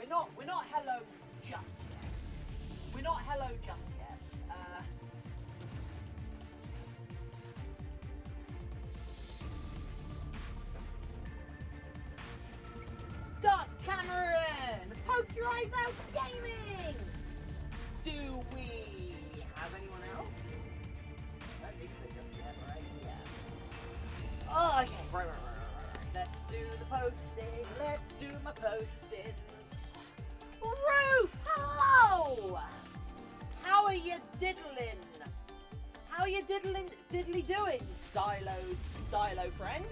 We're not hello just yet. We're not hello just yet. Duck Cameron! Poke your eyes out gaming! Do we have anyone else? I don't think so just yet, right? Yeah. Oh, okay, right. Let's do the posting. Let's do my postings. Ruth, hello! How are you diddling? How are you diddly doing, Dilo friend?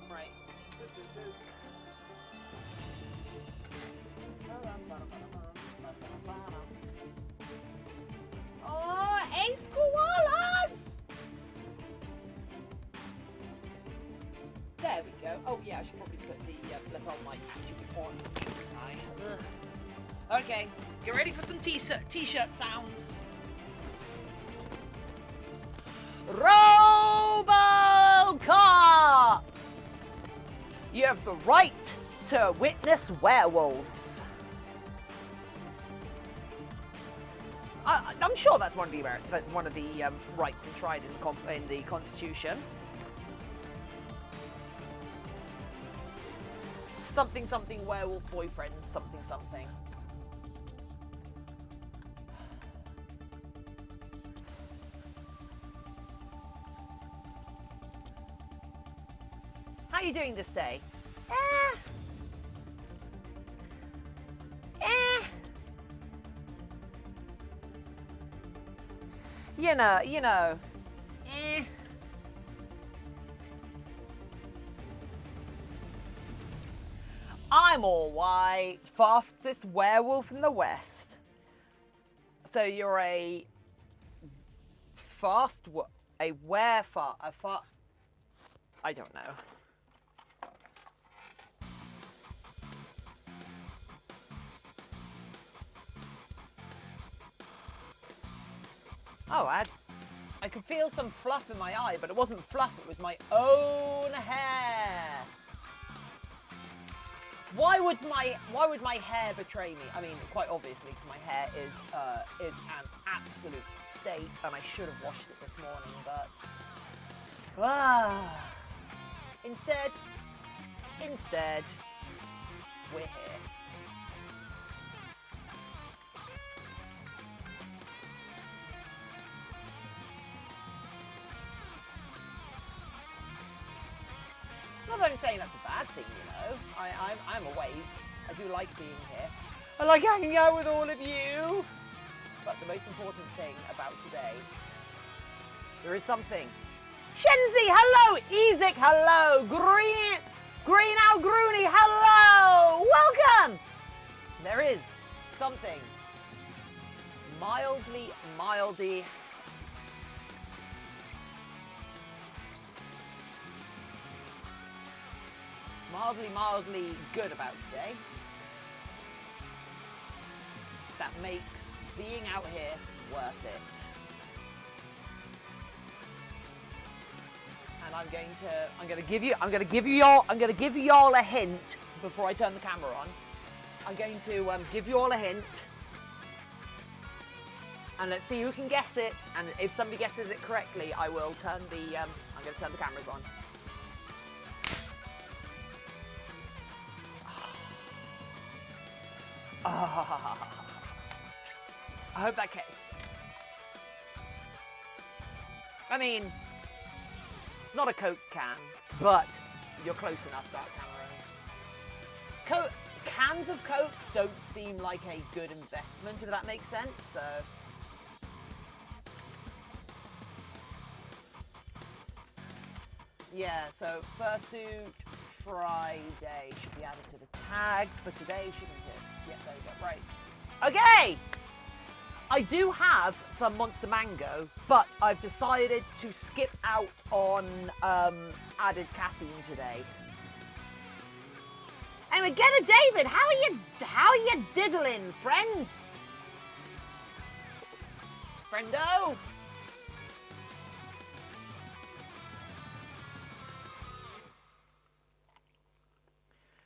Right. Oh, ace koalas! There we go. Oh yeah, I should probably put the flip on my stupid horn, shouldn't I? Okay, get ready for some t-shirt sounds. RoboCop! You have the right to witness werewolves. I'm sure that's one of the rights enshrined in the Constitution. Something werewolf boyfriend something. How are you doing this day? You know. I'm all white, fastest werewolf in the West. So you're a I don't know. Oh, I could feel some fluff in my eye, but it wasn't fluff, it was my own hair. Why would my hair betray me? I mean, quite obviously, because my hair is an absolute state, and I should have washed it this morning, but instead, we're here. Not that I'm saying that's a bad thing, you know. I'm awake. I do like being here. I like hanging out with all of you. But the most important thing about today, there is something. Shenzi, hello. Ezek, hello. Green Al Grooney, hello. Welcome. There is something mildly good about today that makes being out here worth it. And I'm gonna give you all a hint before I turn the camera on. I'm going to give you all a hint, and let's see who can guess it. And if somebody guesses it correctly, I will turn the I'm going to turn the cameras on. I hope that came. I mean, it's not a Coke can, but you're close enough, Dark Cameron. Cans of Coke don't seem like a good investment, if that makes sense, so... Yeah, so Fursuit Friday should be added to the tags for today, shouldn't it? Yeah, there we go, right. Okay! I do have some Monster Mango, but I've decided to skip out on added caffeine today. Anyway, get a David, how are you diddling, friends? friendo.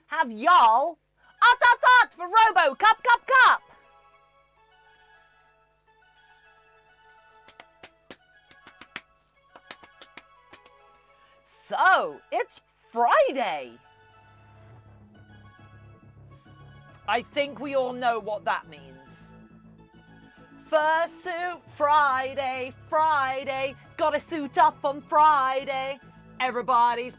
Have y'all Ot for Robo Cup. So, it's Friday. I think we all know what that means. Fursuit Friday, gotta suit up on Friday. Everybody's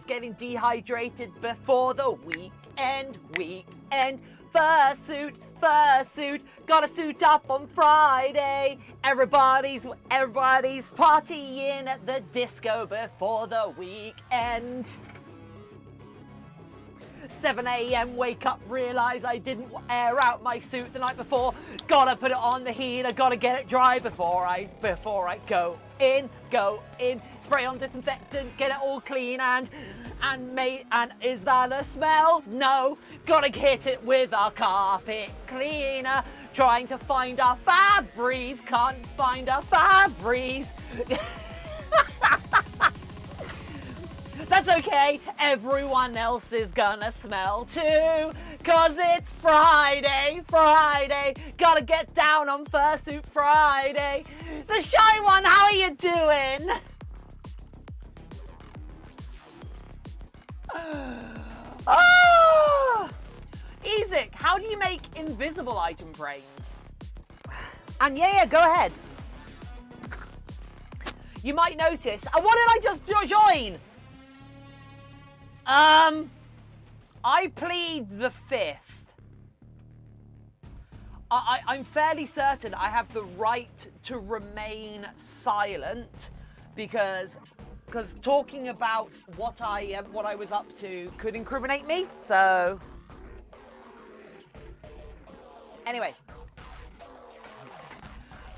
getting dehydrated before the weekend. Fursuit, gotta suit up on Friday. Everybody's partying at the disco before the weekend. 7 a.m. wake up, realize I didn't air out my suit the night before. Gotta put it on the heater, gotta get it dry before I go in. Spray on disinfectant, get it all clean and is that a smell? No, gotta hit it with a carpet cleaner. Trying to find our Fabries, can't find our Fabries. That's okay, everyone else is gonna smell too, 'cause it's Friday, gotta get down on Fursuit Friday. The Shy One, how are you doing? Oh! Ezek, how do you make invisible item brains? And yeah, go ahead. You might notice, what did I just join? I plead the fifth. I'm fairly certain I have the right to remain silent because talking about what I was up to could incriminate me. So anyway,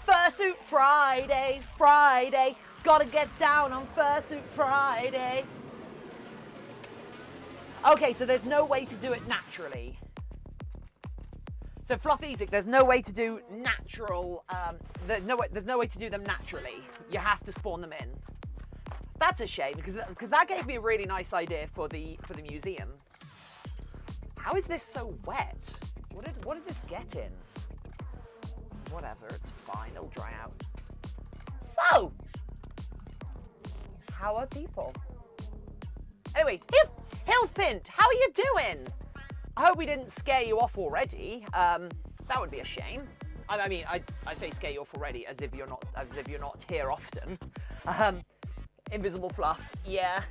Fursuit Friday, gotta get down on Fursuit Friday. Okay, so there's no way to do it naturally. So Fluffysic, there's no way to do natural. There's no way to do them naturally. You have to spawn them in. That's a shame because that gave me a really nice idea for the museum. How is this so wet? What did this get in? Whatever, it's fine. It'll dry out. So, how are people? Anyway, Hilfpint, how are you doing? I hope we didn't scare you off already. That would be a shame. I mean, I say scare you off already as if you're not here often. Invisible Fluff, yeah.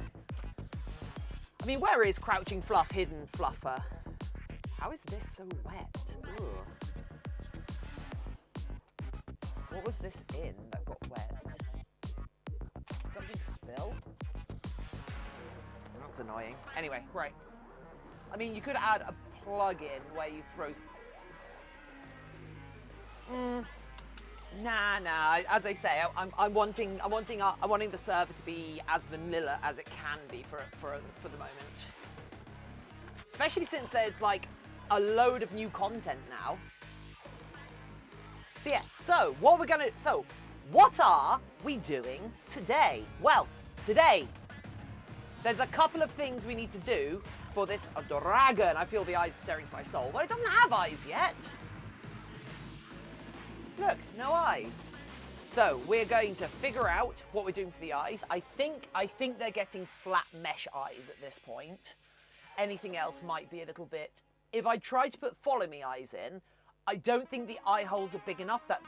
I mean, where is Crouching Fluff, Hidden Fluffer? How is this so wet? Ugh. What was this in that got wet? Something spilled? That's annoying. Anyway, right. I mean, you could add a plug-in where you throw... Nah. As I say, I'm wanting the server to be as vanilla as it can be for the moment. Especially since there's like a load of new content now. So yeah. So what are we doing today? Well, today there's a couple of things we need to do for this dragon. I feel the eyes staring into my soul. Well, it doesn't have eyes yet. Look, no eyes. So we're going to figure out what we're doing for the eyes. I think they're getting flat mesh eyes at this point. Anything else might be a little bit... If I try to put follow me eyes in, I don't think the eye holes are big enough that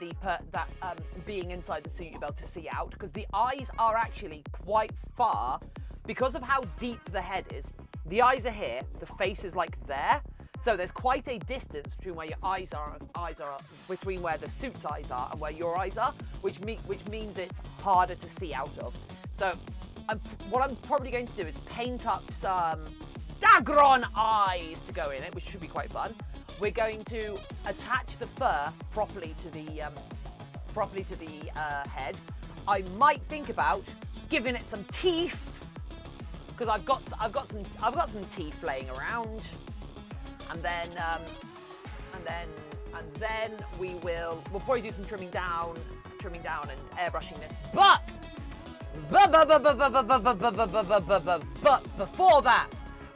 being inside the suit you'll be able to see out, because the eyes are actually quite far. Because of how deep the head is, the eyes are here, the face is like there. So there's quite a distance between where your eyes are between where the suit's eyes are and where your eyes are, which means it's harder to see out of. So what I'm probably going to do is paint up some Dagron eyes to go in it, which should be quite fun. We're going to attach the fur properly to the head. I might think about giving it some teeth, because I've got some teeth laying around. And then And then we'll probably do some trimming down and airbrushing this. But before that,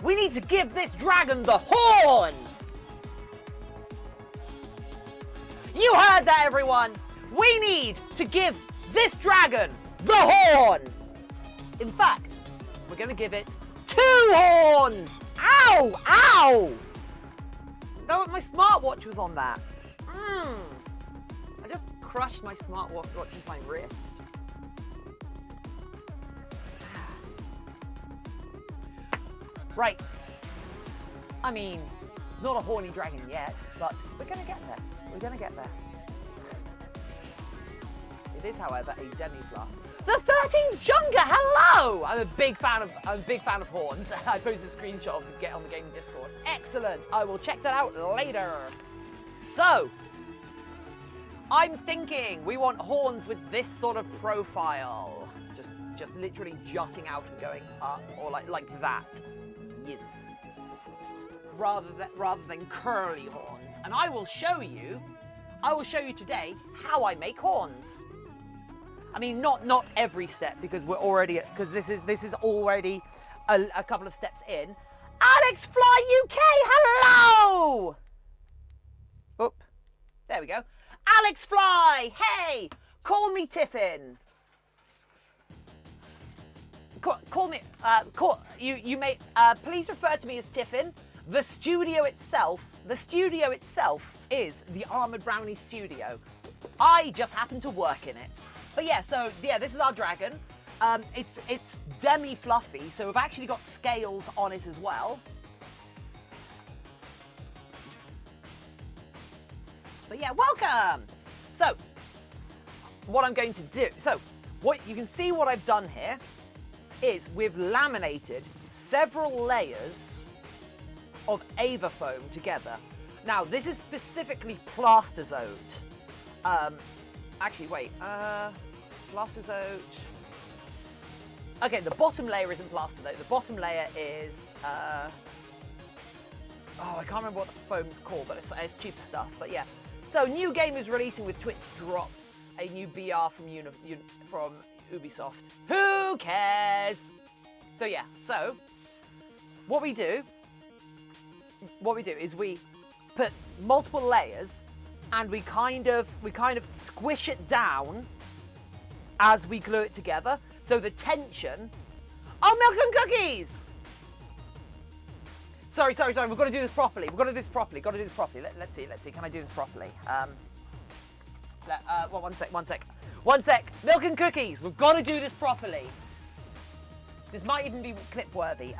we need to give this dragon the horn. You heard that, everyone. We need to give this dragon the horn. In fact, we're going to give it 2 horns. Ow! Ow! No, my smartwatch was on that. I just crushed my smartwatch into my wrist. Right. I mean, it's not a horny dragon yet, but we're going to get there. We're going to get there. It is, however, a demi-fluff. The 13th Junker, hello! I'm a big fan of horns. I posted a screenshot of Get on the Gaming Discord. Excellent. I will check that out later. So, I'm thinking we want horns with this sort of profile. Just literally jutting out and going up, or like that. Yes. Rather than curly horns. And I will show you today how I make horns. I mean, not every step, because this is already a couple of steps in. Alex Fly UK, hello! Oop, there we go. Alex Fly, hey, call me Tiffin. Call me. You may please refer to me as Tiffin. The studio itself is the ArmouredBrownies Studio. I just happen to work in it. But yeah, so yeah, this is our dragon. It's demi-fluffy, so we've actually got scales on it as well. But yeah, welcome! So, what I'm going to do, what you can see what I've done here is we've laminated several layers of EVA foam together. Now, this is specifically Plasterzote. Actually, wait, Plasterzote. Okay, the bottom layer isn't Plasterzote. The bottom layer is, I can't remember what the foam's called, but it's cheaper stuff. But yeah, so new game is releasing with Twitch drops. A new BR from Ubisoft. Who cares? So yeah, so what we do is we put multiple layers and we kind of squish it down as we glue it together. So the tension. Oh, milk and cookies! Sorry. We've got to do this properly. Let's see. Can I do this properly? One sec. Milk and cookies. We've got to do this properly. This might even be clip worthy.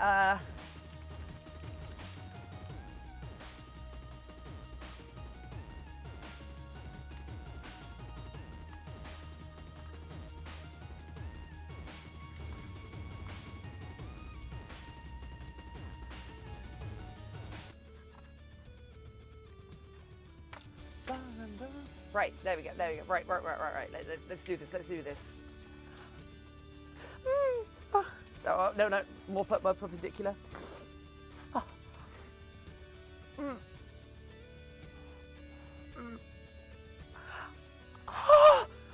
Right, there we go. Right. Let's do this. No, more perpendicular.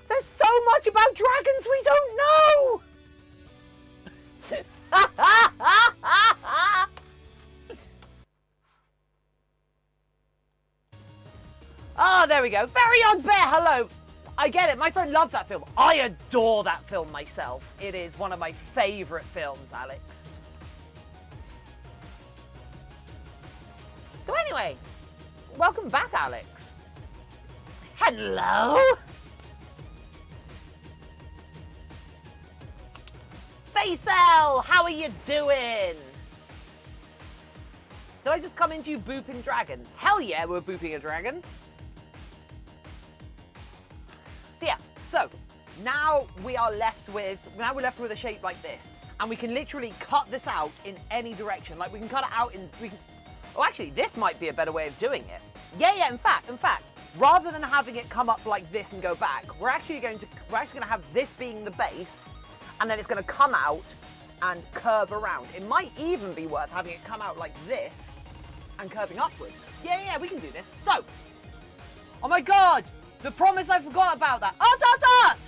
There's so much about dragons we don't know! Oh, there we go. Very Odd Bear, hello. I get it. My friend loves that film. I adore that film myself. It is one of my favourite films, Alex. So anyway, welcome back, Alex. Hello. Faisal, how are you doing? Did I just come into you booping dragon? Hell yeah, we're booping a dragon. So now we're left with a shape like this, and we can literally cut this out in any direction. Like we can cut it out actually, this might be a better way of doing it. Yeah. In fact, rather than having it come up like this and go back, we're actually going to have this being the base, and then it's going to come out and curve around. It might even be worth having it come out like this and curving upwards. Yeah, we can do this. So Oh my god! The promise I forgot about that. Art!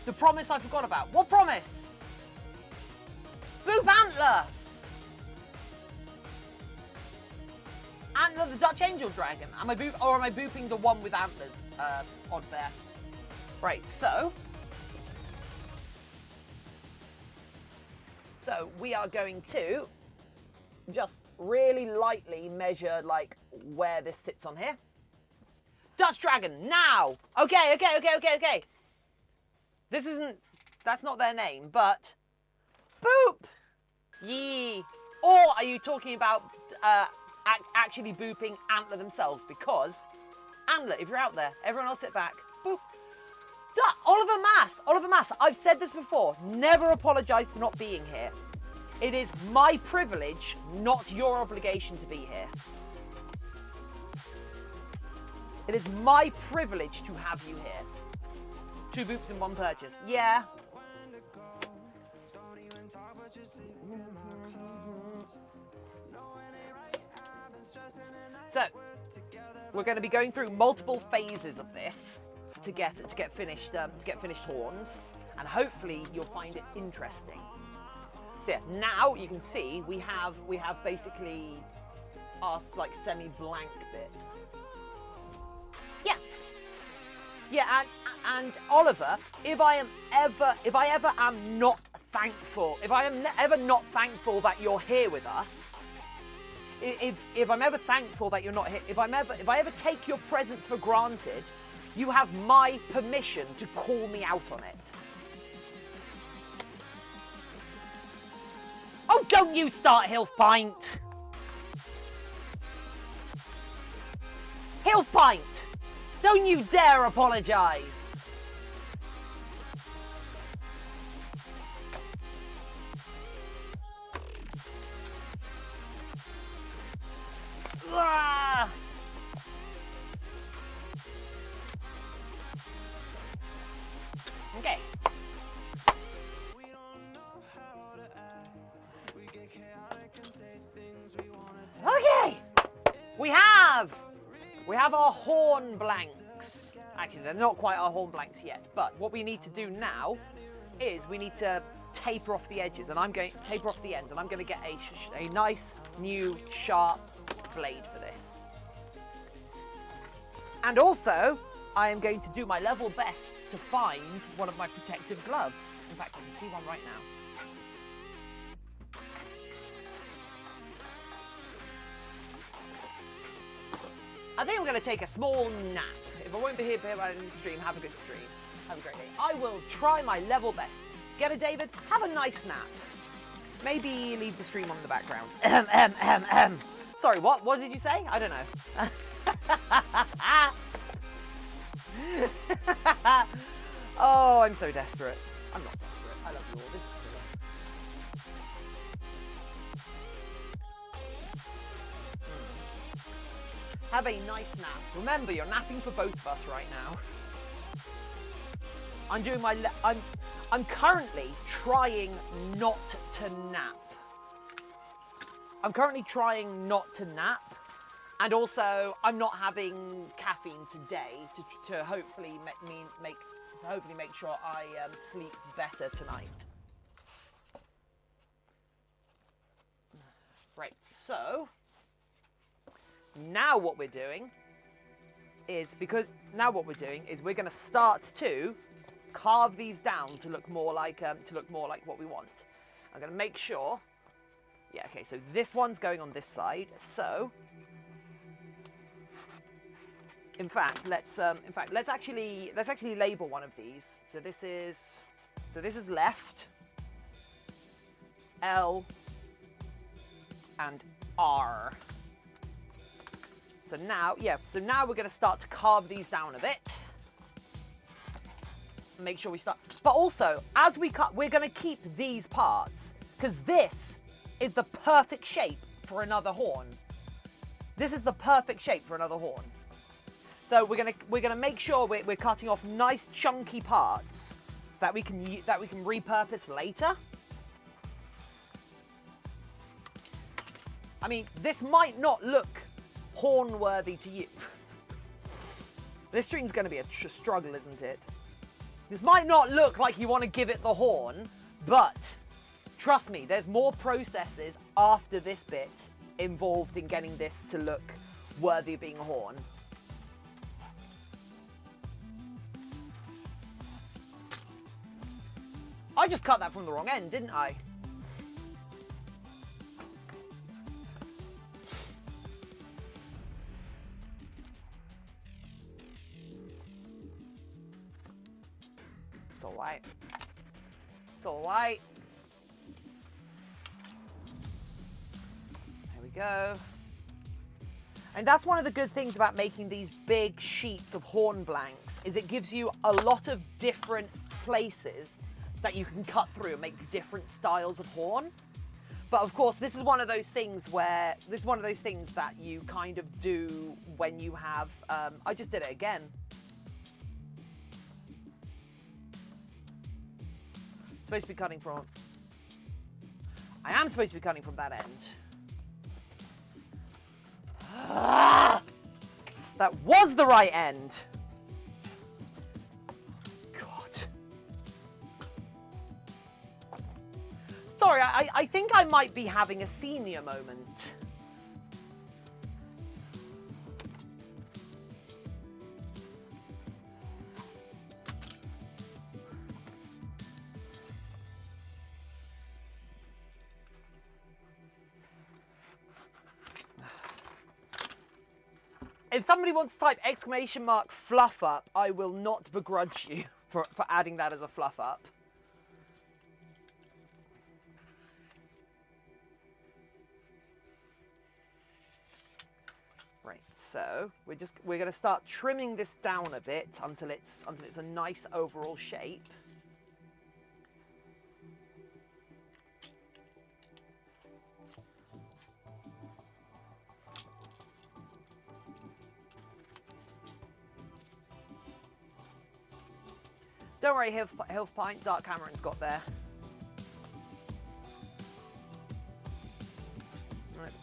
The promise I forgot about. What promise? Boop antler! Antler the Dutch Angel Dragon. Am I booping the one with antlers? Odd bear. Right, so we are going to just really lightly measure like where this sits on here. Dutch Dragon, now! Okay. That's not their name, but boop! Yee. Or are you talking about actually booping Antler themselves? Because Antler, if you're out there, everyone else sit back. Boop. Oliver Mass, I've said this before, never apologise for not being here. It is my privilege, not your obligation to be here. It is my privilege to have you here. 2 boops in 1 purchase. Yeah. So, we're going to be going through multiple phases of this to get finished horns, and hopefully you'll find it interesting. So yeah, now you can see we have basically our like semi-blank bit. Yeah, and Oliver, if I ever am not thankful that you're here with us, if I'm ever thankful that you're not here, if I ever take your presence for granted, you have my permission to call me out on it. Oh, don't you start, Hilf Pint! Hilf Pint! Don't you dare apologise! Ah! Okay. Okay! We have our horn blanks. Actually, they're not quite our horn blanks yet, but what we need to do now is we need to taper off the edges, and I'm going to taper off the ends, and I'm going to get a nice, new, sharp blade for this. And also, I am going to do my level best to find one of my protective gloves. In fact, I can see one right now. I think I'm going to take a small nap. If I won't be here by the end of the stream, have a good stream. Have a great day. I will try my level best. Get it, David? Have a nice nap. Maybe leave the stream on in the background. Sorry, what? What did you say? I don't know. Oh, I'm so desperate. I'm not desperate. I love you all. This is Have a nice nap. Remember, you're napping for both of us right now. I'm doing my... I'm currently trying not to nap. I'm currently trying not to nap. And also, I'm not having caffeine today to hopefully make sure I sleep better tonight. Right, so... Now what we're doing is we're going to start to carve these down to look more like what we want. I'm going to make sure. Yeah, okay. So this one's going on this side. So, in fact, let's actually label one of these. So this is left, L, and R. So now we're going to start to carve these down a bit. Make sure we start. But also, as we cut, we're going to keep these parts, because this is the perfect shape for another horn. This is the perfect shape for another horn. So we're gonna make sure we're cutting off nice chunky parts that we can repurpose later. I mean, this might not look horn-worthy to you. This stream's going to be a struggle, isn't it? This might not look like you want to give it the horn, but trust me, there's more processes after this bit involved in getting this to look worthy of being a horn. I just cut that from the wrong end, didn't I? It's alright. It's alright. There we go. And that's one of the good things about making these big sheets of horn blanks, is it gives you a lot of different places that you can cut through and make different styles of horn. But of course, this is one of those things that you kind of do when you have, I just did it again. Supposed to be cutting from, I am supposed to be cutting from that end. Ah, that was the right end. Sorry, I think I might be having a senior moment. If somebody wants to type !fluff up, I will not begrudge you for adding that as a fluff up. So we're going to start trimming this down a bit until it's a nice overall shape. Don't worry, Health Pint, Dark Cameron's got there.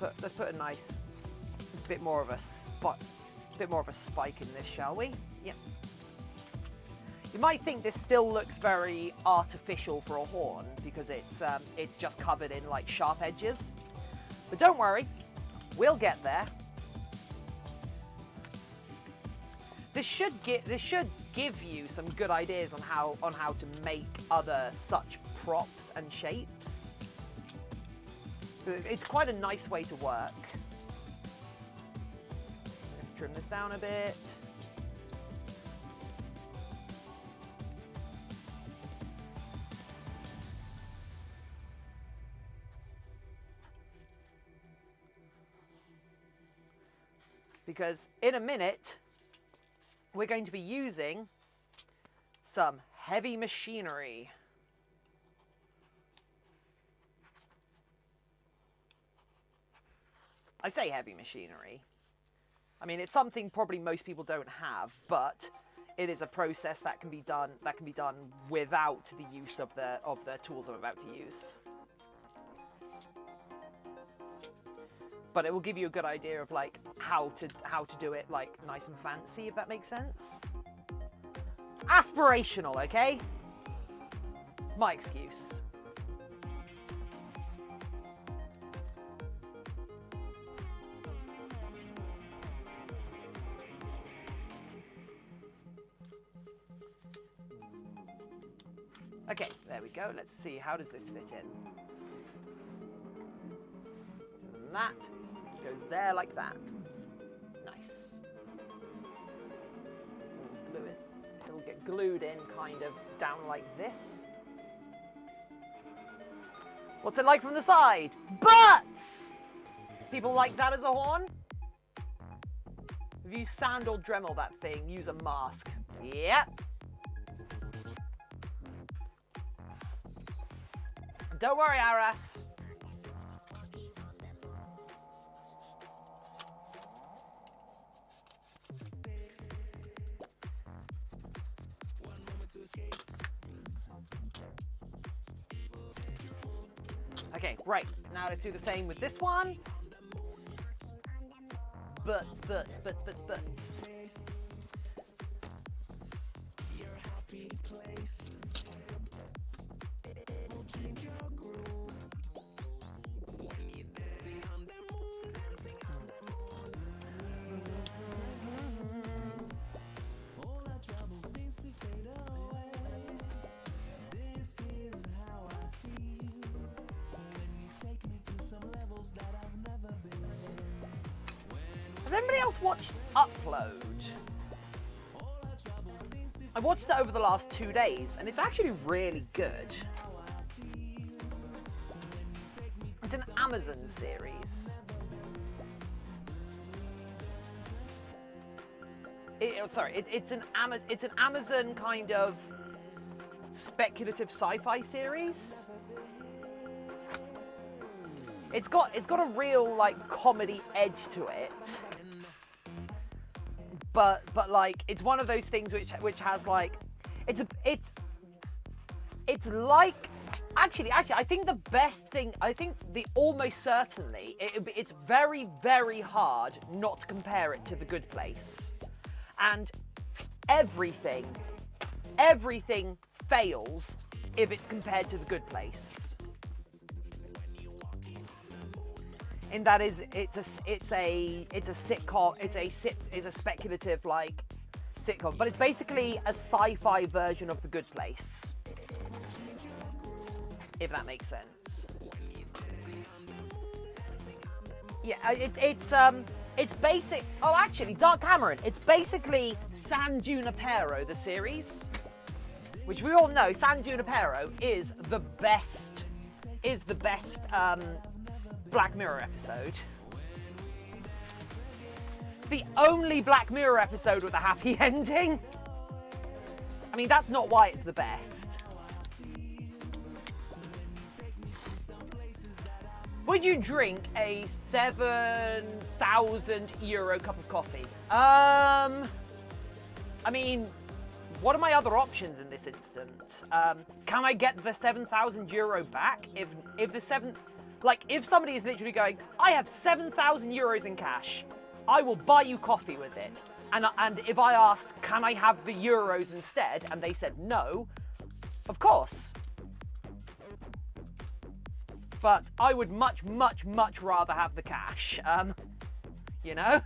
Let's put a nice bit more of a spike in this, shall we? Yep. You might think this still looks very artificial for a horn because it's just covered in like sharp edges, but don't worry, we'll get there. This should give you some good ideas on how to make other such props and shapes. It's quite a nice way to work. Trim this down a bit. Because in a minute, we're going to be using some heavy machinery. I say heavy machinery. I mean, it's something probably most people don't have, but it is a process that can be done without the use of the tools I'm about to use. But it will give you a good idea of like how to do it like nice and fancy, if that makes sense. It's aspirational, okay? It's my excuse. Okay, there we go. Let's see, how does this fit in? And that goes there like that. Nice. Glue it. It'll get glued in kind of down like this. What's it like from the side? Butts! People like that as a horn? If you sand or Dremel that thing, use a mask. Yep. Don't worry, Aras. Okay, right. Now let's do the same with this one. Butts. anybody else watched Upload? I watched it over the last 2 days, and it's actually really good. It's an Amazon series. It's an Amazon kind of speculative sci-fi series. It's got a real like comedy edge to it, but like it's one of those things which has like it's like actually I think the best thing, I think the almost certainly it's very, very hard not to compare it to The Good Place, and everything fails if it's compared to The Good Place. In that it's a sitcom, it's a speculative like sitcom, but it's basically a sci-fi version of The Good Place, if that makes sense. Yeah, it's basic. Oh, actually, Dark Cameron. It's basically San Junipero, the series, which we all know. San Junipero is the best. Black Mirror episode. It's the only Black Mirror episode with a happy ending. I mean, that's not why it's the best. Would you drink a €7,000 cup of coffee? I mean, what are my other options in this instance? Can I get the €7,000 back if somebody is literally going, I have €7,000 in cash, I will buy you coffee with it. And if I asked, can I have the euros instead? And they said no, of course. But I would much, much, much rather have the cash, you know?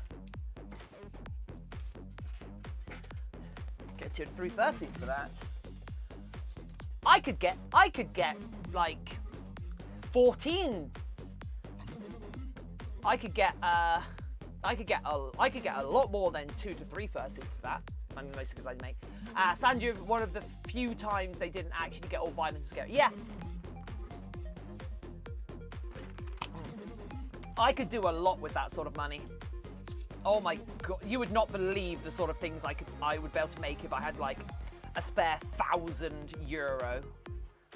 Get 2 to 3 fursuits for that. I could get like 14. I could get a lot more than 2 to 3 fursuits for that. I mean, mostly because I make. Sanju, one of the few times they didn't actually get all violent and scary. Yeah. I could do a lot with that sort of money. Oh my god, you would not believe the sort of things I would be able to make if I had like a spare €1,000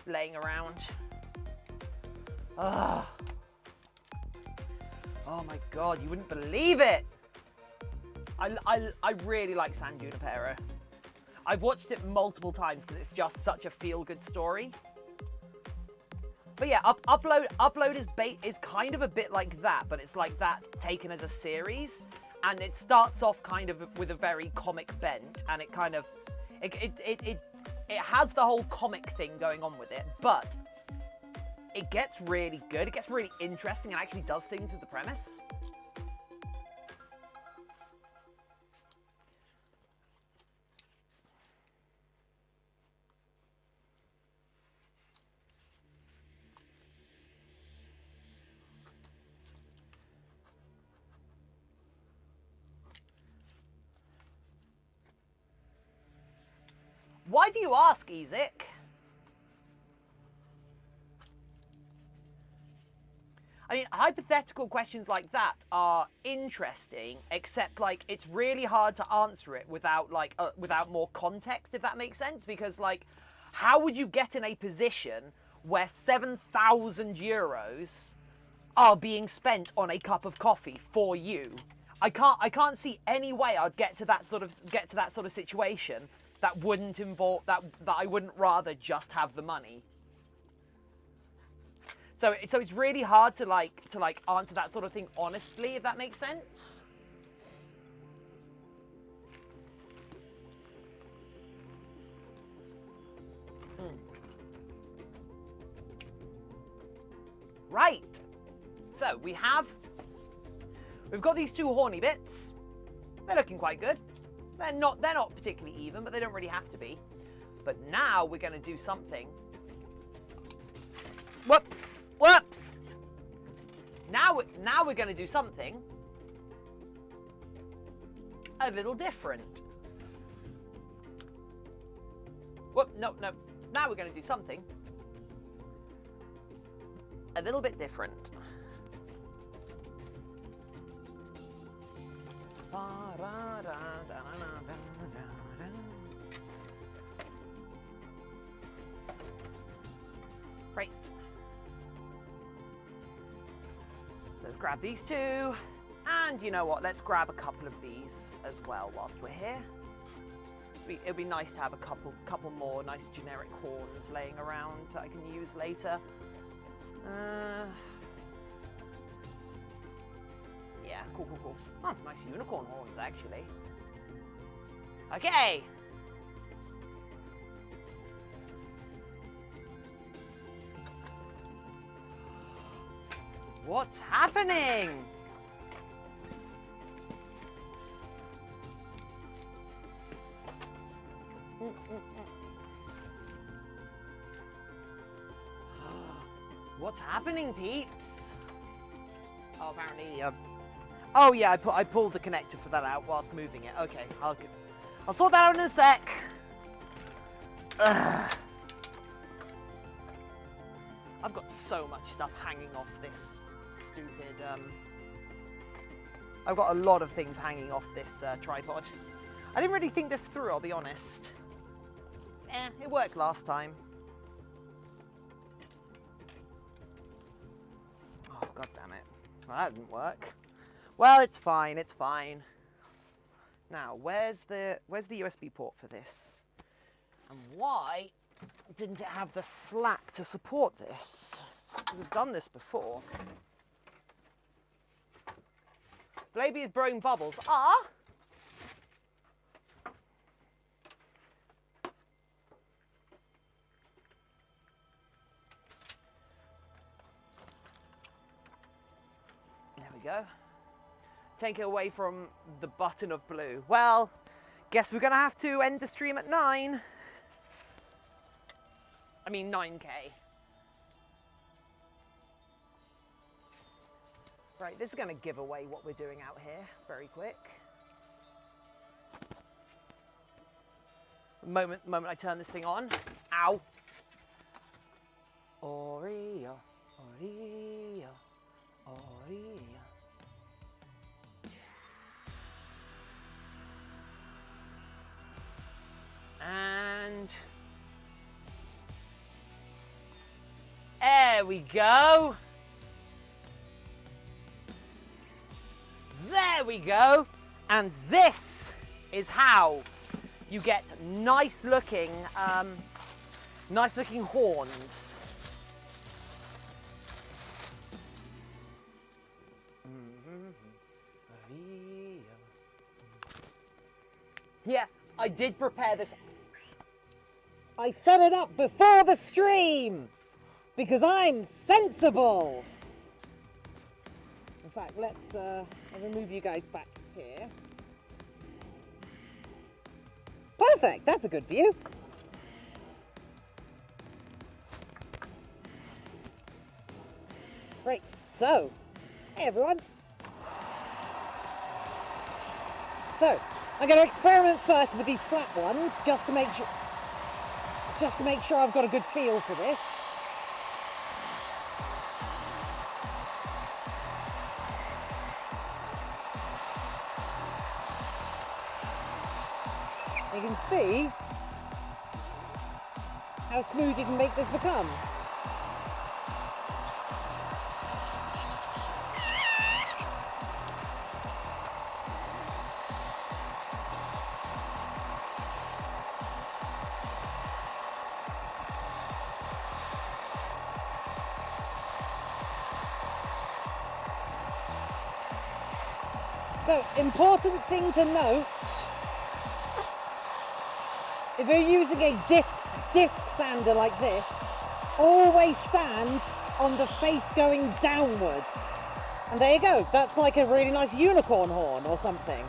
laying around. Ugh. Oh my god, you wouldn't believe it! I really like San Junipero. I've watched it multiple times because it's just such a feel-good story. But yeah, Upload is kind of a bit like that, but it's like that taken as a series, and it starts off kind of with a very comic bent, and it kind of it has the whole comic thing going on with it, but it gets really good, it gets really interesting, and actually does things with the premise. Why do you ask, Ezek? I mean, hypothetical questions like that are interesting, except like it's really hard to answer it without without more context, if that makes sense. Because like, how would you get in a position where €7,000 are being spent on a cup of coffee for you? I can't see any way I'd get to that sort of situation that wouldn't involve that I wouldn't rather just have the money. So it's really hard to answer that sort of thing honestly, if that makes sense. Right. So we've got these 2 horny bits. They're looking quite good. They're not particularly even, but they don't really have to be. But now we're going to do something. Whoops! Now we're going to do something a little different. Whoop, no. Now we're going to do something a little bit different. Right. Let's grab these two. And you know what? Let's grab a couple of these as well whilst we're here. It'd be nice to have a couple more nice generic horns laying around that I can use later. Yeah, cool. Oh, nice unicorn horns, actually. Okay. What's happening? What's happening, peeps? Oh, apparently, oh yeah, I pulled the connector for that out whilst moving it. Okay, I'll sort that out in a sec. Ugh. I've got so much stuff hanging off this stupid, I've got a lot of things hanging off this tripod. I didn't really think this through, I'll be honest. It worked last time. Oh, god damn it. Well, that didn't work. Well, it's fine, it's fine. Now, where's the USB port for this? And why didn't it have the slack to support this? We've done this before. Blaby's blowing bubbles are... There we go. Take it away from the button of blue. Well, guess we're gonna have to end the stream at 9. I mean 9K. Right, this is gonna give away what we're doing out here very quick. Moment I turn this thing on. Ow. Oreo, Oreo, Oreo. And there we go. There we go. And this is how you get nice looking horns. Yeah, I did prepare this. I set it up before the stream because I'm sensible. In fact, I'll remove you guys back here. Perfect, that's a good view. Right, so, hey everyone. So, I'm going to experiment first with these flat ones, just to make sure I've got a good feel for this. You can see how smooth you can make this become. So, important thing to note, if you're using a disc sander like this, always sand on the face going downwards. And there you go, that's like a really nice unicorn horn or something.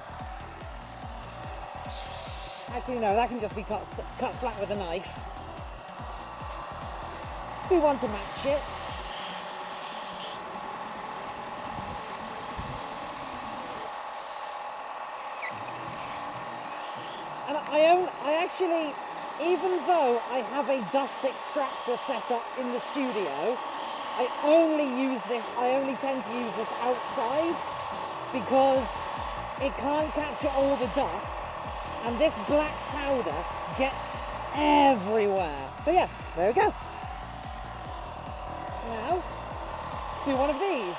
Actually no, that can just be cut flat with a knife. We want to match it. actually, even though I have a dust extractor set up in the studio, I only tend to use this outside because it can't capture all the dust, and this black powder gets everywhere. So yeah, there we go. Now, do one of these.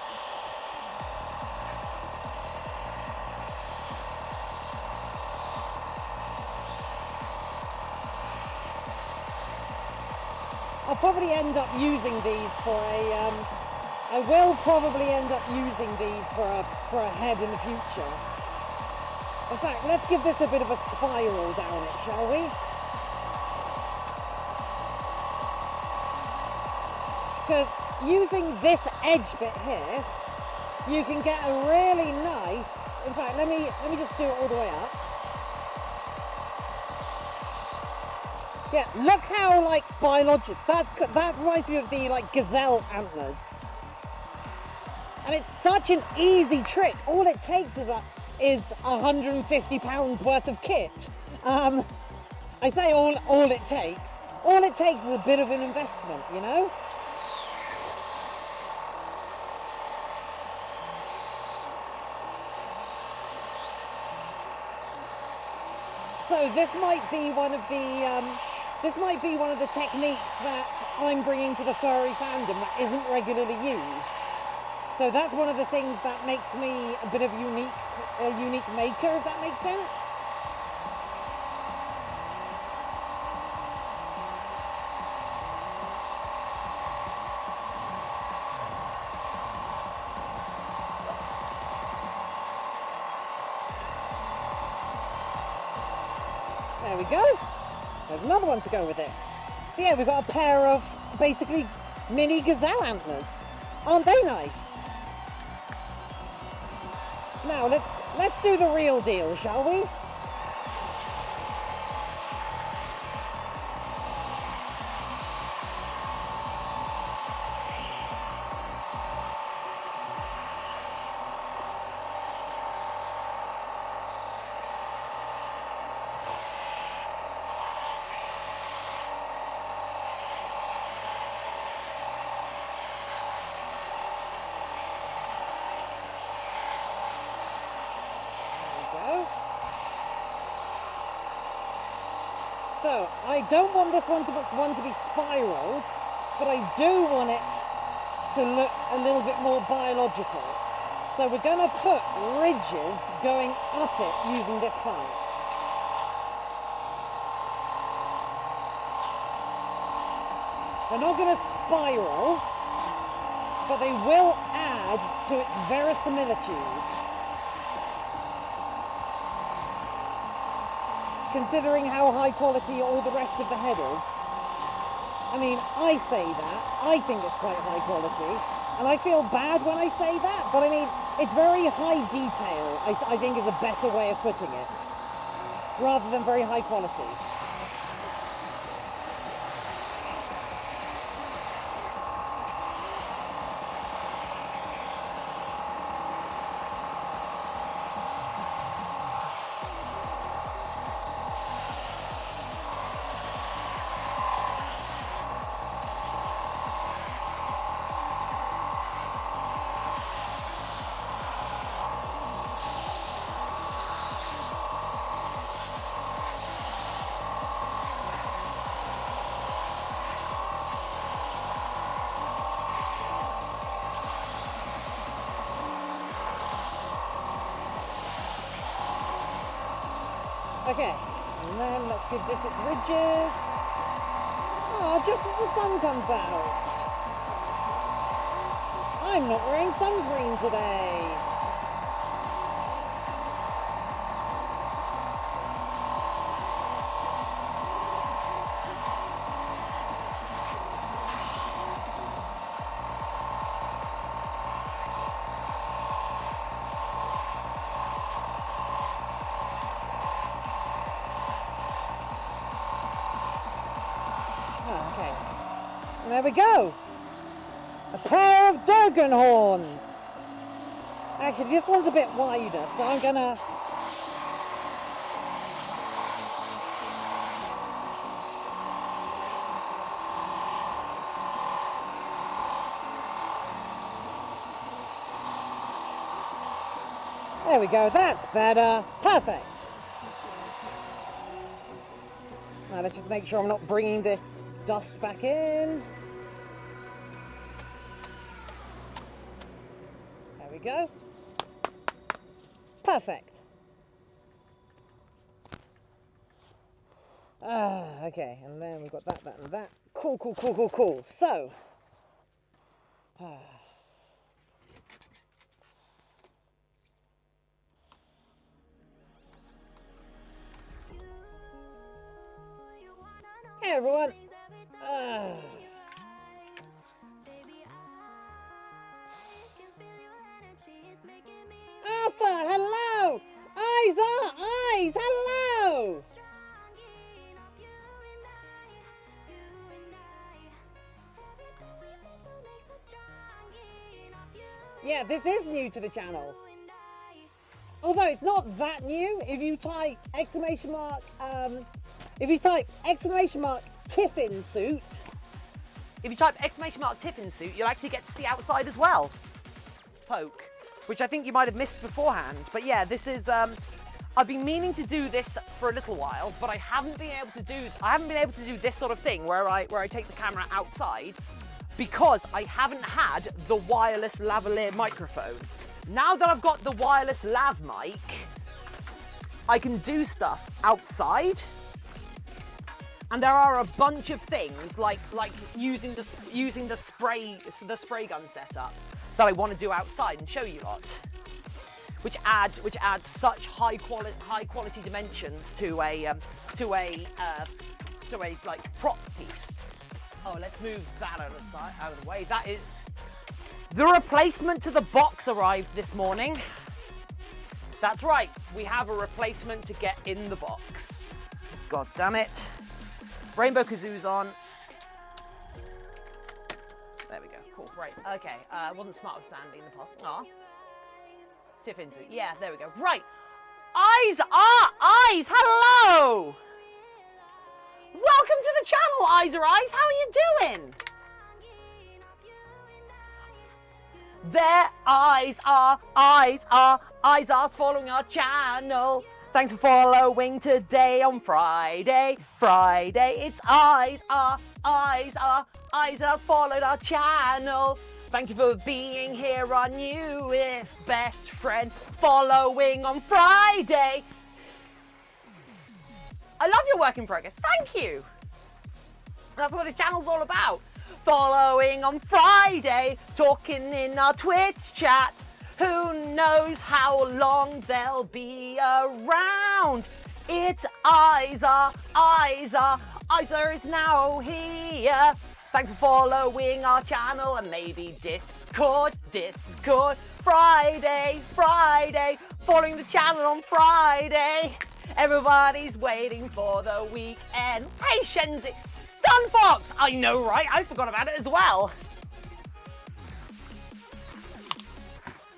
I'll probably end up using these for I will probably end up using these for a head in the future. In fact, let's give this a bit of a spiral down it, shall we? Because using this edge bit here, you can get a really nice, in fact, let me just do it all the way up. Yeah, look how like biologic, that reminds me of the like gazelle antlers. And it's such an easy trick. All it takes is £150 worth of kit. I say all it takes. All it takes is a bit of an investment, you know? So this might be one of the techniques that I'm bringing to the furry fandom that isn't regularly used. So that's one of the things that makes me a bit of a unique maker, if that makes sense. There we go. There's another one to go with it. So yeah, we've got a pair of basically mini gazelle antlers. Aren't they nice? Now let's do the real deal, shall we? So, I don't want this one to be spiraled, but I do want it to look a little bit more biological. So we're going to put ridges going up it using this pipe. They're not going to spiral, but they will add to its verisimilitude. Considering how high quality all the rest of the head is. I mean, I say that, I think it's quite high quality, and I feel bad when I say that, but I mean, it's very high detail, I think is a better way of putting it, rather than very high quality. Okay, and then let's give this its ridges. Oh, just as the sun comes out. I'm not wearing sunscreen today. Okay, and there we go. A pair of Durgan horns. Actually, this one's a bit wider, so I'm gonna There we go, that's better. Perfect. Now let's just make sure I'm not bringing this dust back in. There we go. Perfect. Okay, and then we've got that, that, and that. Cool, cool, cool, cool, cool. So, hey everyone. Alpha, hello. Eyes are eyes, hello. Yeah, this is new to the channel. Although it's not that new. If you type exclamation mark Tiffin suit. If you type exclamation mark Tiffin suit, you'll actually get to see outside as well. Poke, which I think you might have missed beforehand. But yeah, this is I've been meaning to do this for a little while, but I haven't been able to do this sort of thing where I take the camera outside because I haven't had the wireless lavalier microphone. Now that I've got the wireless lav mic, I can do stuff outside. And there are a bunch of things like using the spray gun setup that I want to do outside and show you lot, which adds such high quality dimensions to a like prop piece. Oh, let's move that out of the way. That is the replacement to the box arrived this morning. That's right, we have a replacement to get in the box. God damn it. Rainbow Kazoo's on. There we go, cool, right, okay. Wasn't smart with Sandy in the past. Aw. Tiffin suit, yeah, there we go. Right, eyes are eyes, hello! Welcome to the channel, Eyes are Eyes, how are you doing? Their eyes are following our channel. Thanks for following today on Friday. It's eyes are followed our channel. Thank you for being here, our newest best friend, following on Friday. I love your work in progress, thank you. That's what this channel's all about. Following on Friday, talking in our Twitch chat. Who knows how long they'll be around? It's Eyes are is now here. Thanks for following our channel and maybe Discord. Friday, following the channel on Friday. Everybody's waiting for the weekend. Hey, Shenzi, Stunfox! I know, right? I forgot about it as well.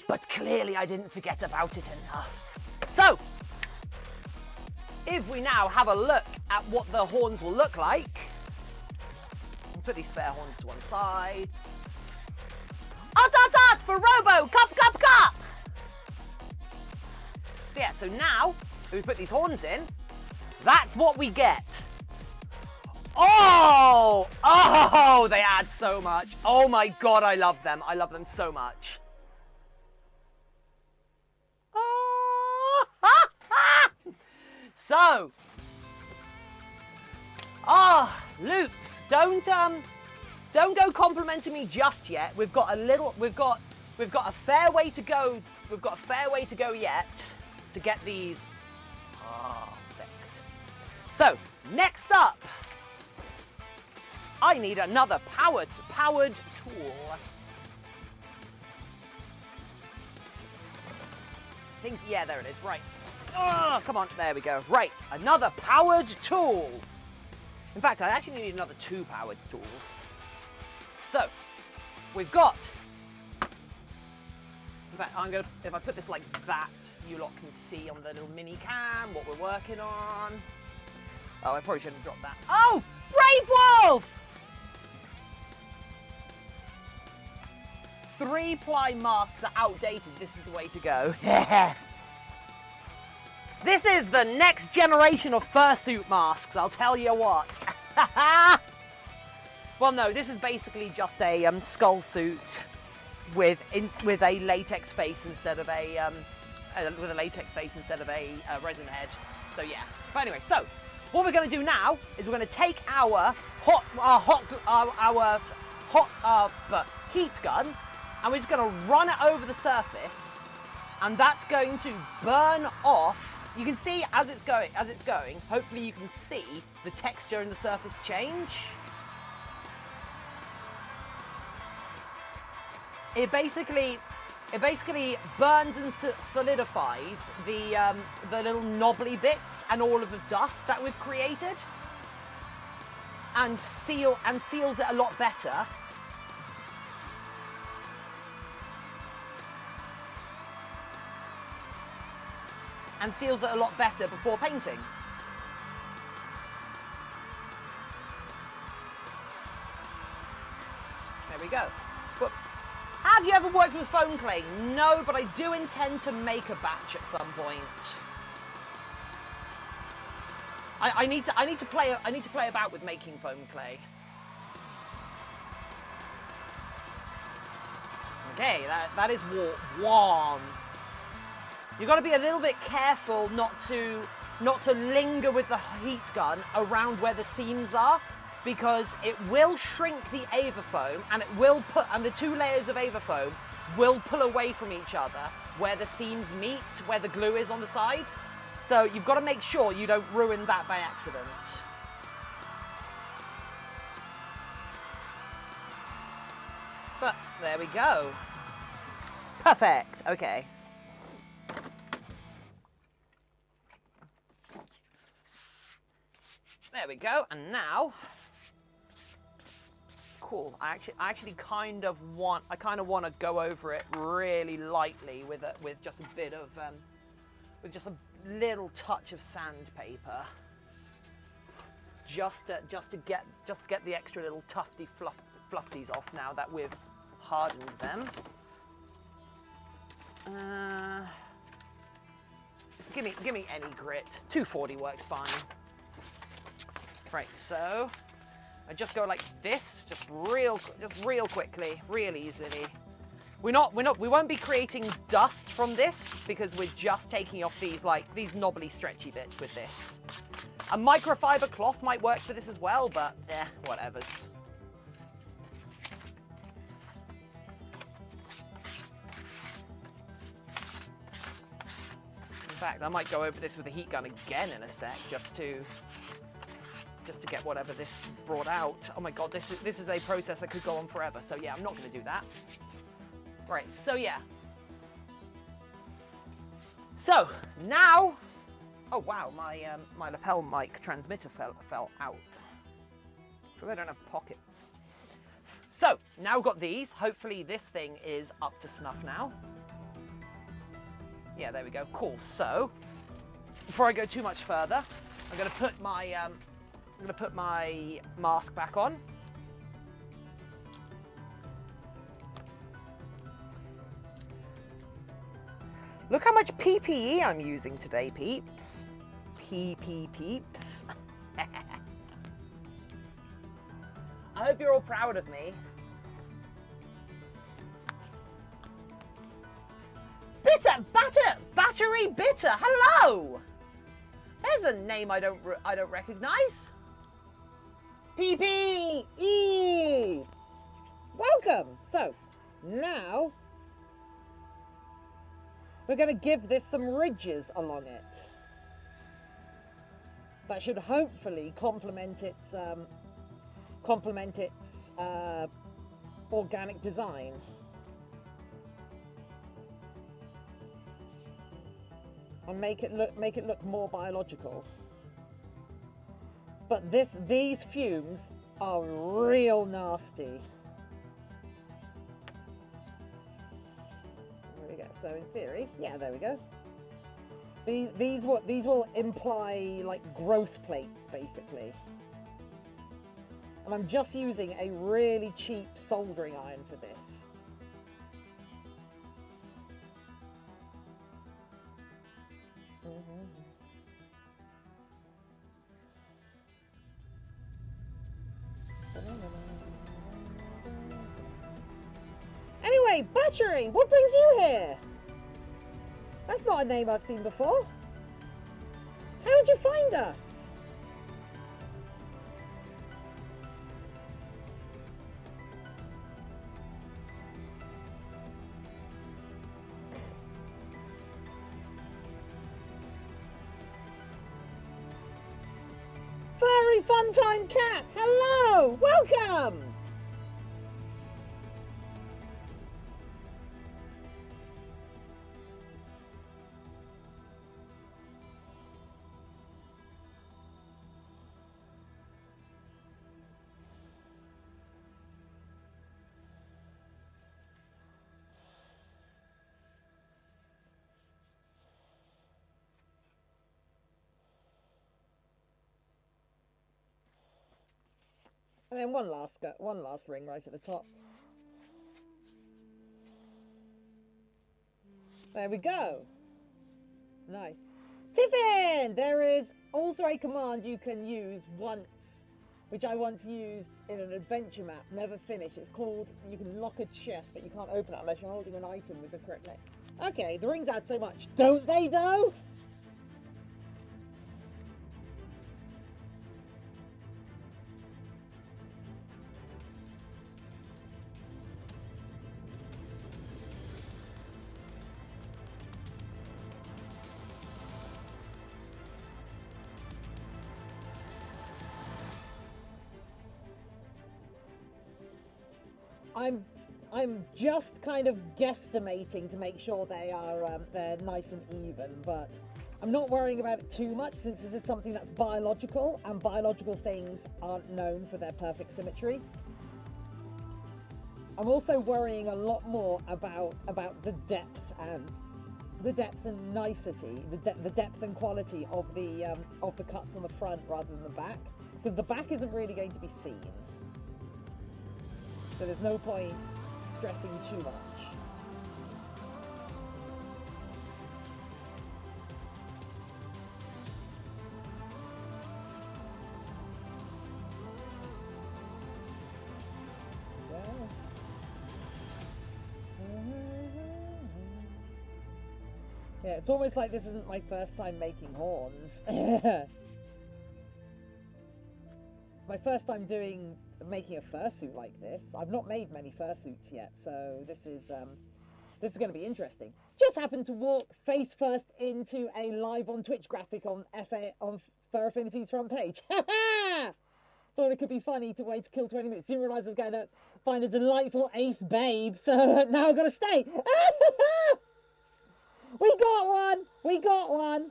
But clearly I didn't forget about it enough. So, if we now have a look at what the horns will look like, let's put these spare horns to one side. Art for Robo, cup. Yeah, so now, if we put these horns in, that's what we get. Oh, they add so much. Oh my God, I love them. I love them so much. So, Loops, don't go complimenting me just yet. We've got a fair way to go. We've got a fair way to go yet to get these perfect. So, next up, I need another powered tool. I think, yeah, there it is, right. Oh, come on, there we go. Right, another powered tool. In fact, I actually need another 2 powered tools. So, we've got, in fact, if I put this like that, you lot can see on the little mini cam what we're working on. Oh, I probably shouldn't have dropped that. Oh, Brave Wolf! 3-ply masks are outdated. This is the way to go. This is the next generation of fursuit masks, I'll tell you what. Well, no, this is basically just a skull suit with a latex face instead of a resin head. So yeah. But anyway, so what we're going to do now is we're going to take our heat gun, and we're just going to run it over the surface, and that's going to burn off. You can see as it's going. Hopefully, you can see the texture in the surface change. It basically burns and solidifies the little knobbly bits and all of the dust that we've created, and seals it a lot better. And seals it a lot better before painting. There we go. But have you ever worked with foam clay? No, but I do intend to make a batch at some point. I need to play about with making foam clay. Okay, that is warp 1. You've got to be a little bit careful not to linger with the heat gun around where the seams are, because it will shrink the EVA foam, and the 2 layers of EVA foam will pull away from each other where the seams meet, where the glue is on the side. So you've got to make sure you don't ruin that by accident. But there we go. Perfect. Okay. There we go, and now, cool. I actually kind of want to go over it really lightly with just a bit of, with just a little touch of sandpaper, just to get the extra little tufty fluffies off now that we've hardened them. Give me any grit. 240 works fine. Right, so I just go like this, just real quickly, real easily. We won't be creating dust from this because we're just taking off these knobbly, stretchy bits with this. A microfiber cloth might work for this as well, but whatevers. In fact, I might go over this with a heat gun again in a sec, just to get whatever this brought out. Oh my god, this is a process that could go on forever. So yeah, I'm not going to do that. Right, so yeah. So now, oh wow, my lapel mic transmitter fell out. So they don't have pockets. So now we've got these. Hopefully this thing is up to snuff now. Yeah, there we go. Cool. So before I go too much further, I'm going to put my mask back on. Look how much PPE I'm using today, peeps. Peeps. I hope you're all proud of me. Battery Bitter. Hello. There's a name I don't recognize. PPE. Welcome. So now we're going to give this some ridges along it. That should hopefully complement its organic design. And make it look more biological. But these fumes are real nasty. There we go. So in theory, yeah, there we go. These will imply like growth plates basically. And I'm just using a really cheap soldering iron for this. Hi, Battery! What brings you here? That's not a name I've seen before. How did you find us? Furry Fun Time Cat! Hello! Welcome! And then one last ring right at the top. There we go. Nice. Tiffin! There is also a command you can use once, which I once used in an adventure map, never finished. It's called, you can lock a chest, but you can't open it unless you're holding an item with the correct name. Okay, the rings add so much, don't they though? I'm just kind of guesstimating to make sure they are they're nice and even, but I'm not worrying about it too much since this is something that's biological, and biological things aren't known for their perfect symmetry. I'm also worrying a lot more about the depth and nicety, the depth and quality of the cuts on the front rather than the back, because the back isn't really going to be seen. So there's no point stressing too much. Yeah, it's almost like this isn't my first time making horns. My first time making a fursuit like this. I've not made many fursuits yet, so this is going to be interesting. Just happened to walk face first into a live on Twitch graphic on Fur Affinity's front page. Thought it could be funny to wait to kill 20 minutes. Didn't realise I was going to find a delightful ace babe, so now I've got to stay. We got one! We got one!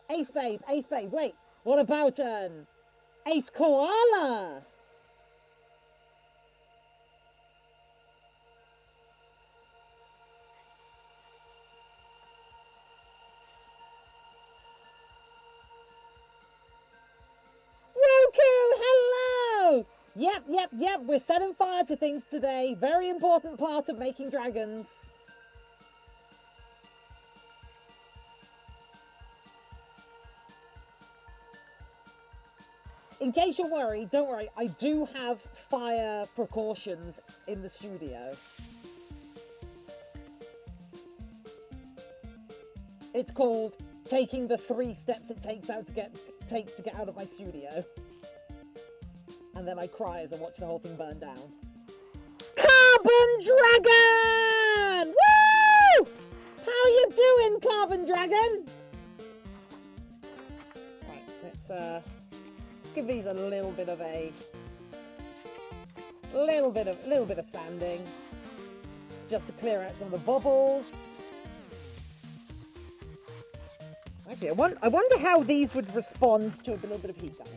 Ace babe, ace babe. Wait, what about an ace koala? Roku, hello! Yep, we're setting fire to things today. Very important part of making dragons. In case you're worried, don't worry, I do have fire precautions in the studio. It's called taking the 3 steps it takes to get out of my studio. And then I cry as I watch the whole thing burn down. Carbon Dragon! Woo! How you doing, Carbon Dragon? Right, let's give these a little bit of sanding, just to clear out some of the bubbles. Actually, I wonder how these would respond to a little bit of heat gun.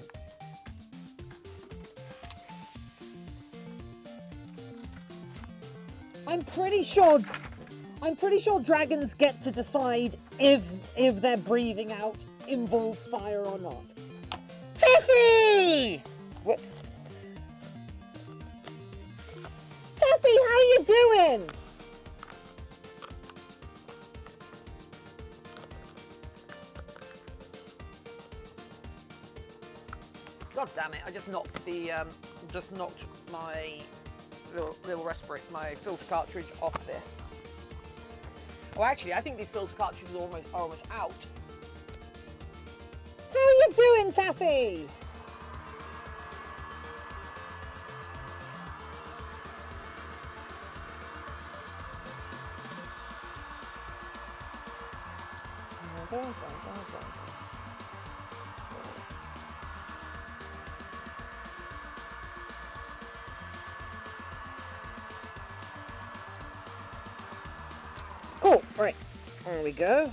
I'm pretty sure dragons get to decide if their breathing out involves fire or not. Tiffy! Whoops. Tiffy, how you doing? God damn it! I just knocked my little respirator, my filter cartridge off this. Oh, actually, I think these filter cartridges are almost out. How are you doing, Taffy? Cool, right, there we go.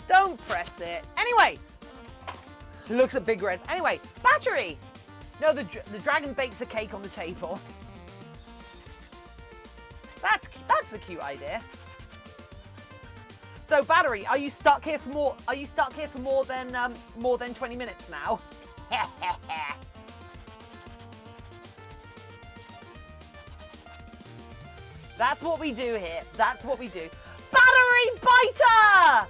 Don't press it. Anyway, looks a big red. Anyway, battery. No, the dragon bakes a cake on the table. That's a cute idea. So, battery, are you stuck here for more? Are you stuck here for more than 20 minutes now? That's what we do here. That's what we do. Battery biter!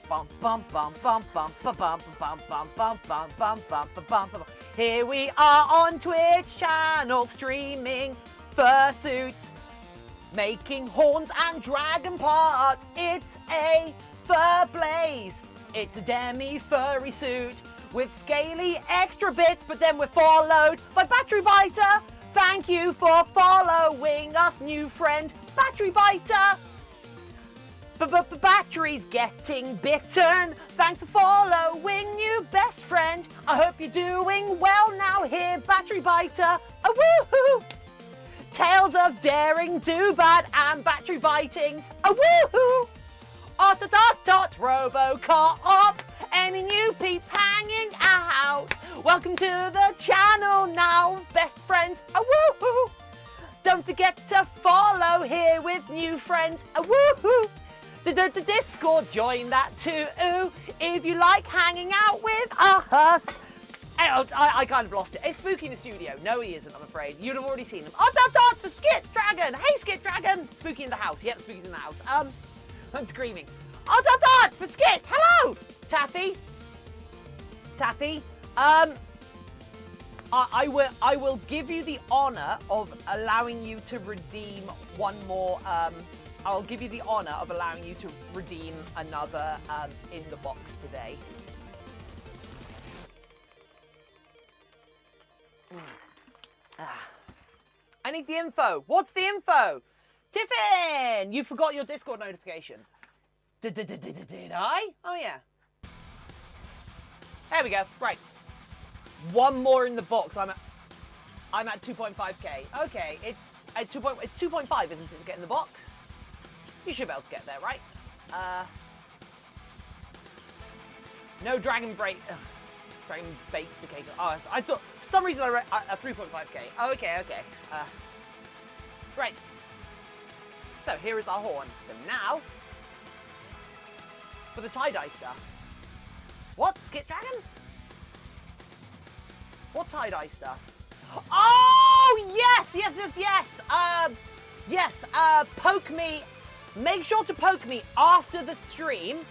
Bum bum bum bum bum bum bum bum bum bum bum bum bum bum bum. Here we are on Twitch channel streaming Fursuit, making horns and dragon parts. It's a fur blaze. It's a demi-furry suit with scaly extra bits, but then we're followed by Battery Biter. Thank you for following us, new friend, Battery Biter. Battery's getting bitten. Thanks for following, new best friend. I hope you're doing well now here, Battery Biter. A woohoo! Tales of daring, do bad, and battery biting. A woohoo! Robocop. Any new peeps hanging out? Welcome to the channel now, best friends. A woohoo! Don't forget to follow here with new friends. A woohoo! The Discord, join that too. If you like hanging out with us. I kind of lost it. It's Spooky in the studio. No, he isn't, I'm afraid. You'd have already seen him. For Skit Dragon. Hey, Skit Dragon. Spooky in the house. Yep, Spooky's in the house. I'm screaming. For Skit. Hello, Taffy. I will give you the honor of allowing you to redeem one more. I'll give you the honor of allowing you to redeem another in the box today. I need the info. What's the info? Tiffin! You forgot your Discord notification. Did I? Oh, yeah. There we go. Right. One more in the box. I'm at 2.5k. Okay, it's 2.5, isn't it, to get in the box? You should be able to get there, right? No dragon break. Dragon bakes the cake. Oh, I thought for some reason I read 3.5k. Oh, okay. Great. So here is our horn. So now for the tie-dye stuff. What? Skit Dragon? What tie-dye stuff? Oh, yes! Yes, poke me. Make sure to poke me after the stream.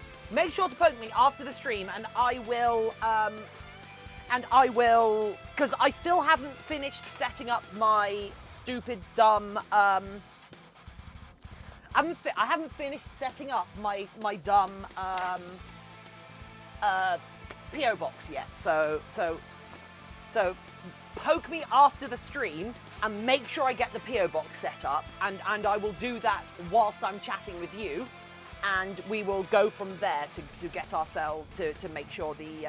And I will, because I still haven't finished setting up my stupid, dumb, I haven't finished setting up my dumb, PO box yet. So poke me after the stream and make sure I get the PO box set up, and I will do that whilst I'm chatting with you, and we will go from there to get ourselves to make sure the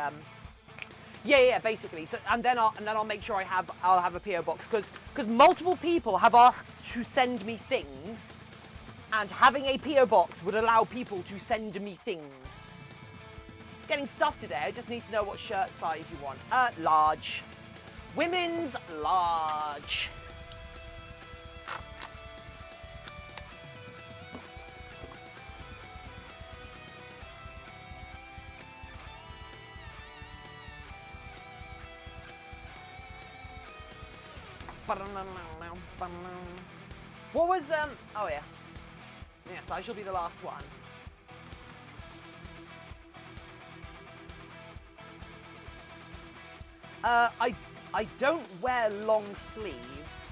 basically. So and then I'll make sure I'll have a PO box, because multiple people have asked to send me things, and having a PO box would allow people to send me things. Getting stuff today. I just need to know what shirt size you want. Large. Women's large. What was oh yeah. Yes, I shall be the last one. I don't wear long sleeves,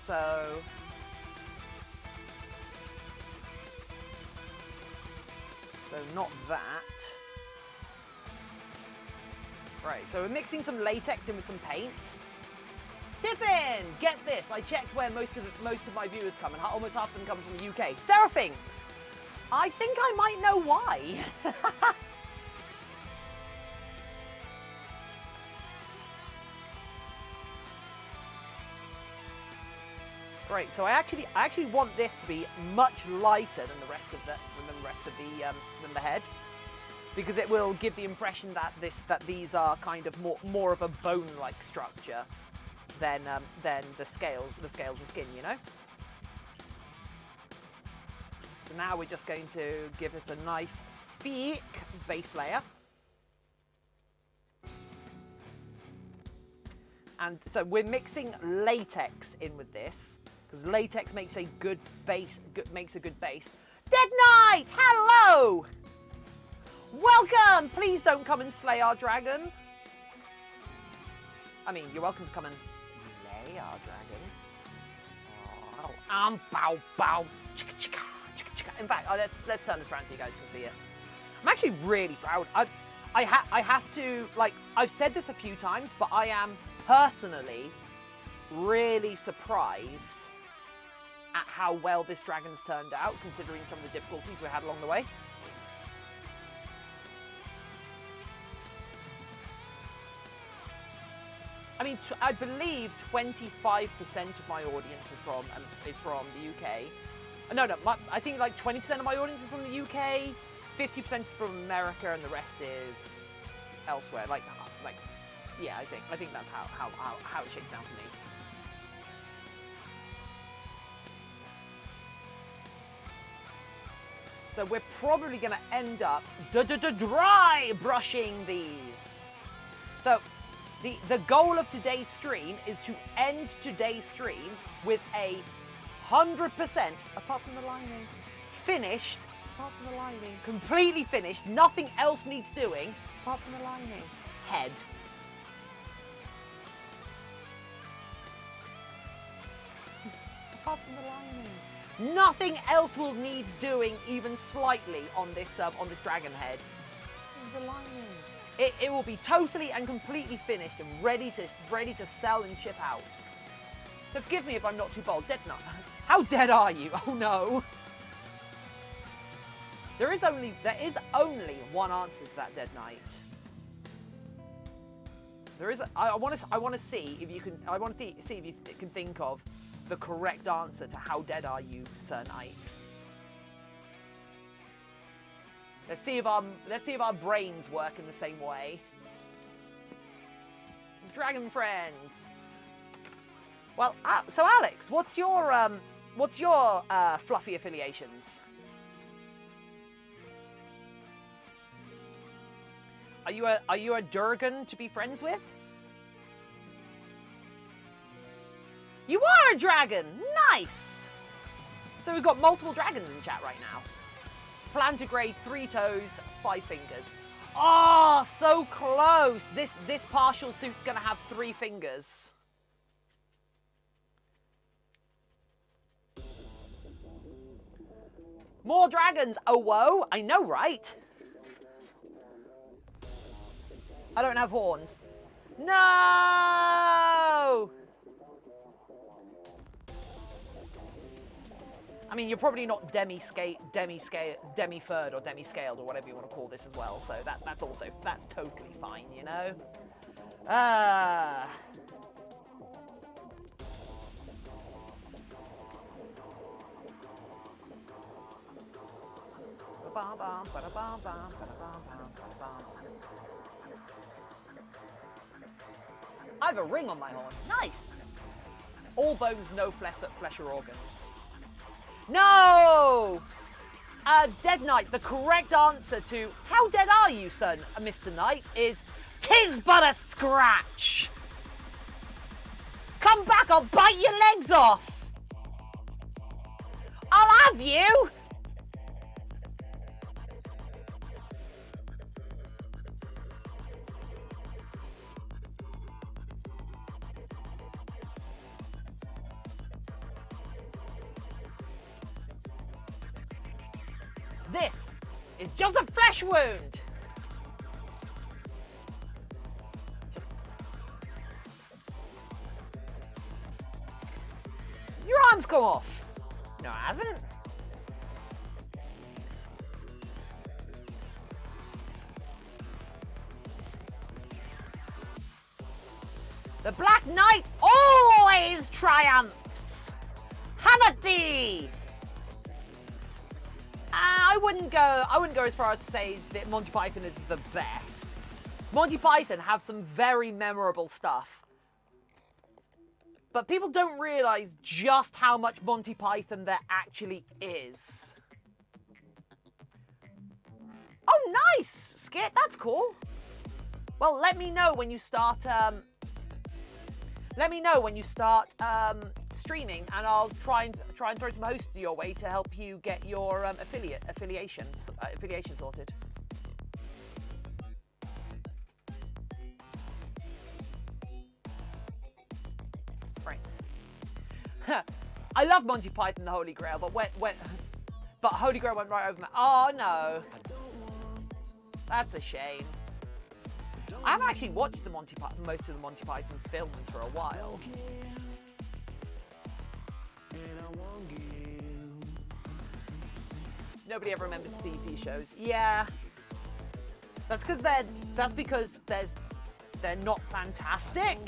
so not that. Right, so we're mixing some latex in with some paint. Tiffin, get this! I checked where most of my viewers come, and almost half of them come from the UK. Seraphinx! I think I might know why. Right, so I actually want this to be much lighter than the rest of the head, because it will give the impression that these are kind of more of a bone-like structure than the scales of skin, you know. So now we're just going to give this a nice thick base layer. And so we're mixing latex in with this, because latex makes a good base. Dead Knight, hello! Welcome! Please don't come and slay our dragon. I mean, you're welcome to come and slay our dragon. Oh, bow, bow, chicka, chicka, chicka, chicka. In fact, let's turn this around so you guys can see it. I'm actually really proud. I have to, like, I've said this a few times, but I am personally really surprised at how well this dragon's turned out, considering some of the difficulties we had along the way. I mean, I believe 25% of my audience is from the UK. No, I think like 20% of my audience is from the UK, 50% is from America, and the rest is elsewhere. Yeah, I think that's how it shakes down for me. So we're probably going to end up dry brushing these. So the goal of today's stream is to end today's stream with 100%, apart from the lining, finished, apart from the lining, completely finished, nothing else needs doing, apart from the lining, head. Apart from the lining. Nothing else will need doing even slightly on this dragon head. The lining. It will be totally and completely finished and ready to sell and ship out. So forgive me if I'm not too bold. Dead Knight. How dead are you? Oh no. There is only one answer to that, Dead Knight. There is. I want to see if you can. I want to see if you can think of the correct answer to how dead are you, Sir Knight. Let's see if our brains work in the same way. Dragon friends. Well, so Alex, what's your fluffy affiliations? Are you a Durgan to be friends with? You are a dragon! Nice! So we've got multiple dragons in chat right now. Plan to grade 3 toes, 5 fingers. Oh, so close! This partial suit's gonna have 3 fingers. More dragons! Oh, whoa! I know, right? I don't have horns. No! I mean, you're probably not demi-furred or demi-scaled or whatever you want to call this as well, so that's totally fine, you know? I have a ring on my horn. Nice! All bones, no flesh or organs. No! Dead Knight, the correct answer to how dead are you, son, Mr. Knight, is 'tis but a scratch. Come back, I'll bite your legs off. I'll have you. This is just a flesh wound. Your arm's come off. No, it hasn't. The Black Knight always triumphs. Have at thee. I wouldn't go as far as to say that Monty Python is the best. Monty Python have some very memorable stuff. But people don't realise just how much Monty Python there actually is. Oh, nice! Skit, that's cool. Well, let me know when you start, streaming, and I'll try and throw some hosts your way to help you get your affiliation sorted. Right. I love Monty Python and the Holy Grail, but Holy Grail went right over my. Oh no, that's a shame. I haven't actually watched most of the Monty Python films for a while. Nobody ever remembers TV shows. Yeah, that's because they're not fantastic.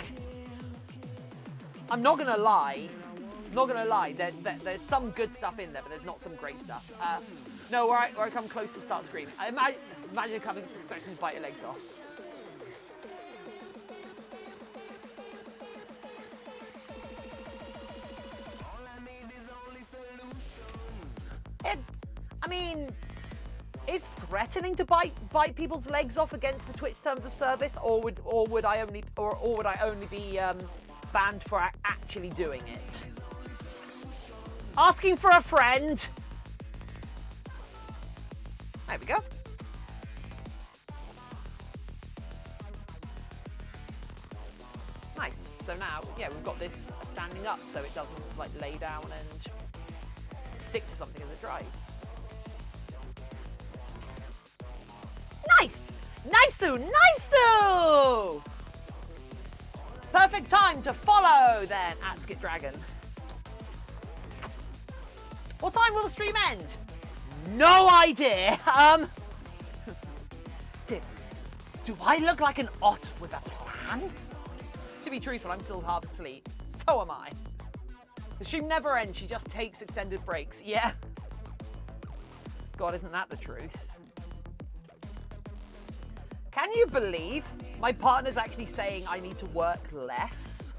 I'm not gonna lie. There's some good stuff in there, but there's not some great stuff. No, where I come close to start screaming. I imagine coming to bite your legs off. I mean, is threatening to bite people's legs off against the Twitch terms of service, or would I only be banned for actually doing it? Asking for a friend. There we go. Nice. So now, yeah, we've got this standing up, so it doesn't like lay down and stick to something as it dries. Nice! Nice-oo! Perfect time to follow then at Skit Dragon. What time will the stream end? No idea. Do I look like an otter with a plan? To be truthful, I'm still half asleep. So am I. The stream never ends, she just takes extended breaks. Yeah. God, isn't that the truth? Can you believe my partner's actually saying I need to work less?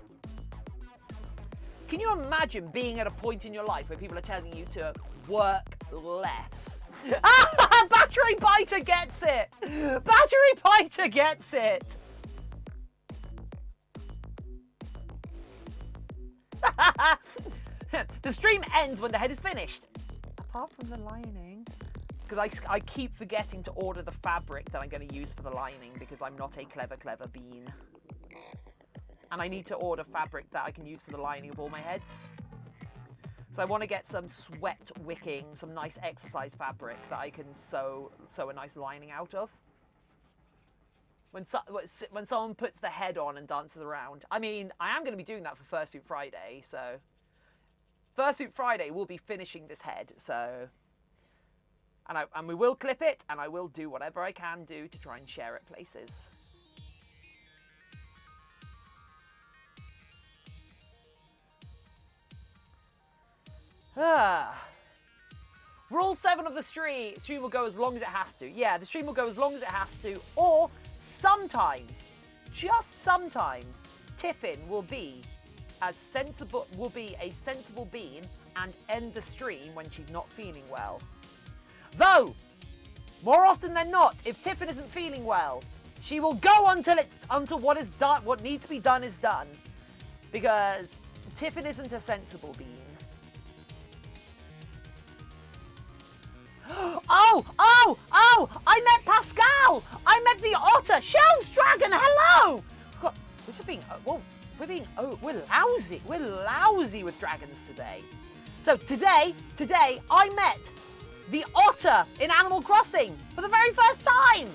Can you imagine being at a point in your life where people are telling you to work less? Battery Biter gets it! Battery Biter gets it! The stream ends when the head is finished. Apart from the lining. Because I keep forgetting to order the fabric that I'm going to use for the lining because I'm not a clever bean. And I need to order fabric that I can use for the lining of all my heads. So I want to get some sweat wicking, some nice exercise fabric that I can sew a nice lining out of. When someone puts the head on and dances around. I mean, I am going to be doing that for Fursuit Friday, so... Fursuit Friday will be finishing this head, so... And we will clip it, and I will do whatever I can do to try and share it places. Rule 7 of the stream will go as long as it has to. Yeah, the stream will go as long as it has to, or sometimes, just sometimes, Tiffin will be a sensible bean and end the stream when she's not feeling well. Though, more often than not, if Tiffin isn't feeling well, she will go until what is done, what needs to be done is done, because Tiffin isn't a sensible bean. Oh! I met Pascal! I met the otter! Shelves Dragon, hello! God, we're lousy. We're lousy with dragons today. So today I met the otter in Animal Crossing for the very first time.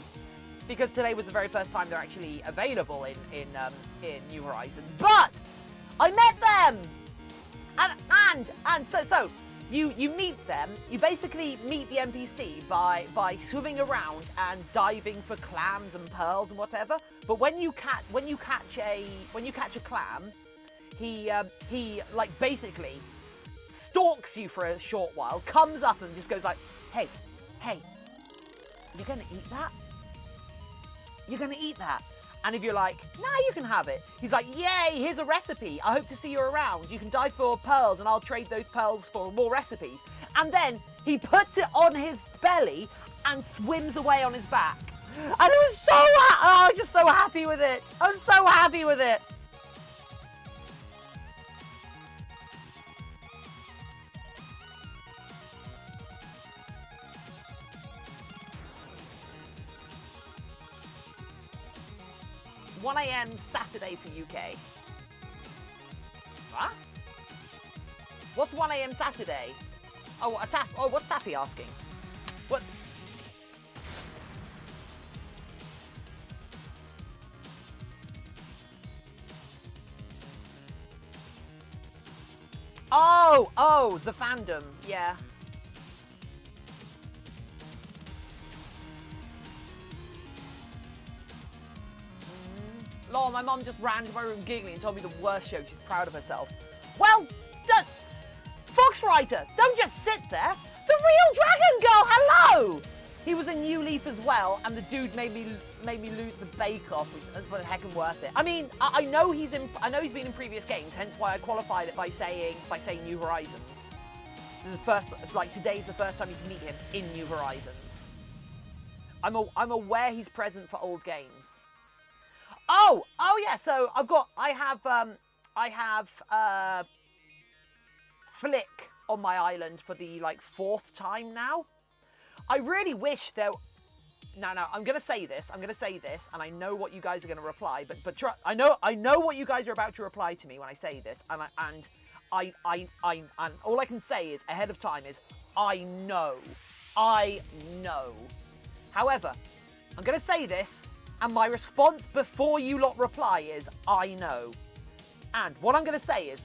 Because today was the very first time they're actually available in New Horizons. But I met them, and so you meet them. You basically meet the NPC by swimming around and diving for clams and pearls and whatever. But when you catch a clam, he like basically stalks you for a short while, comes up and just goes like, hey, you're gonna eat that? You're gonna eat that? And if you're like, nah, you can have it. He's like, yay, here's a recipe. I hope to see you around. You can dive for pearls and I'll trade those pearls for more recipes. And then he puts it on his belly and swims away on his back. And I was so I was just so happy with it. I was so happy with it. $1 a.m. Saturday for UK. What? What's 1 a.m. Saturday? Oh, what's Taffy asking? What's... Oh, the fandom, yeah. Lol, my mom just ran to my room giggling and told me the worst joke. She's proud of herself. Well, Foxwriter, don't just sit there. The real Dragon Girl, hello! He was a new leaf as well, and the dude made me lose the Bake Off, which was heckin' worth it. I mean, I know he's been in previous games, hence why I qualified it by saying New Horizons. Today's the first time you can meet him in New Horizons. I'm aware he's present for old games. Oh yeah. So I have Flick on my island for the 4th time now. I really wish there. No, I'm gonna say this, and I know what you guys are gonna reply. But I know what you guys are about to reply to me when I say this, and all I can say is ahead of time is I know. However, I'm gonna say this. And my response before you lot reply is, I know. And what I'm going to say is,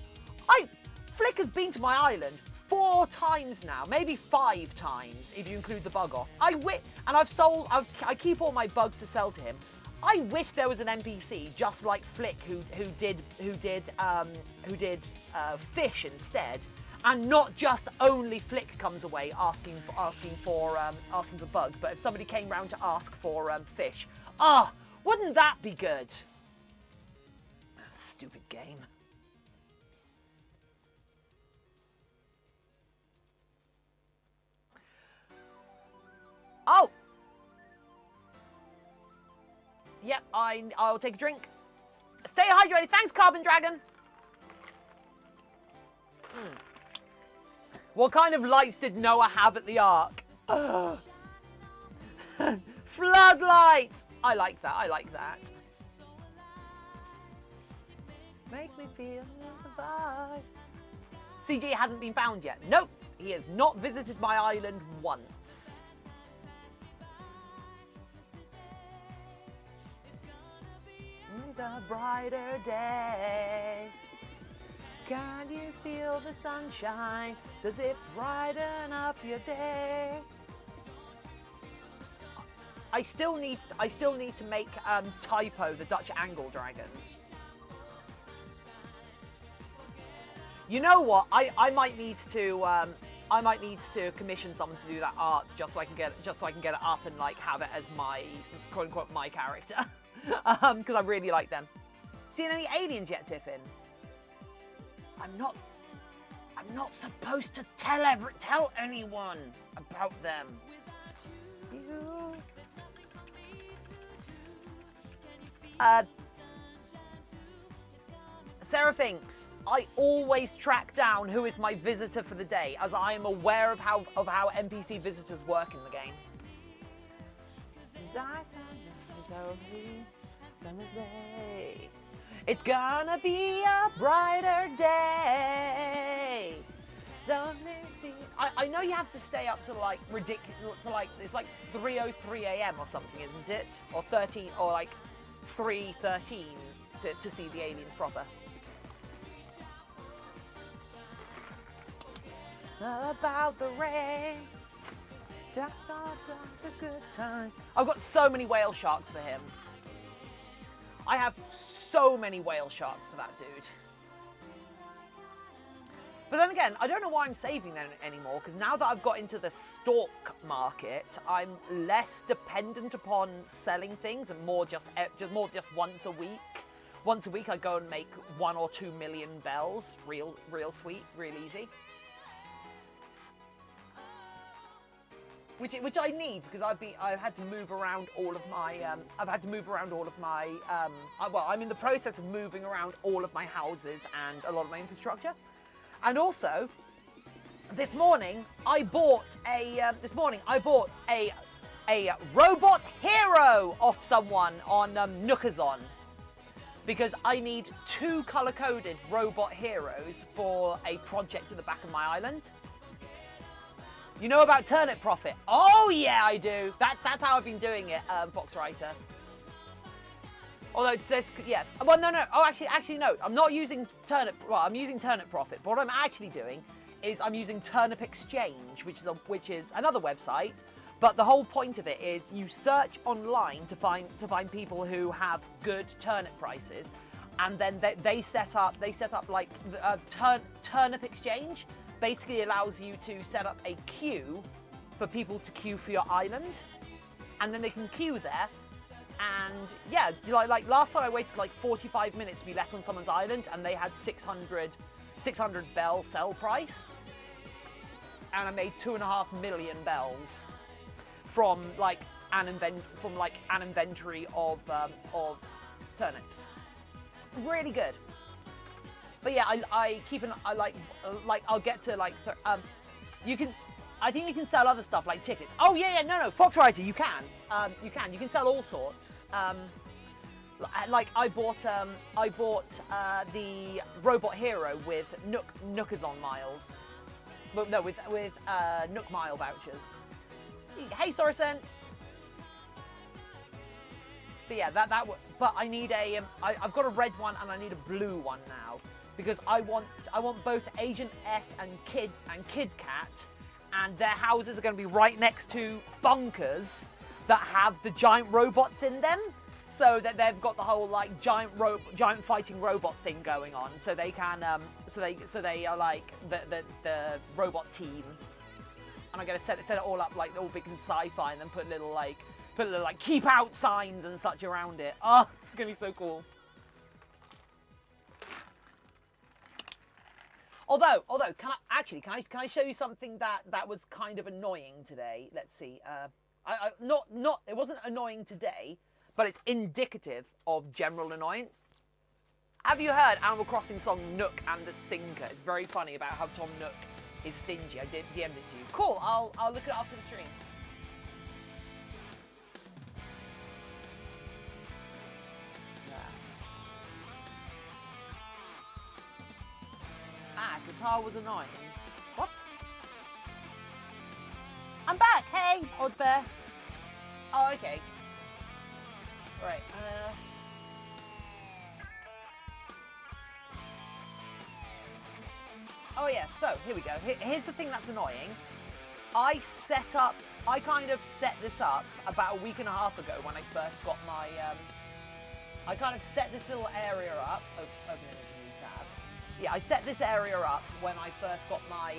Flick has been to my island 4 times now, maybe 5 times if you include the bug off. I keep all my bugs to sell to him. I wish there was an NPC just like Flick who did fish instead, and not just only Flick comes away asking for bugs, but if somebody came round to ask for fish. Ah, wouldn't that be good? Stupid game. Oh! Yep, I'll take a drink. Stay hydrated. Thanks, Carbon Dragon. What kind of lights did Noah have at the Ark? Floodlights! I like that. Makes me feel survive. CG hasn't been found yet. Nope, he has not visited my island once. The brighter day. Can you feel the sunshine? Does it brighten up your day? I still need to make Typo the Dutch Angle Dragon. You know what? I might need to commission someone to do that art just so I can get it up and have it as my quote unquote my character. Because I really like them. Seen any aliens yet, Tiffin? I'm not supposed to tell anyone about them. Sarah thinks, I always track down who is my visitor for the day, as I am aware of how NPC visitors work in the game. It's gonna be a brighter day. Don't I know you have to stay up to like ridiculous, to like it's like 3:03 a.m. or something, isn't it? Or 13, or like 3:13 to see the aliens proper. About the rain, da, da, da, the good time. I've got so many whale sharks for him. I have so many whale sharks for that dude. But then again, I don't know why I'm saving them anymore, because now that I've got into the stock market, I'm less dependent upon selling things and more just once a week. Once a week I go and make 1 or 2 million bells, real sweet, real easy. Which I need, because I've had to move around all of my well, I'm in the process of moving around all of my houses and a lot of my infrastructure. And also, this morning I bought a robot hero off someone on Nookazon, because I need 2 color-coded robot heroes for a project at the back of my island. You know about Turnip Profit? Oh yeah, I do. That's how I've been doing it, Foxwriter. Although there's, yeah. Well, no. Oh, actually, no. I'm not using Turnip. Well, I'm using Turnip Profit. But what I'm actually doing is I'm using Turnip Exchange, which is another website. But the whole point of it is you search online to find people who have good turnip prices, and then they set up like Turnip Exchange. Basically allows you to set up a queue for people to queue for your island, and then they can queue there. And yeah, like last time I waited like 45 minutes to be let on someone's island, and they had 600 bell sell price, and I made 2.5 million bells from like an inventory of turnips. Really good. But yeah, I'll get to like, I think you can sell other stuff like tickets. Oh yeah, no, Foxwriter, you can sell all sorts. Like I bought the robot hero with Nookazon miles. Well, no, with Nook mile vouchers. Hey, Sorcent. But yeah, but I need I've got a red one and I need a blue one now. Because I want both Agent S and Kid Cat, and their houses are going to be right next to bunkers that have the giant robots in them, so that they've got the whole like giant fighting robot thing going on. So they can so they are like the robot team, and I'm going to set it all up like all big and sci-fi, and then put little like keep out signs and such around it. Oh, it's going to be so cool. Although, can I show you something that was kind of annoying today? Let's see. It wasn't annoying today, but it's indicative of general annoyance. Have you heard Animal Crossing song Nook and the Sinker? It's very funny about how Tom Nook is stingy. I DM'd it to you. Cool. I'll look it up after the stream. Guitar was annoying. What? I'm back! Hey, old bear. Oh, okay. Right, Oh yeah, so, here we go. Here's the thing that's annoying. I kind of set this up about a week and a half ago when I first got my, I kind of set this little area up. Open it. Yeah, I set this area up when I first got my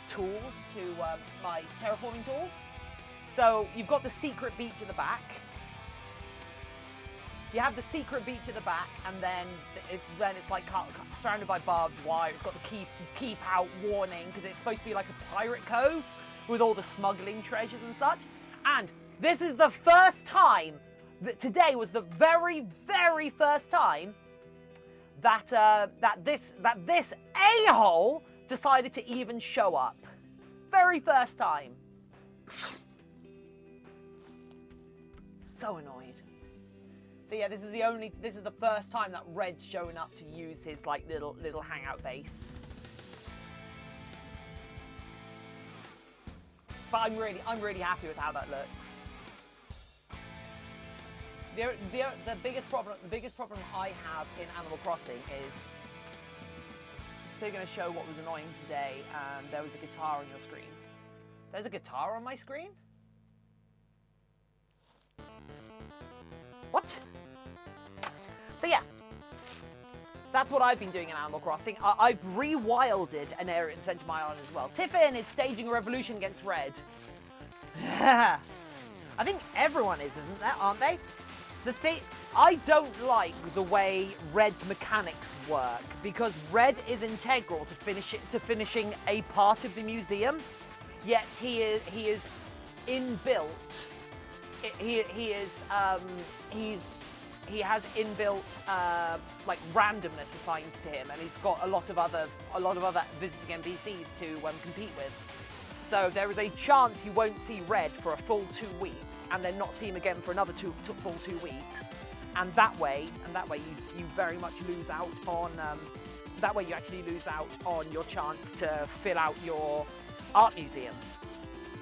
tools to my terraforming tools. So you've got the secret beach at the back. You have the secret beach at the back, and then it's like surrounded by barbed wire. It's got the keep out warning, because it's supposed to be like a pirate cove with all the smuggling treasures and such. And this is the first time. Today was the very, very first time that this a-hole decided to even show up. Very first time. So annoyed. But yeah, this is the first time that Red's showing up to use his like little hangout base. But I'm really happy with how that looks. The biggest problem I have in Animal Crossing is, so you're going to show what was annoying today, and there was a guitar on your screen. There's a guitar on my screen? What? So yeah, that's what I've been doing in Animal Crossing. I've rewilded an area in the centre of my island as well. Tiffin is staging a revolution against Red. I think everyone is, isn't there? Aren't they? The thing, I don't like the way Red's mechanics work, because Red is integral to finishing a part of the museum. Yet he is inbuilt. He has inbuilt like randomness assigned to him, and he's got a lot of other visiting NPCs to compete with. So there is a chance you won't see Red for a full 2 weeks, and then not see him again for another full 2 weeks, and that way you very much lose out on. That way you actually lose out on your chance to fill out your art museum,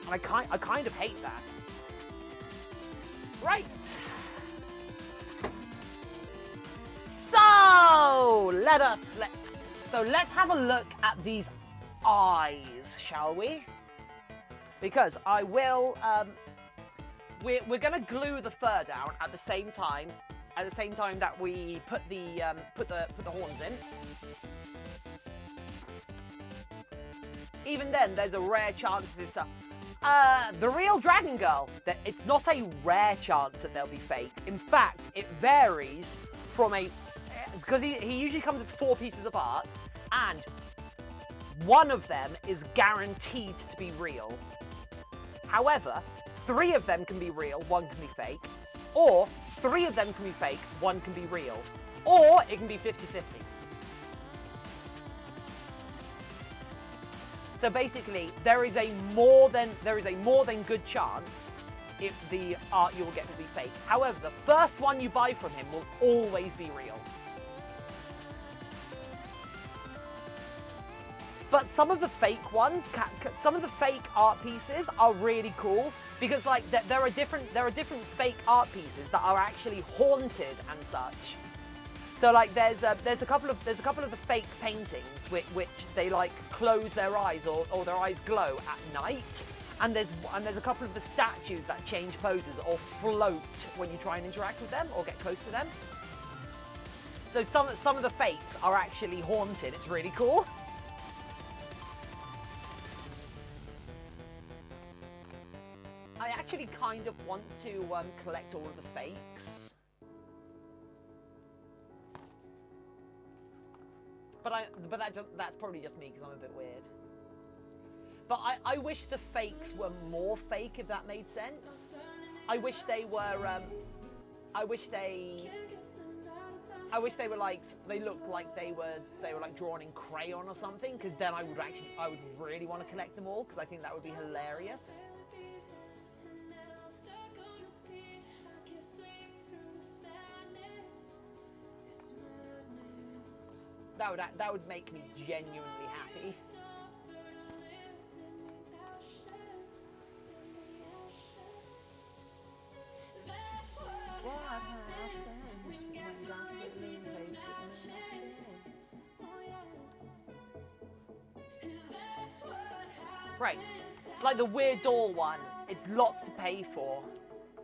and I kind of hate that. Right. So let's have a look at these eyes, shall we? Because I will. We're gonna glue the fur down at the same time. At the same time that we put the horns in. Even then, there's a rare chance this. The real Dragon Girl. It's not a rare chance that they'll be fake. In fact, it varies from because he usually comes with 4 pieces of art, and one of them is guaranteed to be real. However, 3 of them can be real, 1 can be fake, or 3 of them can be fake, 1 can be real, or it can be 50-50. So basically, there is a more than good chance if the art you will get will be fake. However, the first one you buy from him will always be real. But some of the fake ones, some of the fake art pieces are really cool, because like there are different fake art pieces that are actually haunted and such. So like there's a couple of the fake paintings which they like close their eyes or their eyes glow at night, and there's a couple of the statues that change poses or float when you try and interact with them or get close to them. So some of the fakes are actually haunted. It's really cool. I actually kind of want to collect all of the fakes. But that's probably just me, because I'm a bit weird. But I wish the fakes were more fake, if that made sense. I wish they were. I wish they were like, they looked like they were like drawn in crayon or something. Because then I would really want to collect them all, because I think that would be hilarious. That would make me genuinely happy. Right, like the Weird Doll one, it's lots to pay for.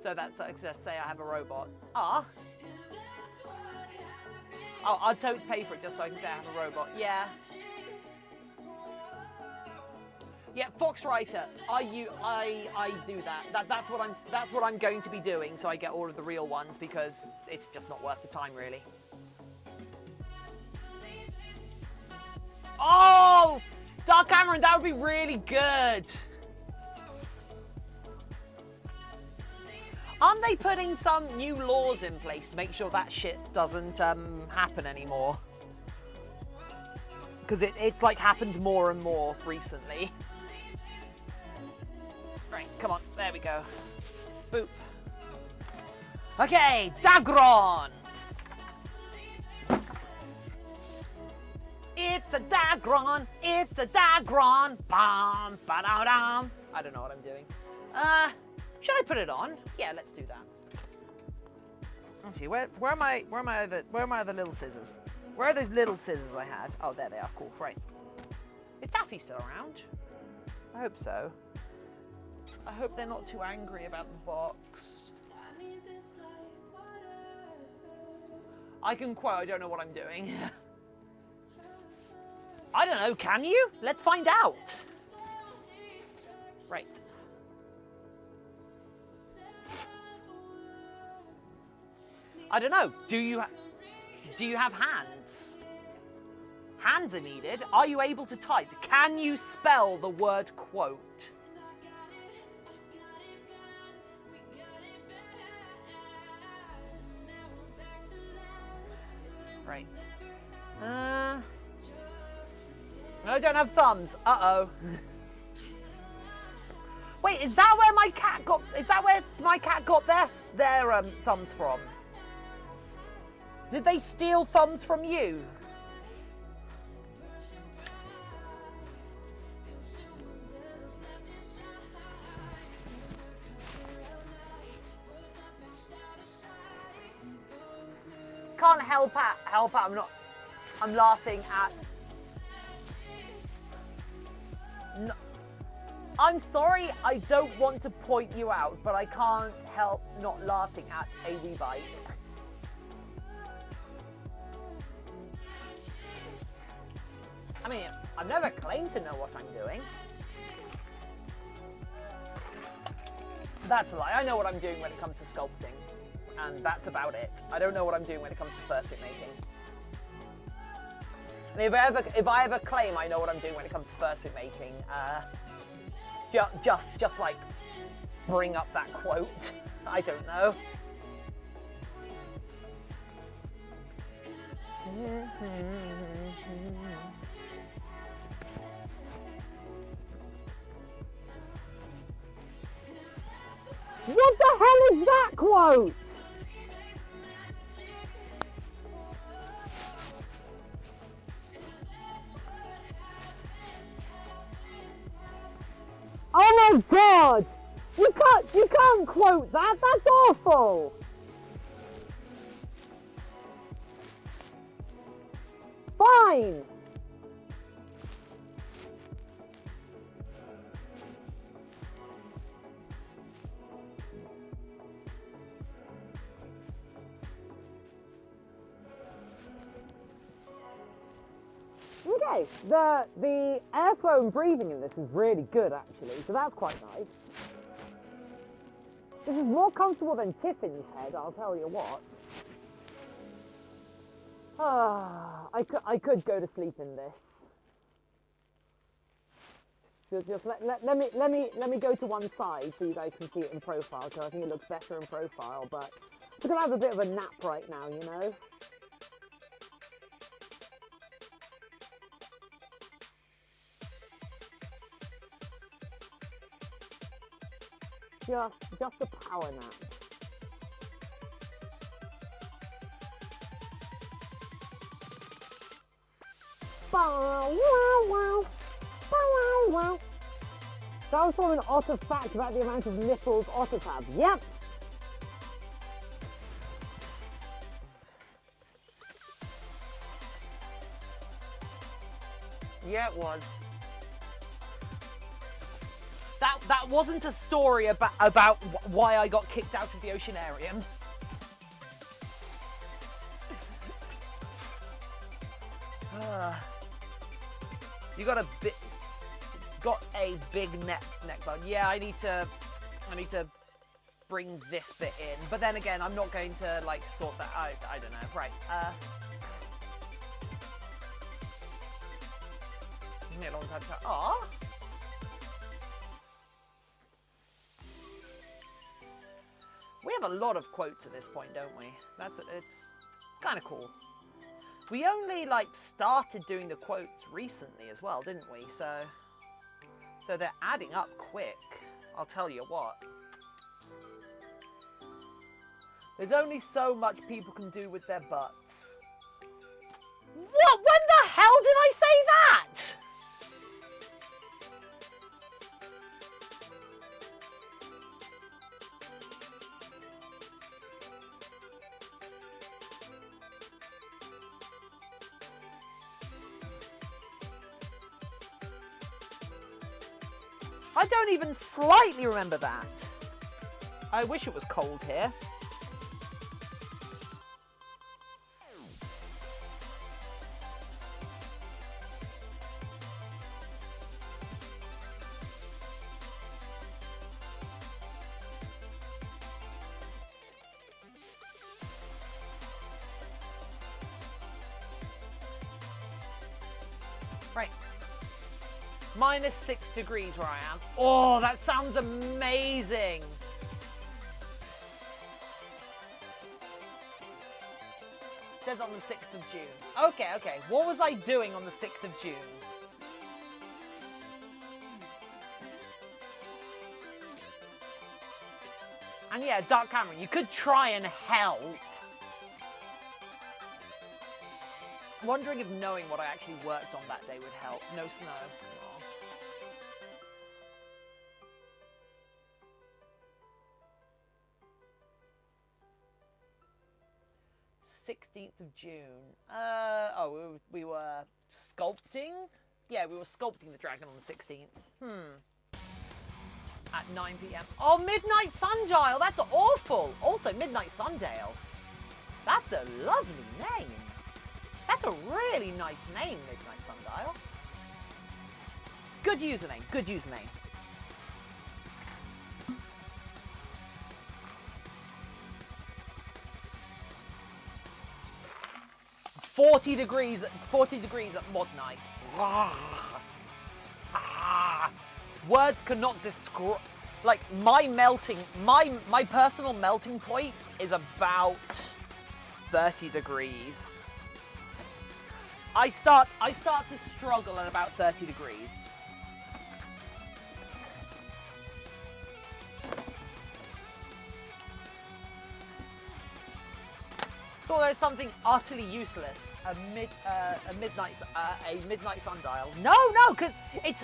So that's like, let's say I have a robot. Oh, I'd totally pay for it just so I can say I have a robot. Yeah. Yeah, Foxwriter. I do that. That's what I'm going to be doing, so I get all of the real ones, because it's just not worth the time, really. Oh, Dark Cameron, that would be really good. Aren't they putting some new laws in place to make sure that shit doesn't happen anymore? Because it's like happened more and more recently. Right, come on, there we go. Boop. Okay, Dagron! It's a Dagron! It's a Dagron! Bam, ba-da-dam. I don't know what I'm doing. Should I put it on? Yeah, let's do that. Actually, where are my other little scissors? Where are those little scissors I had? Oh, there they are. Cool. Right. Is Taffy still around? I hope so. I hope they're not too angry about the box. I can quote, I don't know what I'm doing. I don't know, can you? Let's find out. Right. I don't know, do you have hands? Hands are needed. Are you able to type? Can you spell the word quote? Right. No, I don't have thumbs. Uh-oh. Wait, is that where my cat got their thumbs from? Did they steal thumbs from you? Can't help out. I'm laughing at. No, I'm sorry, I don't want to point you out, but I can't help not laughing at a wee bite. I mean, I've never claimed to know what I'm doing. That's a lie. I know what I'm doing when it comes to sculpting. And that's about it. I don't know what I'm doing when it comes to fursuit making. And if I ever claim I know what I'm doing when it comes to fursuit making, just like bring up that quote. I don't know. What the hell is that quote? Oh my god! You can't quote that, that's awful! Fine! Okay, the airflow and breathing in this is really good actually, so that's quite nice. This is more comfortable than Tiffin's head, I'll tell you what. I could go to sleep in this. Just let me go to one side so you guys can see it in profile, because I think it looks better in profile, but I'm gonna have a bit of a nap right now, you know? Just a power nap. Bow, wow, wow. Bow, wow, wow. That was from an otter fact about the amount of nipples otters have. Yep. Yeah, it was. That wasn't a story about why I got kicked out of the oceanarium. You got a big neck bone. Yeah, I need to bring this bit in. But then again, I'm not going to like sort that out. I don't know. Right. A long time to. Aww. We have a lot of quotes at this point, don't we? It's kind of cool. We only like started doing the quotes recently as well, didn't we? So they're adding up quick. I'll tell you what. There's only so much people can do with their butts. What? When the hell did I say that? I don't even slightly remember that. I wish it was cold here. Right. -6 degrees where I am. Oh, that sounds amazing. It says on the 6th of June. Okay. What was I doing on the 6th of June? And yeah, Dark Cameron, you could try and help. I'm wondering if knowing what I actually worked on that day would help. No snow. Aw. June. We were sculpting? Yeah, we were sculpting the dragon on the 16th. At 9 PM. Oh, Midnight Sundial! That's awful! Also, Midnight Sundial. That's a lovely name. That's a really nice name, Midnight Sundial. Good username, good username. "40 degrees at midnight." Words cannot describe. Like, my personal melting point is about 30 degrees. I start to struggle at about 30 degrees. Thought there's something utterly useless. A midnight sundial. No, because it's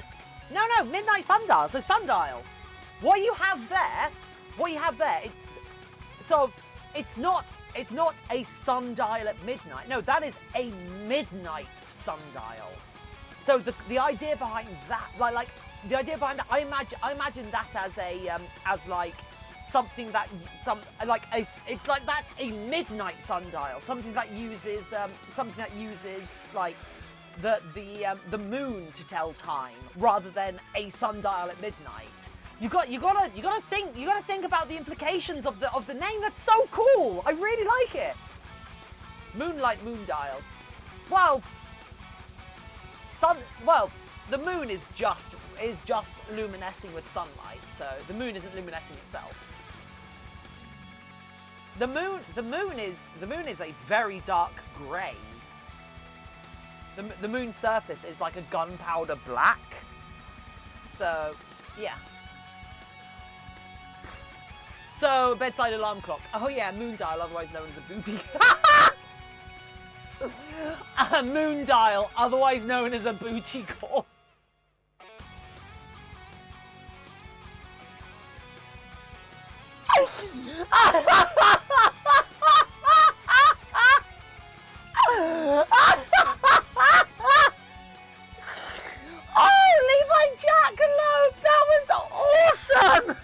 midnight sundial. So sundial. What you have there. It's not a sundial at midnight. No, that is a midnight sundial. So the idea behind that, I imagine that as like something that that's a midnight sundial. Something that uses like the moon to tell time rather than a sundial at midnight. You gotta think about the implications of the name. That's so cool. I really like it. Moonlight moondial. Well, the moon is just luminescing with sunlight, so the moon isn't luminescing itself. The moon is a very dark grey. The moon's surface is like a gunpowder black. So yeah. So, bedside alarm clock. Oh yeah, moondial, otherwise known as a booty. A moondial, otherwise known as a booty call. Oh, Levi Jackalope, that was awesome!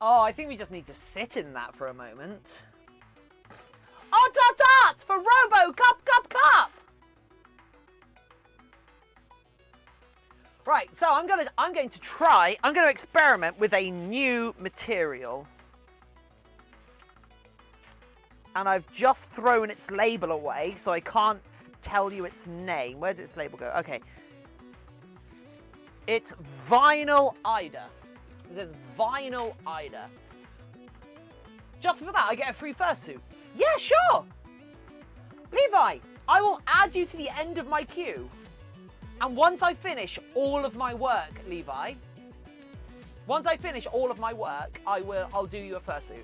Oh, I think we just need to sit in that for a moment. Oh, tut for Robo Cup. Right, so I'm going to experiment with a new material. And I've just thrown its label away, so I can't tell you its name. Where did its label go? Okay. It's Vinyl Ida. It says Vinyl Ida. Just for that, I get a free fursuit. Yeah, sure. Levi, I will add you to the end of my queue. And once I finish all of my work, Levi, once I finish all of my work, I'll do you a fursuit.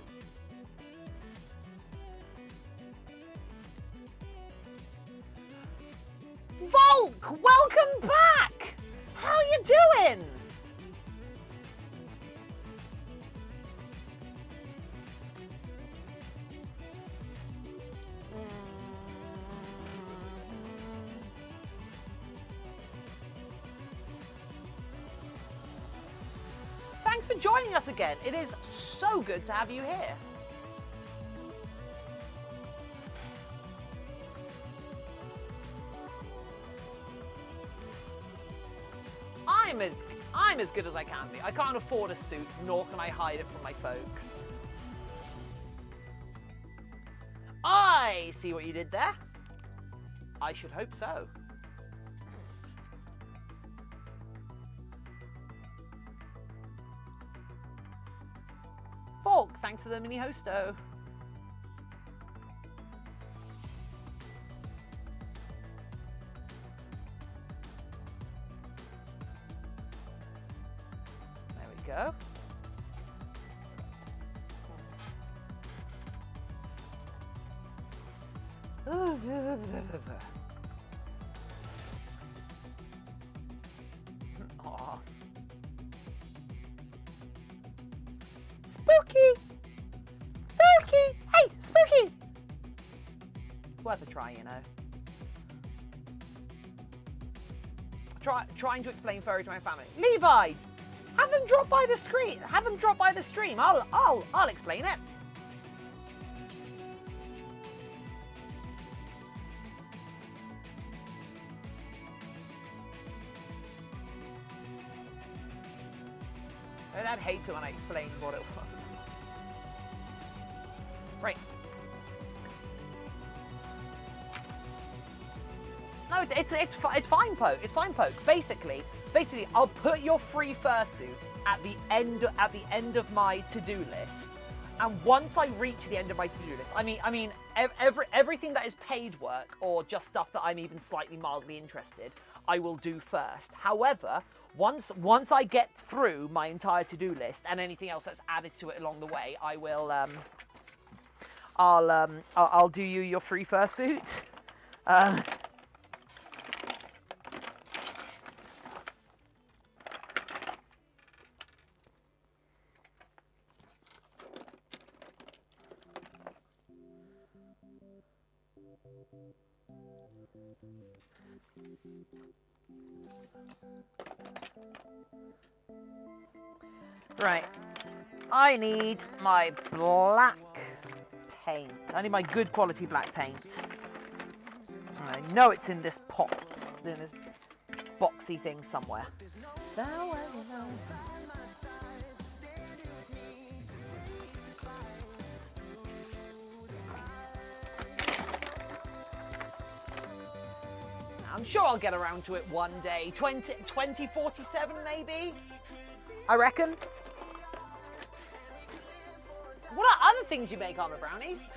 Volk, welcome back! How you doing? Thanks for joining us again. It is so good to have you here. I'm as good as I can be. I can't afford a suit, nor can I hide it from my folks. I see what you did there. I should hope so. Volk, thanks for the mini hosto. There we go. Aw. Spooky! Spooky! Hey, Spooky! It's worth a try, you know. Trying to explain furry to my family. Levi! Have them drop by the screen. Have them drop by the stream. I'll explain it. My dad hates it when I explain what it was. Right. No, it's fine poke. It's fine poke. Basically, I'll put your free fursuit at the end of my to-do list, and once I reach the end of my to-do list, I mean, everything that is paid work or just stuff that I'm even slightly mildly interested, I will do first. However, once I get through my entire to-do list and anything else that's added to it along the way, I will I'll do you your free fursuit. Right, I need my black paint. I need my good quality black paint. I know it's in this pot, in this boxy thing somewhere. I'm sure I'll get around to it one day. 2047 maybe? I reckon. What are other things you make, ArmouredBrownies?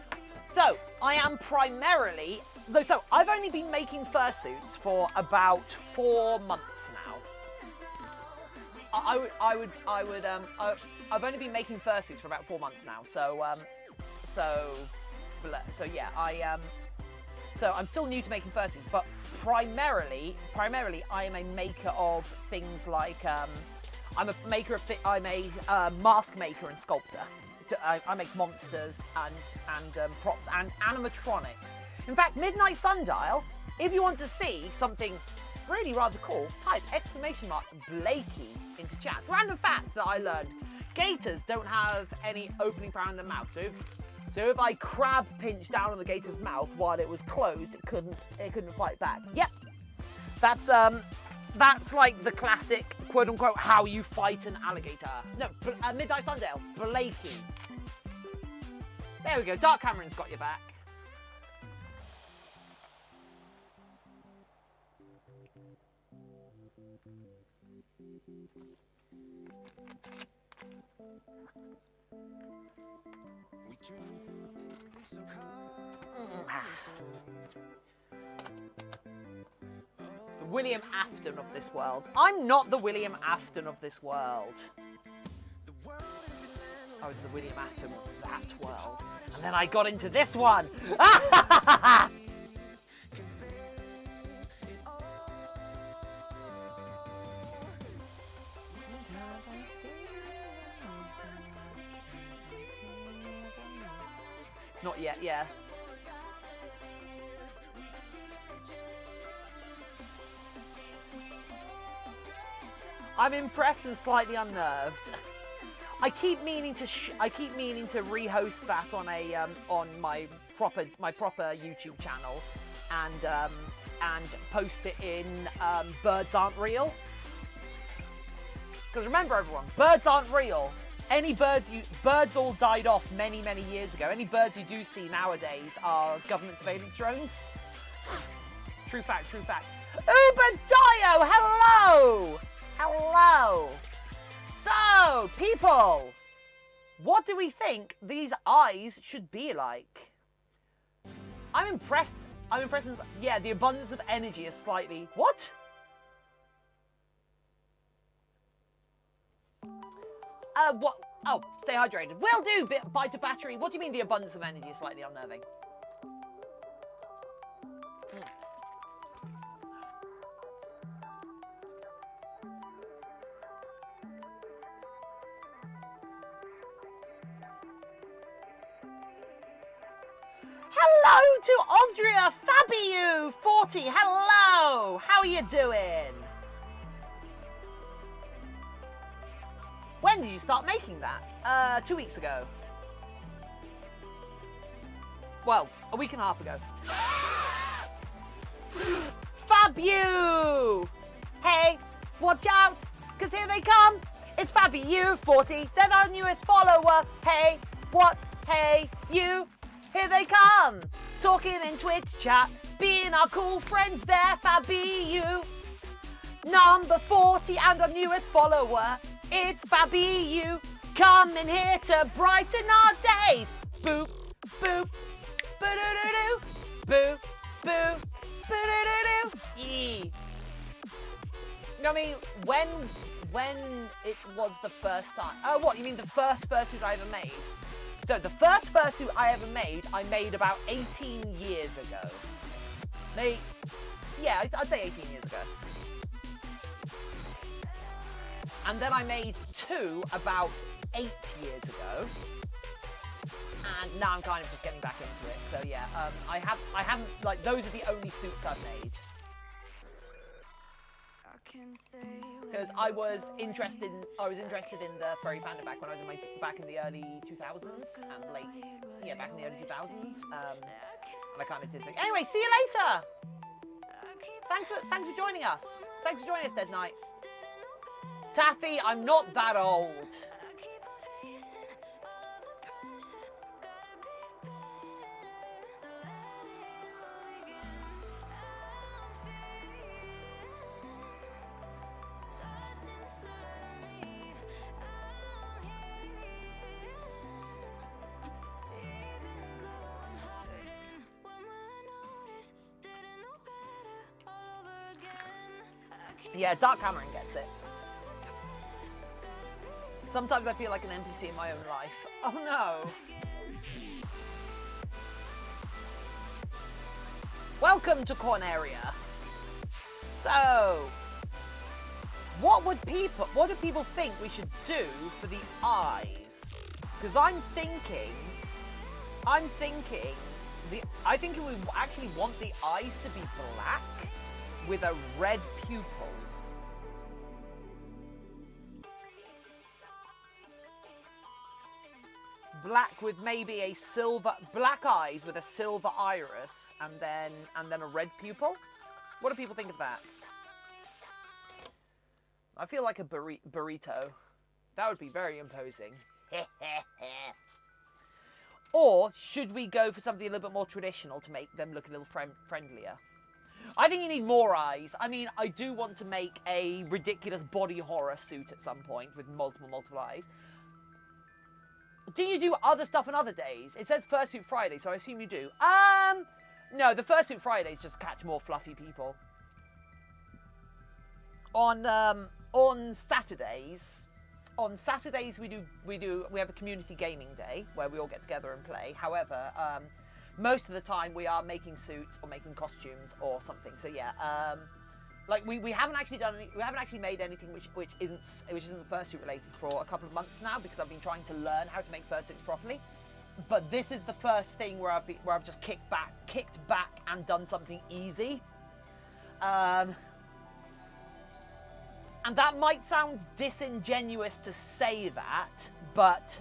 So, I am primarily... So, I've only been making fursuits for about 4 months now. I've only been making fursuits for about 4 months now. So yeah, so I'm still new to making fursuits, but primarily I am a maker of things like I'm a mask maker and sculptor. I make monsters and props and animatronics. In fact, Midnight Sundial, if you want to see something really rather cool, type !Blakey into chat. Random fact that I learned: gators don't have any opening around their mouth. So if I crab pinched down on the gator's mouth while it was closed, it couldn't fight back. Yep, that's like the classic quote unquote how you fight an alligator. No, Midnight Sundial, Blakey. There we go. Dark Cameron's got your back. William Afton of this world. I'm not the William Afton of this world. I was the William Afton of that world. And then I got into this one. Not yet, yeah. I'm impressed and slightly unnerved. I keep meaning to rehost that on a on my proper YouTube channel, and post it in Birds Aren't Real. Because remember, everyone, birds aren't real. Any birds all died off many years ago. Any birds you do see nowadays are government surveillance drones. True fact, true fact. Uberdio, hello! Hello! So, people, what do we think these eyes should be like? I'm impressed. Yeah, the abundance of energy is slightly... What? What? Oh, stay hydrated. Will do, bite to battery. What do you mean the abundance of energy is slightly unnerving? Hello to Austria Fabiu 40. Hello. How are you doing? When did you start making that? 2 weeks ago. Well, a week and a half ago. Fabiu! Hey, watch out, because here they come. It's Fabiu 40. They're our newest follower. Hey, what? Hey, you. Here they come. Talking in Twitch chat. Being our cool friends there, Fabiu. Number 40 and our newest follower. It's Fabiu, coming here to brighten our days. Boop, boop, boo-doo-doo-doo, boop, boop, boo-doo-doo-doo. Yee. I mean, when it was the first time... Oh, what, you mean the first fursuit I ever made? So, the first fursuit I ever made, I made about 18 years ago. Yeah, I'd say 18 years ago. And then I made 2 about 8 years ago, and now I'm kind of just getting back into it. So yeah, I haven't like those are the only suits I've made. Because I was interested in the furry panda back when I was back in the early 2000s and back in the early 2000s, and I kind of did think. Anyway, see you later. Thanks for joining us. Thanks for joining us, Dead Knight. Taffy, I'm not that old. Yeah, Dark Cameron gets it. Sometimes I feel like an NPC in my own life. Oh no. Welcome to Corneria. So, what do people think we should do for the eyes? Because I think we actually want the eyes to be black with a red pupil. Black with maybe black eyes with a silver iris and then a red pupil. What do people think of that? I feel like a burrito. That would be very imposing. Or should we go for something a little bit more traditional to make them look a little friendlier? I think you need more eyes. I mean, I do want to make a ridiculous body horror suit at some point with multiple eyes. Do you do other stuff on other days? It says Fursuit Friday, so I assume you do. No, the Fursuit Fridays just catch more fluffy people. on Saturdays. On Saturdays we have a community gaming day where we all get together and play. However, most of the time we are making suits or making costumes or something. So yeah, like we haven't actually made anything which isn't fursuit related for a couple of months now, because I've been trying to learn how to make fursuits properly. But this is the first thing where I've just kicked back and done something easy. And that might sound disingenuous to say that, but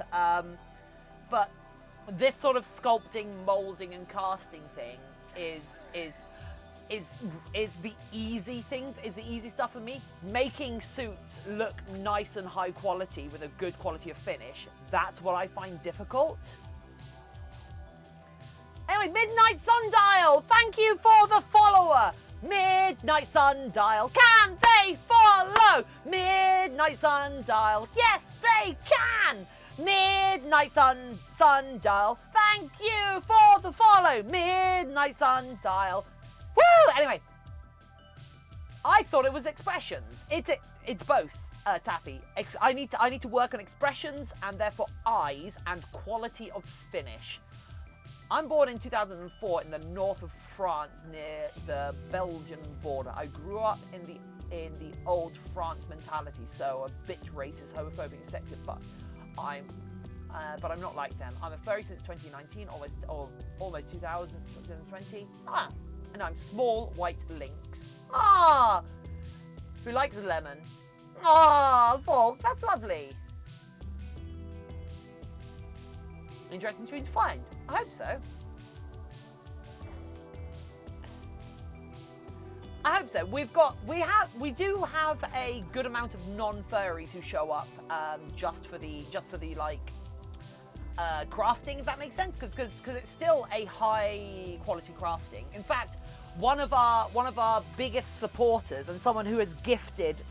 this sort of sculpting, molding, and casting thing is the easy thing. Is the easy stuff for me. Making suits look nice and high quality with a good quality of finish. That's what I find difficult. Anyway, Midnight Sundial, thank you for the follower. Midnight Sundial, can they follow? Midnight Sundial, yes they can. Midnight Sundial, thank you for the follow. Midnight Sundial. Woo! Anyway, I thought it was expressions. It's both, Taffy. I need to work on expressions and therefore eyes and quality of finish. I'm born in 2004 in the north of France near the Belgian border. I grew up in the old France mentality, so a bitch, racist, homophobic, and sexist, but I'm not like them. I'm a furry since 2019, almost 2020. And I'm small white lynx. Who likes a lemon? Volk, that's lovely. Interesting stream to find. I hope so. I hope so. We do have a good amount of non-furries who show up just for the like crafting, if that makes sense, because it's still a high quality crafting. In fact, one of our biggest supporters and someone who has gifted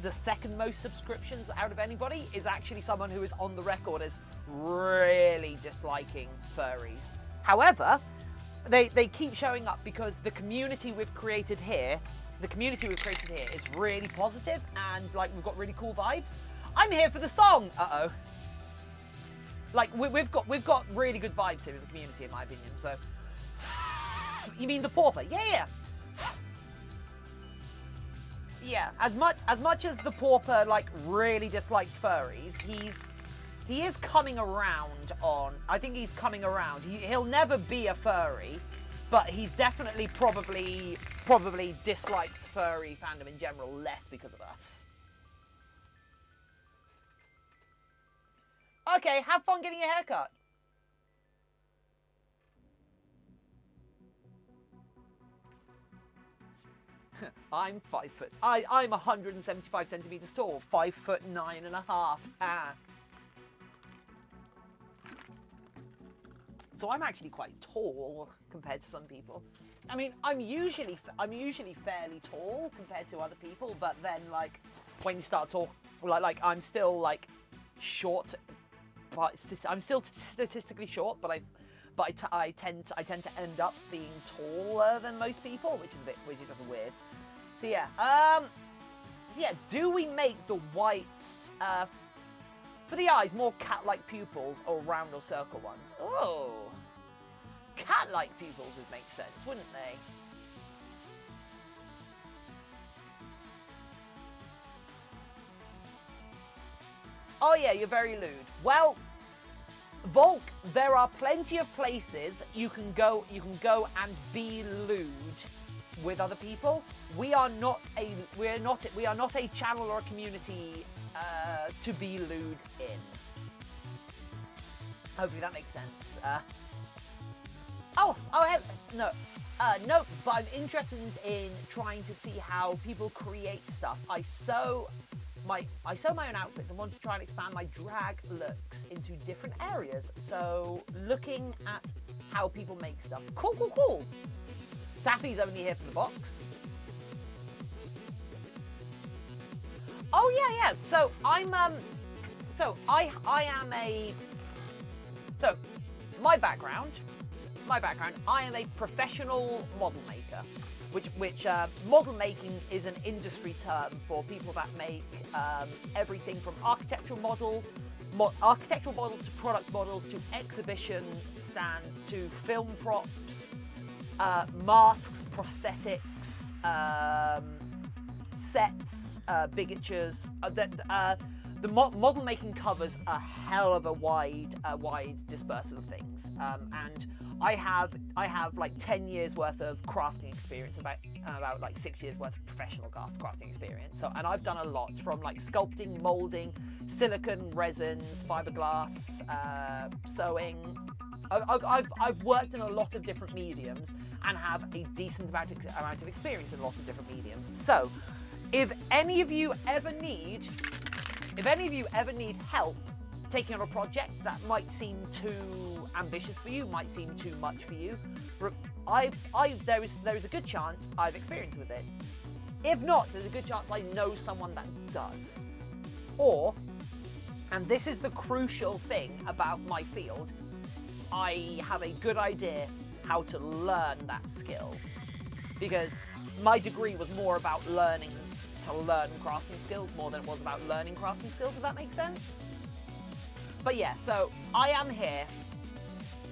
the second most subscriptions out of anybody is actually someone who is on the record as really disliking furries. However, they keep showing up because the community we've created here is really positive, and like we've got really cool vibes. I'm here for the song. Like we've got really good vibes here as a community, in my opinion. So you mean the pauper? Yeah. As much as the pauper like really dislikes furries, he is coming around on. I think he's coming around. He'll never be a furry, but he's definitely probably dislikes furry fandom in general less because of us. Okay, have fun getting your hair cut. I'm 5 foot. I'm 175 centimeters tall. 5'9.5". So I'm actually quite tall compared to some people. I mean, I'm usually fairly tall compared to other people, but then like when you start talking, like I'm still like short, but I'm still statistically short, but I tend to end up being taller than most people, which is just weird. So yeah, do we make the whites for the eyes more cat-like pupils or round or circle ones? Oh, cat-like pupils would make sense, wouldn't they? Oh yeah, you're very lewd. Well, Volk, there are plenty of places you can go and be lewd with other people. We are not a channel or a community to be lewd in. Hopefully that makes sense. No, but I'm interested in trying to see how people create stuff. I sew my own outfits and want to try and expand my drag looks into different areas. So looking at how people make stuff. Cool. Daffy's only here for the box. Oh yeah. So I'm my background, I am a professional model maker. which model making is an industry term for people that make everything from architectural models to product models to exhibition stands to film props, masks, prosthetics, sets, bigatures. The model making covers a hell of a wide dispersal of things, and I have like 10 years worth of crafting experience, about like 6 years worth of professional crafting experience. So, and I've done a lot from like sculpting, molding, silicone, resins, fiberglass, sewing. I've worked in a lot of different mediums and have a decent amount of experience in a lot of different mediums. So, if any of you ever need help taking on a project that might seem too ambitious for you, might seem too much for you, there is a good chance I've experienced with it. If not, there's a good chance I know someone that does. Or, and this is the crucial thing about my field, I have a good idea how to learn that skill. Because my degree was more about learning to learn crafting skills more than it was about learning crafting skills, if that makes sense. But yeah, so I am here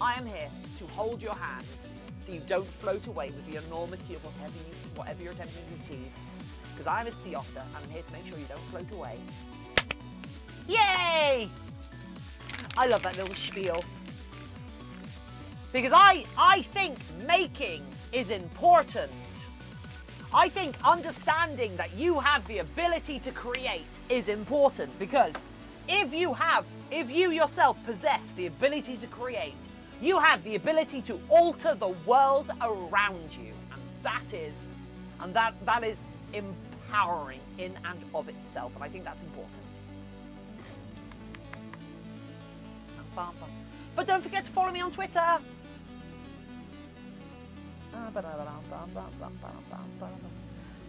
to hold your hand so you don't float away with the enormity of whatever you're attempting to achieve. Because I'm a sea otter and I'm here to make sure you don't float away. Yay! I love that little spiel. Because I think making is important. I think understanding that you have the ability to create is important, because if you yourself possess the ability to create, you have the ability to alter the world around you, and that is empowering in and of itself, and I think that's important. But don't forget to follow me on Twitter.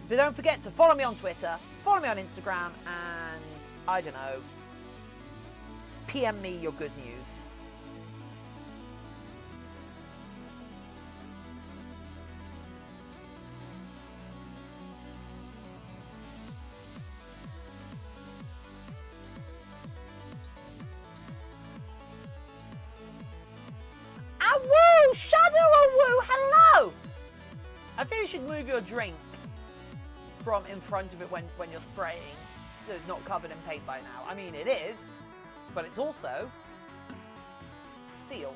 But don't forget to follow me on Twitter, follow me on Instagram, and I don't know, PM me your good news. Awoo! Shadow Awoo! Hello! I think you should move your drink from in front of it when you're spraying. So it's not covered in paint by now. I mean, it is, but it's also sealed.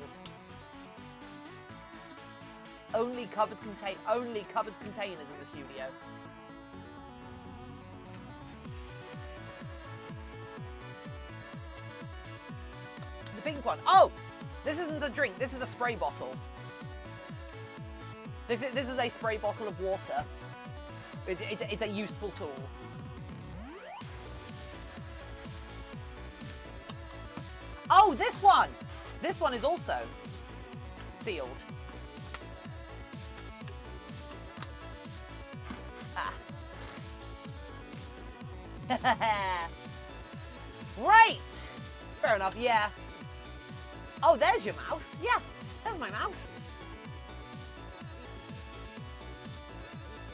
Only covered containers in the studio. The pink one. Oh! This isn't a drink, this is a spray bottle. This is a spray bottle of water. It's a useful tool. Oh, this one! This one is also sealed. Ah. Right! Fair enough, yeah. Oh, there's your mouse. Yeah, there's my mouse.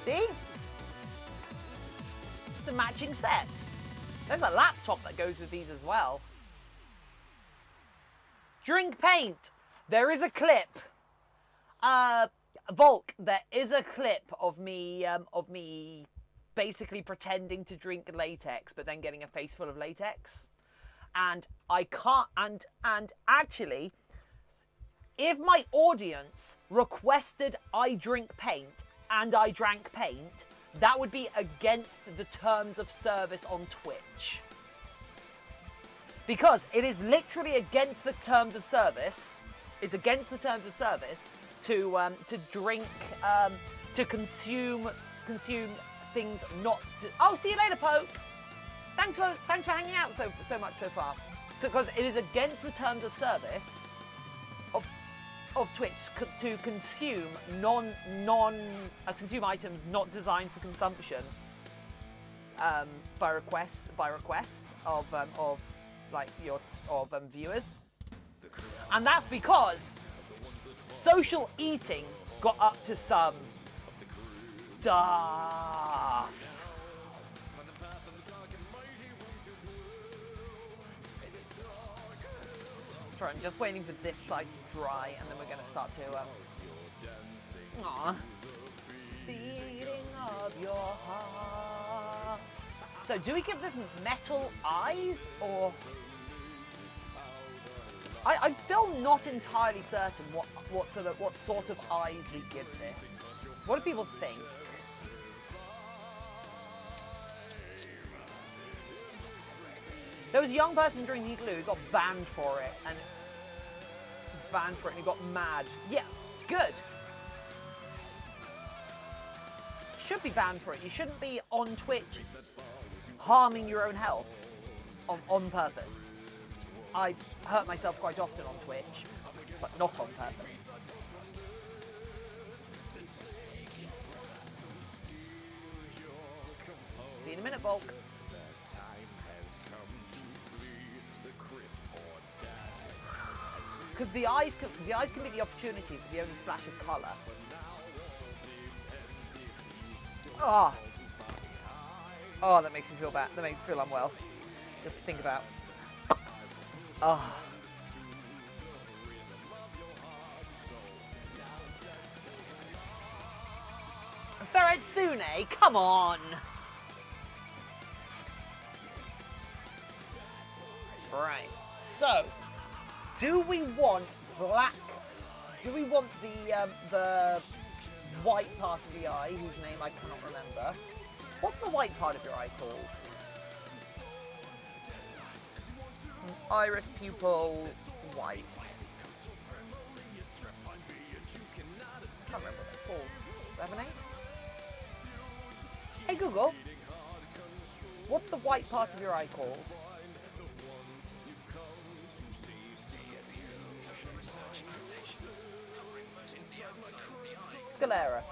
See? It's a matching set. There's a laptop that goes with these as well. Drink paint. There is a clip. Volk, there is a clip of me basically pretending to drink latex, but then getting a face full of latex. And I can't, and actually, if my audience requested I drink paint and I drank paint, that would be against the terms of service on Twitch. Because it is literally against the terms of service, it's against the terms of service to drink, to consume things not, oh, see you later, Poke! Thanks for hanging out so much so far. So, because it is against the terms of service of Twitch to consume consume items not designed for consumption by request of viewers, and that's because social eating got up to some stuff. Sorry, I'm just waiting for this side to dry, and then we're going to start to, Aww. Beating of your heart. So, do we give this metal eyes, or... I'm still not entirely certain what sort of eyes we give this. What do people think? There was a young person during the Igloo who got banned for it, and he got mad. Yeah, good. Should be banned for it. You shouldn't be on Twitch harming your own health on purpose. I hurt myself quite often on Twitch, but not on purpose. See you in a minute, Bulk. Because the eyes can be the opportunity for the only splash of colour. Oh, that makes me feel bad. That makes me feel unwell. Just to think about. Oh. Ferretsune, come on! Right, so, do we want black, do we want the white part of the eye, whose name I cannot remember? What's the white part of your eye called? Iris, pupil, white. Can't remember what it's called. Does it have a name? Hey Google, what's the white part of your eye called? Sclera.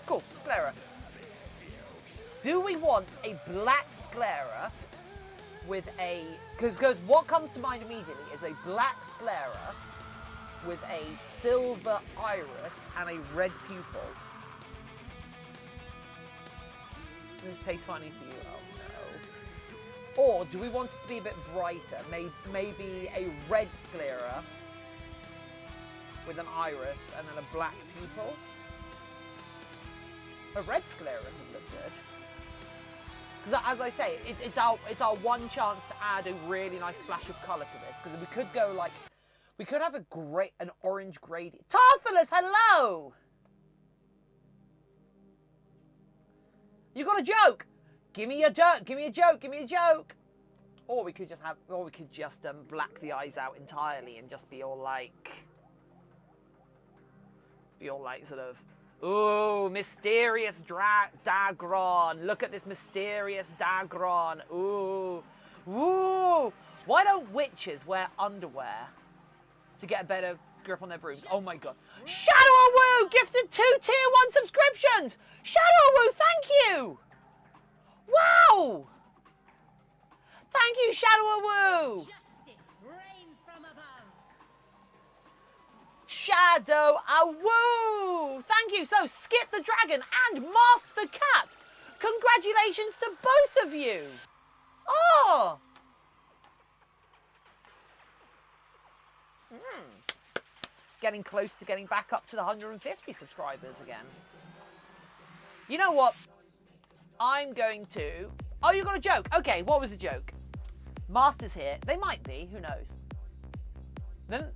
Cool, sclera. Do we want a black sclera with a... Because what comes to mind immediately is a black sclera with a silver iris and a red pupil. Does this taste funny to you? Oh no. Or do we want it to be a bit brighter? Maybe a red sclera with an iris and then a black pupil? A red sclera would look good. Because as I say, it's our one chance to add a really nice splash of colour to this. Because we could go like, we could have an orange gradient. Tarthalus, hello! You got a joke? Give me a joke, give me a joke, give me a joke. Or we could just black the eyes out entirely and just be all like sort of, ooh, mysterious Dagron. Look at this mysterious Dagron. Ooh. Ooh. Why don't witches wear underwear to get a better grip on their brooms? Oh my god. Shadow gifted 2 tier 1 subscriptions. Shadow thank you. Wow. Thank you, Shadow Justice reigns from above. Shadow Awoo! Thank you. So, Skip the Dragon and Mask the Cat. Congratulations to both of you. Oh! Getting close to getting back up to the 150 subscribers again. You know what? I'm going to... Oh, you got a joke. Okay, what was the joke? Master's here. They might be. Who knows? Then...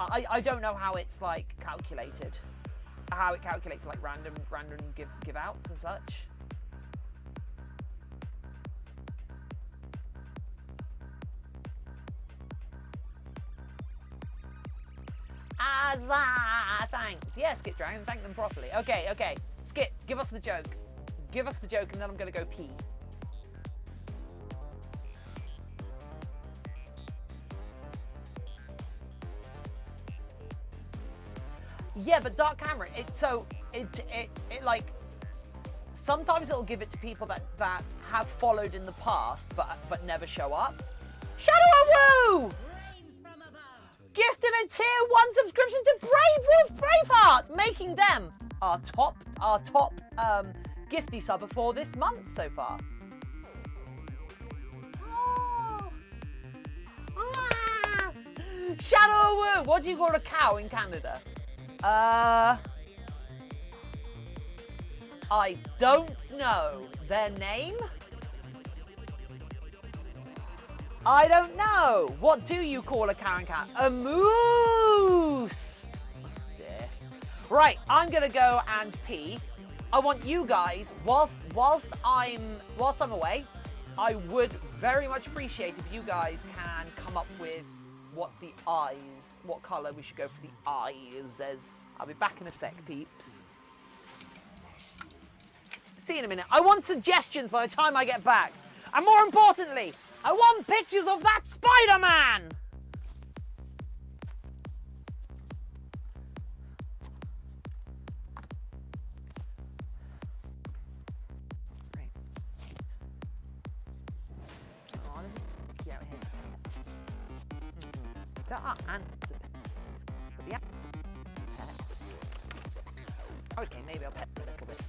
I don't know how it's like calculated. How it calculates like random give outs and such. Thanks. Yeah, Skip Dragon, thank them properly. Okay. Skip, give us the joke. Give us the joke and then I'm gonna go pee. Yeah, but Dark Camera, it like, sometimes it'll give it to people that have followed in the past but never show up. Shadow Woo! gifted a tier 1 subscription to Brave Wolf Braveheart, making them our top gifty subber for this month so far. Oh. Ah. Shadow Woo, what do you call a cow in Canada? I don't know their name. I don't know. What do you call a cow and cat? A moose. Dear. Right, I'm gonna go and pee. I want you guys, whilst I'm away, I would very much appreciate if you guys can come up with what colour we should go for the eyes as. I'll be back in a sec, peeps. See you in a minute. I want suggestions by the time I get back. And more importantly, I want pictures of that Spider-Man! Great. Oh, this is spooky out here. There are ants. But the ants. Okay, maybe I'll pet a little bit.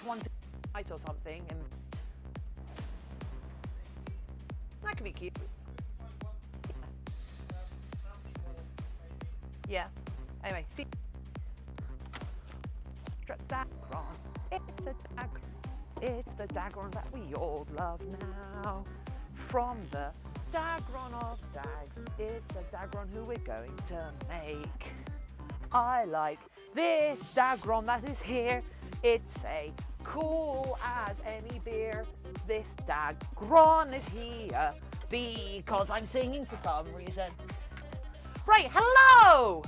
One night or something, and that could be cute. Yeah. Anyway, see. Dagron. It's a Dagron. It's the Dagron that we all love now. From the Dagron of Dags, it's a Dagron who we're going to make. I like this Dagron that is here. It's a cool as any beer. This Dagron is here because I'm singing for some reason. Right, hello!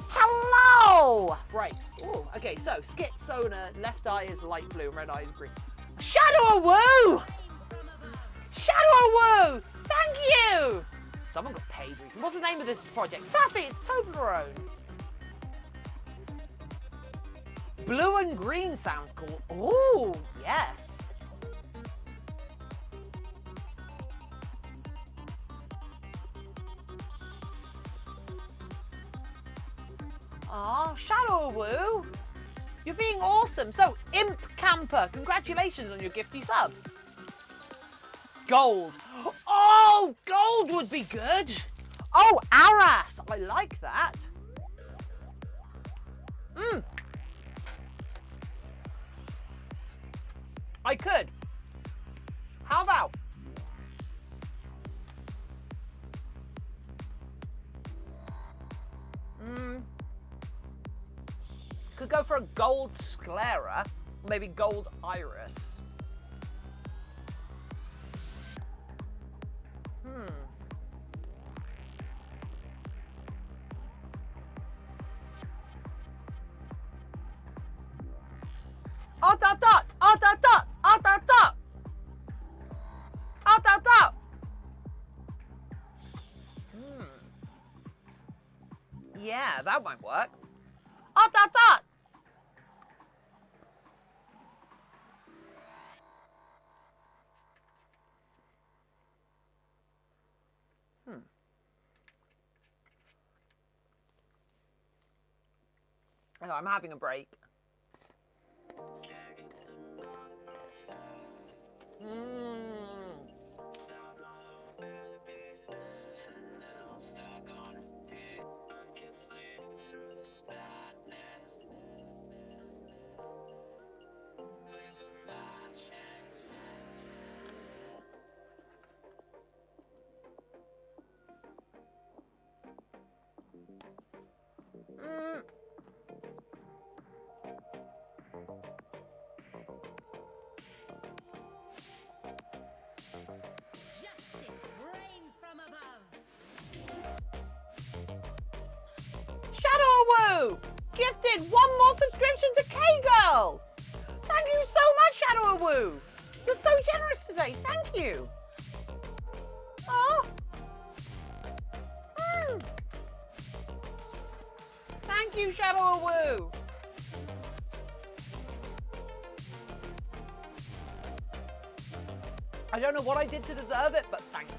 Hello! Right, ooh, okay, so Schizona, left eye is light blue and red eye is green. Shadow Woo! Shadow Woo! Thank you! Someone got paid recently. What's the name of this project? Taffy, it's Toblerone. Blue and green sounds cool. Ooh, yes. Aw, Shadow Woo. You're being awesome. So, Imp Camper, congratulations on your gifty sub. Gold. Oh, gold would be good. Oh, Aras. I like that. I could. How about? go for a gold sclera, maybe gold iris. Oh, dot, dot, oh, dot, dot, oh, dot, dot. Oh, dot, dot. Yeah, that might work. Oh, dot, dot. Oh, I'm having a break. Justice reigns from above. Shadow gifted 1 more subscription to K-Girl. Thank you so much, Shadow. You're so generous today. Thank you. Oh. Thank you, Shadow. I don't know what I did to deserve it, but thank you.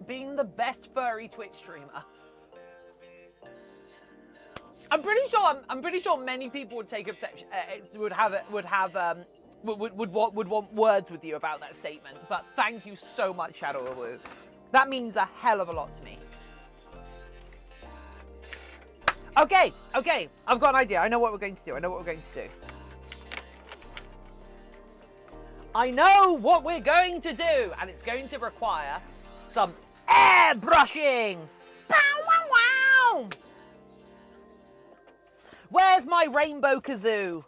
Being the best furry Twitch streamer. I'm pretty sure many people would take exception, would want words with you about that statement. But thank you so much, Shadow. That means a hell of a lot to me. Okay. I've got an idea. I know what we're going to do. I know what we're going to do. And it's going to require some airbrushing. Bow, wow, wow. Where's my rainbow kazoo?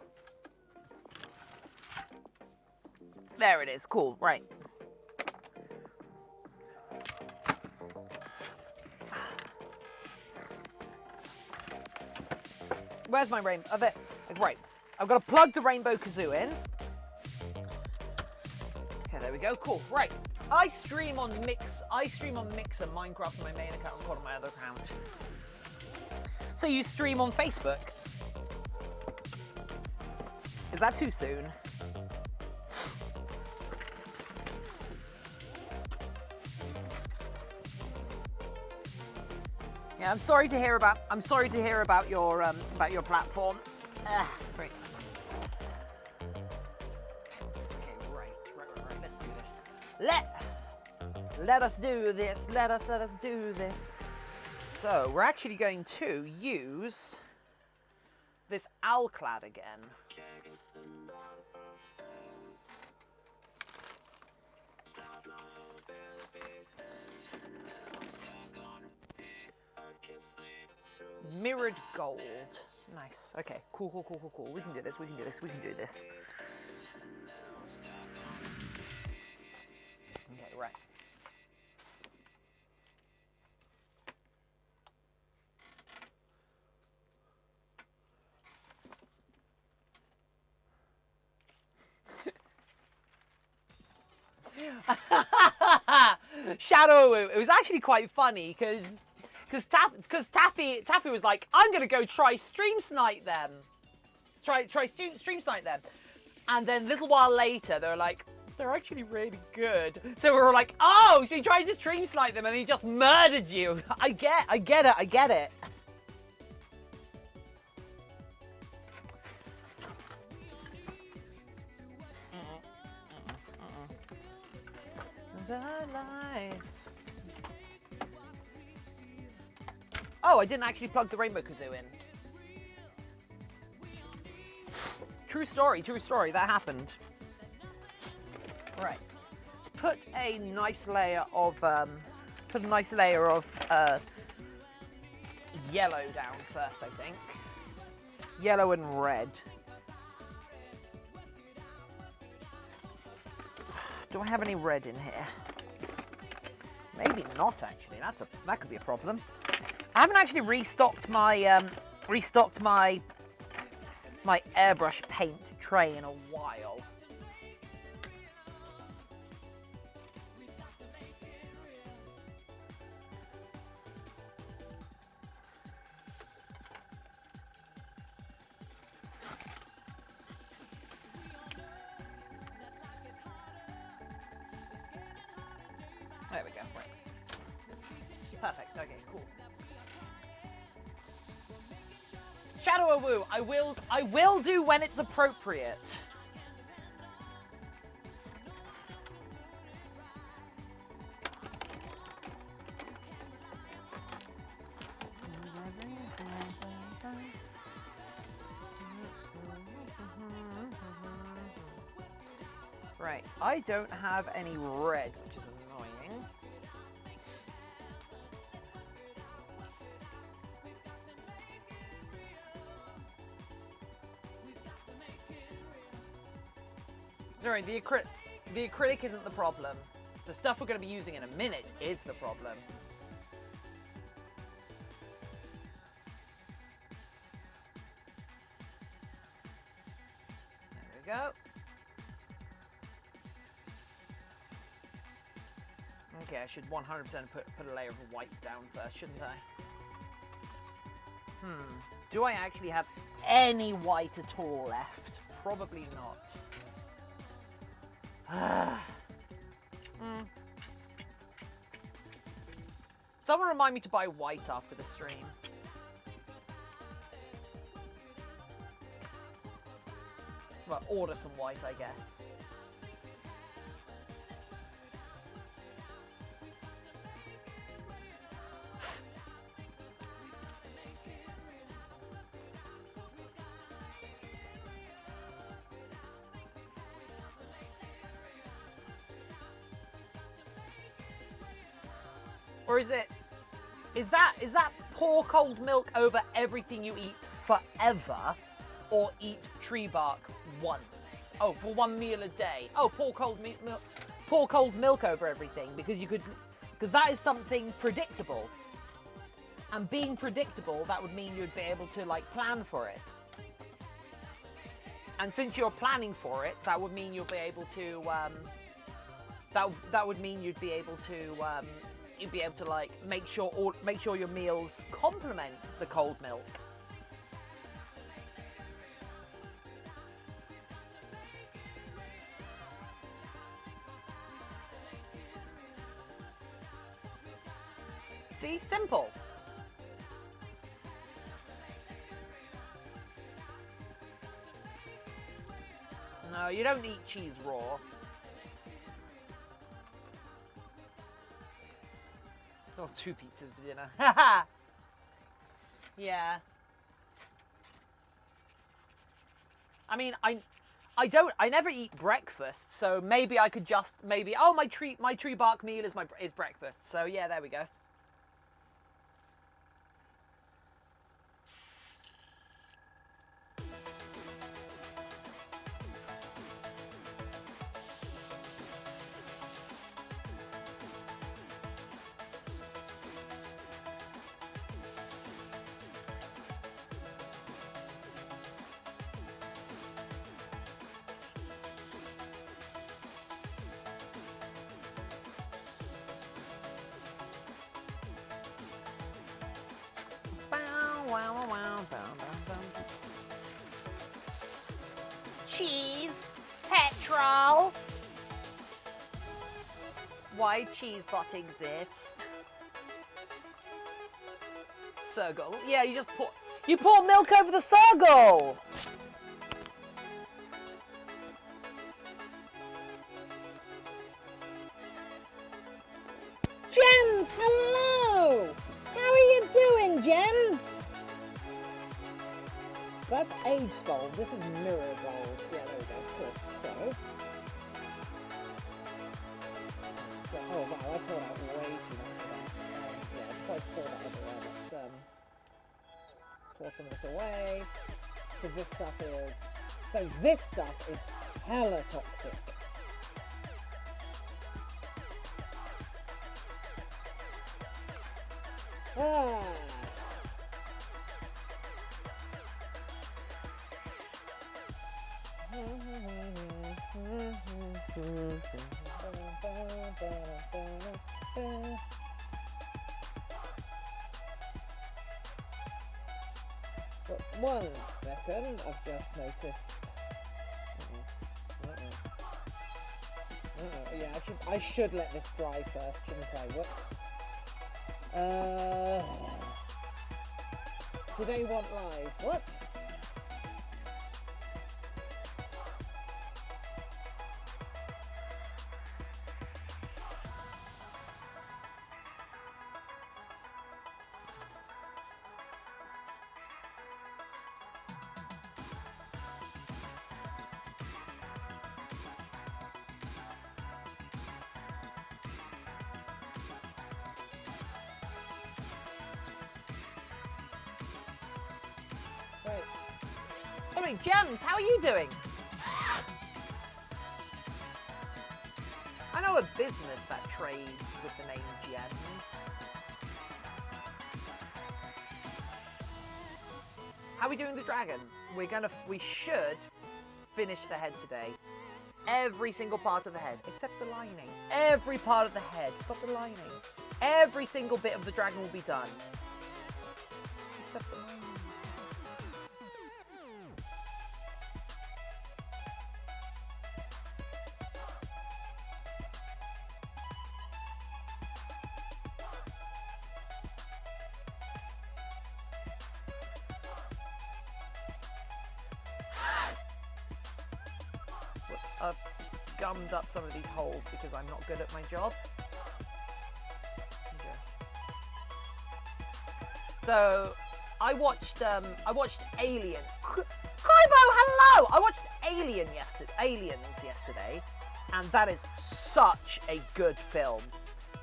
There it is. Cool. Right. Where's my rainbow? Oh, there. Right. I've got to plug the rainbow kazoo in. Okay, there we go. Cool. Right. I stream on Mixer, Minecraft on my main account, and on my other account. So you stream on Facebook? Is that too soon? Yeah, I'm sorry to hear about your platform. Great. Okay, right. Let's do this. Let us do this. So we're actually going to use this Alclad again. Mirrored gold. Nice. Okay. Cool. We can do this. Okay, right. Shadow, it was actually quite funny because Taffy was like, I'm gonna go try stream snipe them. Try stream snipe them. And then a little while later, they were like, They're actually really good. So we were like, oh, so he tried to stream snipe them and he just murdered you. I get it. The life. Oh, I didn't actually plug the rainbow kazoo in. True story, that happened. Right. Let's put a nice layer of yellow down first, I think. Yellow and red. Do I have any red in here? Maybe not, actually. That could be a problem. I haven't actually restocked my my airbrush paint tray in a while. There we go. Right. Perfect. Okay, cool. Shadow Woo, I will do when it's appropriate. Right, I don't have any red, which is annoying. Alright, the acrylic isn't the problem. The stuff we're going to be using in a minute is the problem. There we go. Okay, I should 100% put a layer of white down first, shouldn't I? Do I actually have any white at all left? Probably not. Someone remind me to buy white after the stream. Well, order some white, I guess. Or is that pour cold milk over everything you eat forever, or eat tree bark once? Oh, for one meal a day. Oh, pour cold milk over everything because that is something predictable. And being predictable, that would mean you'd be able to like plan for it. And since you're planning for it, that would mean you'll be able to that would mean you'd be able to like make sure your meals complement the cold milk. See, simple. No, you don't eat cheese raw. Oh, 2 pizzas for dinner. Haha! Yeah. I mean, I never eat breakfast, so maybe I could just, oh, my tree bark meal is breakfast. So yeah, there we go. Cheese, petrol. why Cheesebot exists. Circle. Yeah, you pour milk over the circle. Gems, hello! How are you doing, Gems? That's age gold. This is mirror gold. Yeah, there we go. Cool. So, oh wow, I poured out way too much of that. Yeah, I'll probably pour that everywhere. Let's pour some of this away. So this stuff is hella toxic. Ah. But 1 second, I've just noticed. Yeah, I should let this dry first, shouldn't I? Whoops. Do they want live? What? Anyway, Gems, how are you doing? I know a business that trades with the name Gems. How are we doing the dragon? We should finish the head today. Every single part of the head, except the lining. Every part of the head, except the lining. Every single bit of the dragon will be done. Except the lining. I've gummed up some of these holes because I'm not good at my job. Okay. So I watched Alien. Kaibo, hello! I watched Aliens yesterday, and that is such a good film.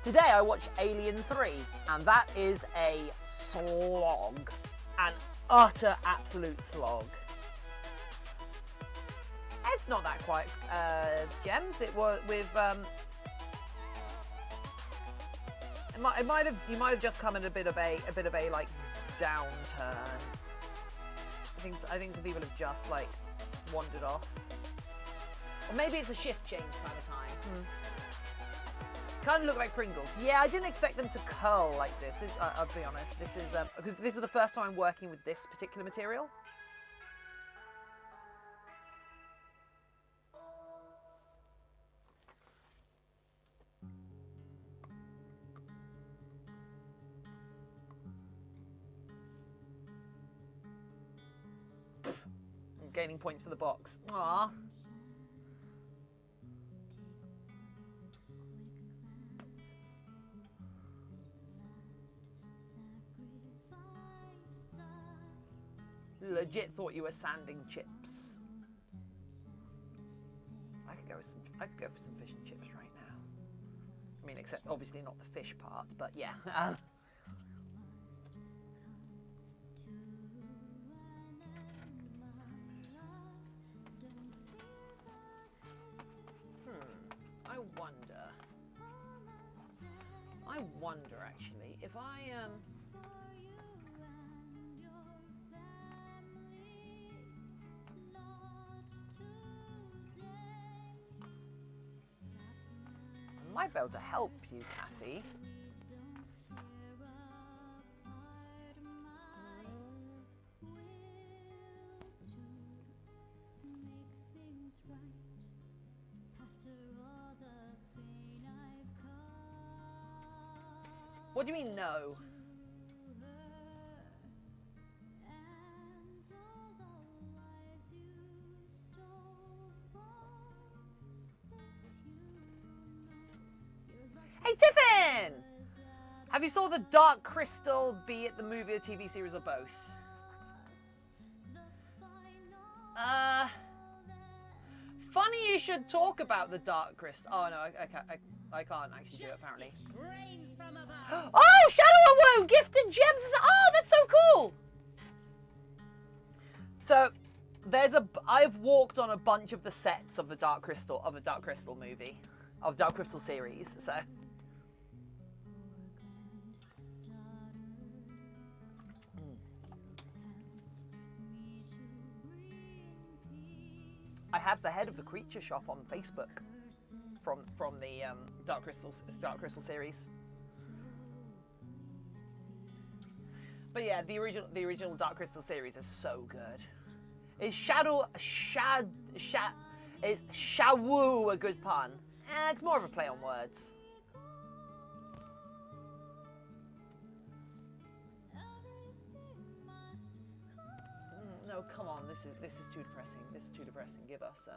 Today I watched Alien 3, and that is a slog, an utter absolute slog. It's not that quite Gems. It was with you might have just come in a bit of a like downturn. I think some people have just like wandered off, or maybe it's a shift change kind of time. Kind of look like Pringles. Yeah, I didn't expect them to curl like this. I'll be honest. This is because this is the first time I'm working with this particular material. Gaining points for the box. Aww. Legit thought you were sanding chips. I could go for some fish and chips right now. I mean, except obviously not the fish part, but yeah. I wonder actually if I might be able to help you, Kathy. What do you mean no? Hey Tiffin! Have you saw the Dark Crystal, be it the movie or TV series or both? Funny you should talk about the Dark Crystal. Oh no, I can't actually do it apparently. Oh, Shadow Awoe! Gifted gems! Oh, that's so cool! So, I've walked on a bunch of the sets of the Dark Crystal movie. Of Dark Crystal series, so. I have the head of the creature shop on Facebook from the Dark Crystal series. But yeah, the original Dark Crystal series is so good. Is Shawu a good pun? It's more of a play on words. No, come on, this is too depressing. This is too depressing. Give us some.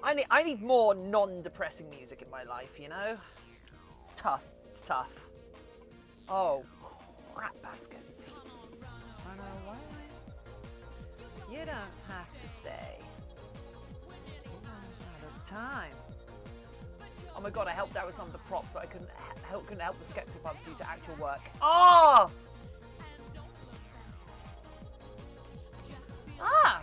I need more non-depressing music in my life, you know? It's tough. It's tough. Oh, crap baskets. Run away. You don't have to stay. You don't have time. Oh my god, I helped out with some of the props, but I couldn't help the skeptical pubs due to actual work. Oh! Ah!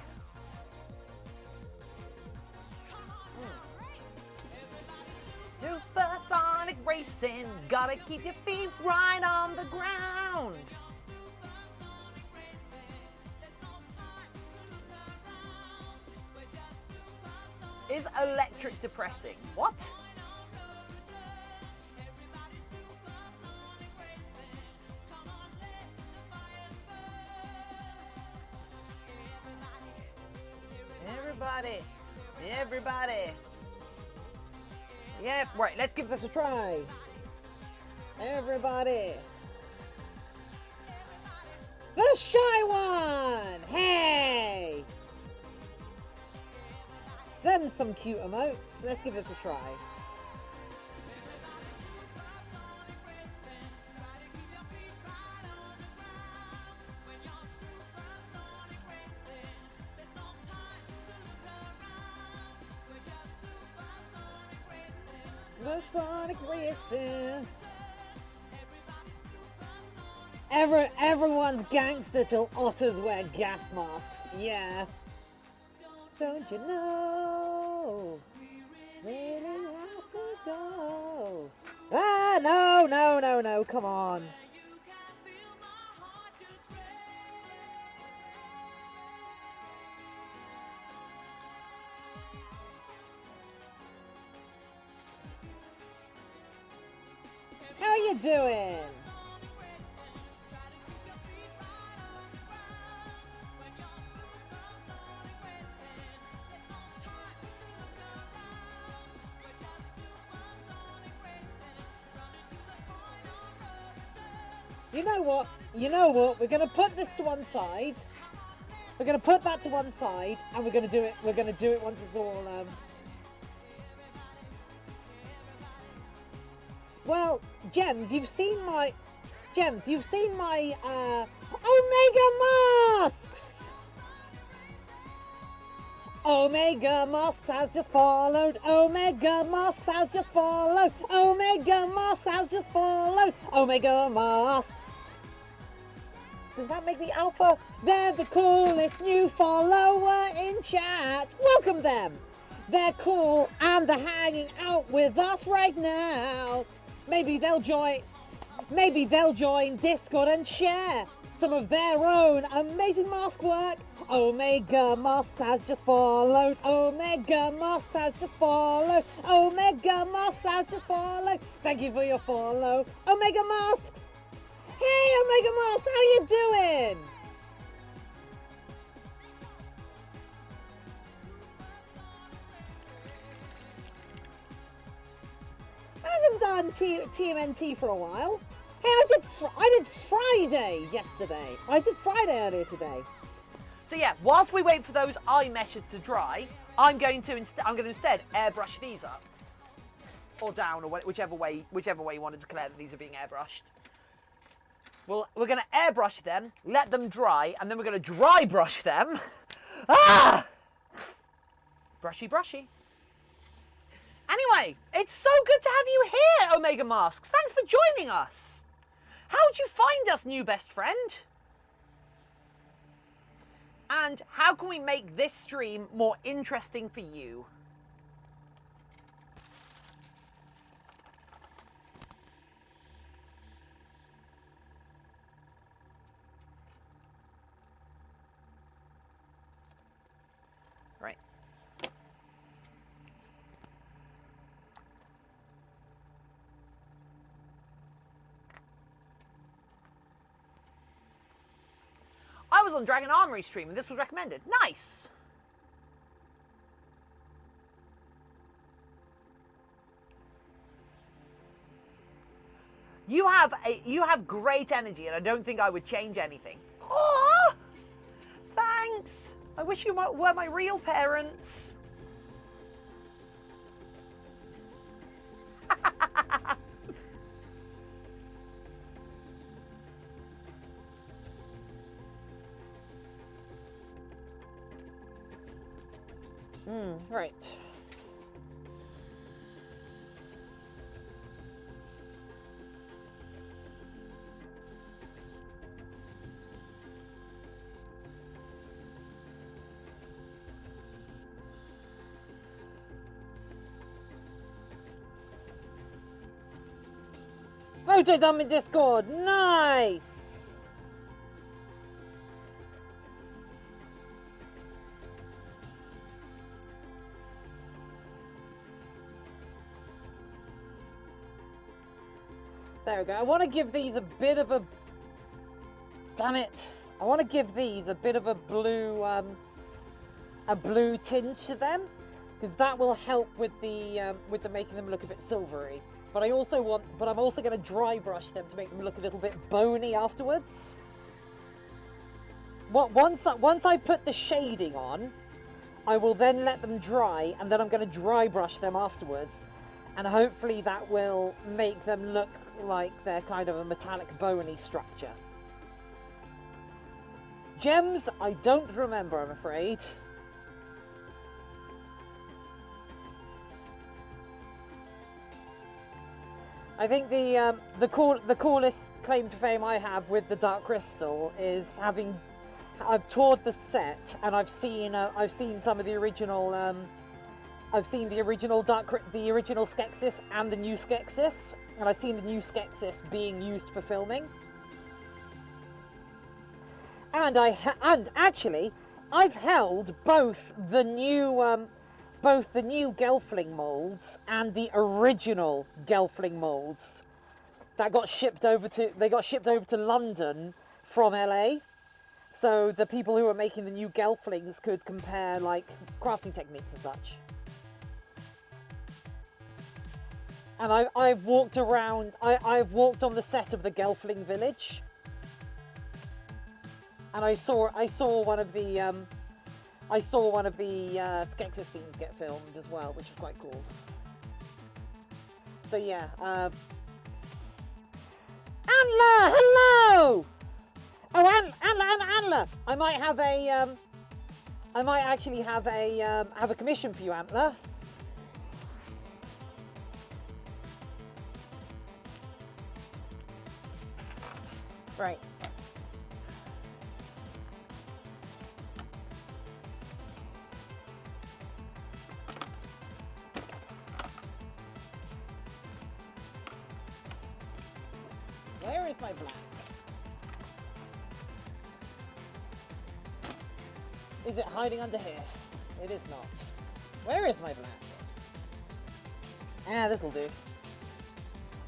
Supersonic racing, gotta keep your feet right on the ground. Is electric depressing? What? Everybody. Yeah, right, let's give this a try. Everybody. The shy one! Hey! Them some cute emotes. Let's give this a try. The Sonic Racing. Everyone's gangster till otters wear gas masks. Yeah. Don't you know? Really have to go. Ah, no, come on. How are you doing? You know what? We're going to put this to one side. We're going to put that to one side, and we're going to do it. We're going to do it once it's all. Well, Gems, you've seen my Omega masks. Omega masks has just followed. Omega masks has just followed. Omega masks has just followed. Omega masks. Does that make me alpha? They're the coolest new follower in chat. Welcome them. They're cool and they're hanging out with us right now. Maybe they'll join Discord and share some of their own amazing mask work. Omega Masks has just followed. Omega Masks has just followed. Omega Masks has just followed. Thank you for your follow. Omega Masks. Hey, Omega Masks, how you doing? haven't done TMNT for a while. Hey, I did Friday yesterday. I did Friday earlier today. So yeah, whilst we wait for those eye meshes to dry, I'm going to instead airbrush these up. Or down, or whichever way you want to declare that these are being airbrushed. Well, we're going to airbrush them, let them dry, and then we're going to dry brush them. Ah! Brushy, brushy. Anyway, it's so good to have you here, Omega Masks. Thanks for joining us. How'd you find us, new best friend? And how can we make this stream more interesting for you? Right. I was on Dragon Armory stream and this was recommended. Nice! You have great energy and I don't think I would change anything. Aww! Thanks! I wish you were my real parents. Right. Voted on my Discord. Nice. There we go. I want to give these a bit of a... Damn it. I want to give these a bit of a blue tinge to them, because that will help with the making them look a bit silvery. But I'm also going to dry brush them to make them look a little bit bony afterwards. Once I put the shading on, I will then let them dry, and then I'm going to dry brush them afterwards, and hopefully that will make them look like they're kind of a metallic bony structure. Gems, I don't remember, I'm afraid. I think the coolest claim to fame I have with the Dark Crystal is I've toured the set and I've seen some of the original I've seen the original Skeksis and the new Skeksis, and I've seen the new Skeksis being used for filming. And actually I've held both the new Gelfling molds and the original Gelfling molds that got shipped over to London from LA, so the people who were making the new Gelflings could compare like crafting techniques and such. And I've walked around. I've walked on the set of the Gelfling village, and I saw one of the Skeksis scenes get filmed as well, which is quite cool. So yeah, Antler, hello! Oh, Antler! I might actually have a commission for you, Antler. Right. Where is my black? Is it hiding under here? It is not. Where is my black? Ah, this'll do.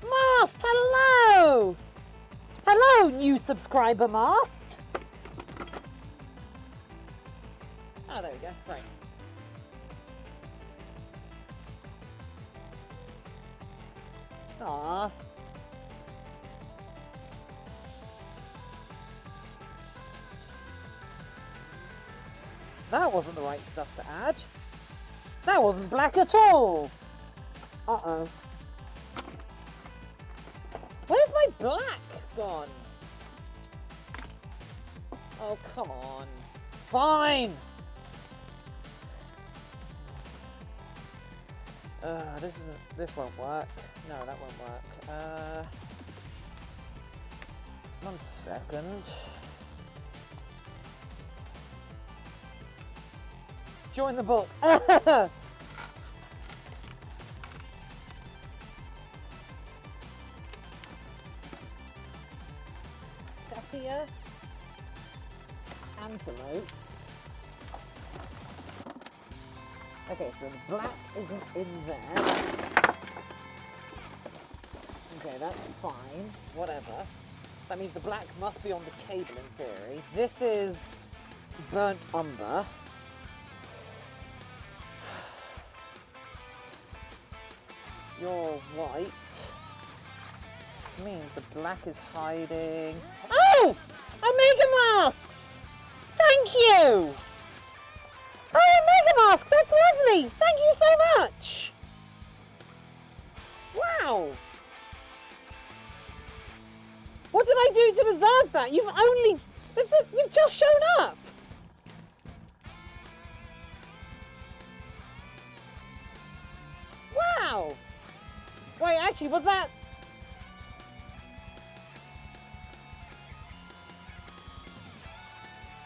Mast, hello! Hello, new subscriber, Mast. Oh, there we go. Right. Aww. That wasn't the right stuff to add. That wasn't black at all. Uh-oh. Where's my black gone? Oh, come on. Fine. This won't work. No, that won't work. 1 second. Join the book. Sepia. Antelope. Okay, so the black isn't in there. Okay, that's fine. Whatever. That means the black must be on the table in theory. This is burnt umber. You're white. Means the black is hiding. Oh! Omega masks! Thank you! Oh, Omega mask! That's lovely! Thank you so much! Wow! What did I do to deserve that? You've just shown up! Wow! Wait, actually, was that...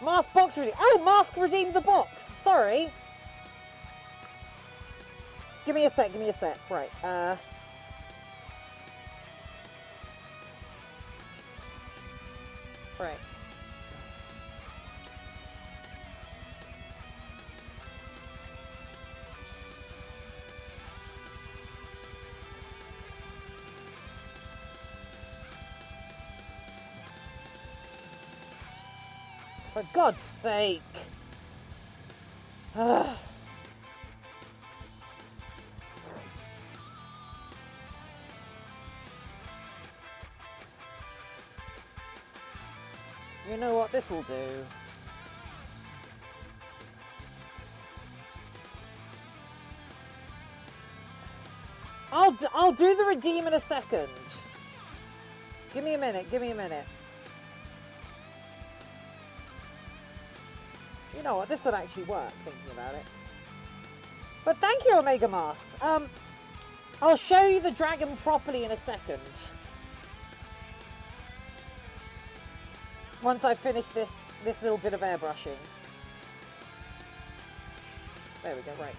Mask box redeemed. Oh, mask redeemed the box. Sorry. Give me a sec, give me a sec. Right, Right. For God's sake. Ugh. You know what this will do? I'll do the redeem in a second. Give me a minute, give me a minute. You know what, this would actually work, thinking about it. But thank you, Omega Masks. I'll show you the dragon properly in a second. Once I finish this little bit of airbrushing. There we go, right.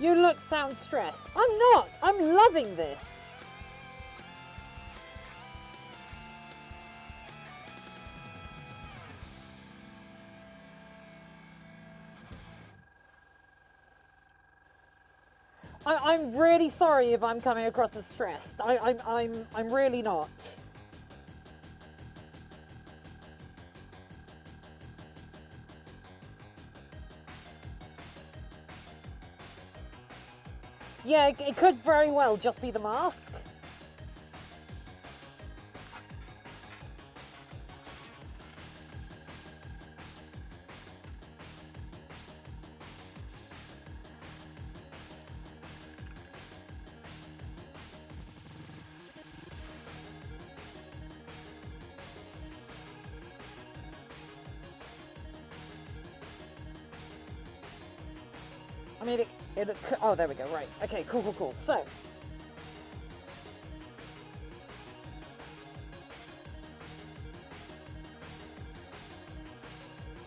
You sound stressed. I'm not. I'm loving this. I'm really sorry if I'm coming across as stressed. I'm really not. Yeah, it could very well just be the mask. I mean, oh, there we go, right. Okay, cool. So,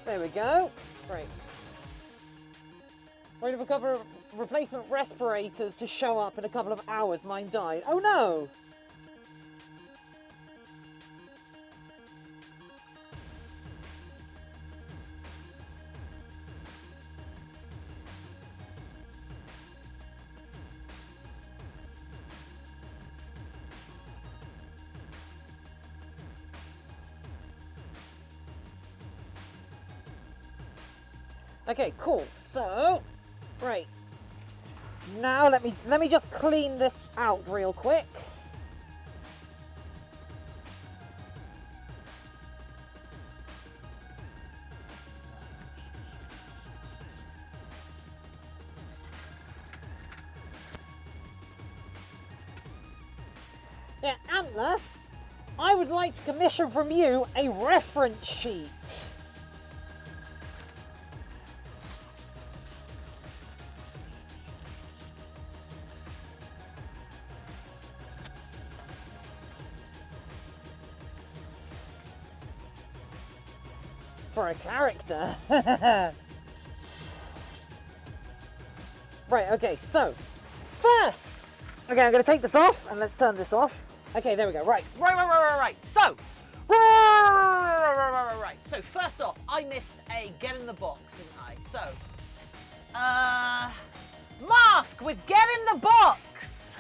there we go. Right. Waiting for a couple of replacement respirators to show up in a couple of hours. Mine died. Oh no! Okay, cool. So, right. Now let me just clean this out real quick. Yeah, Antler, I would like to commission from you a reference sheet. For a character. Right, okay, so first, okay, I'm going to take this off and let's turn this off. Okay, there we go. Right. So, right. So first off, I missed a get in the box, didn't I? So, mask with get in the box.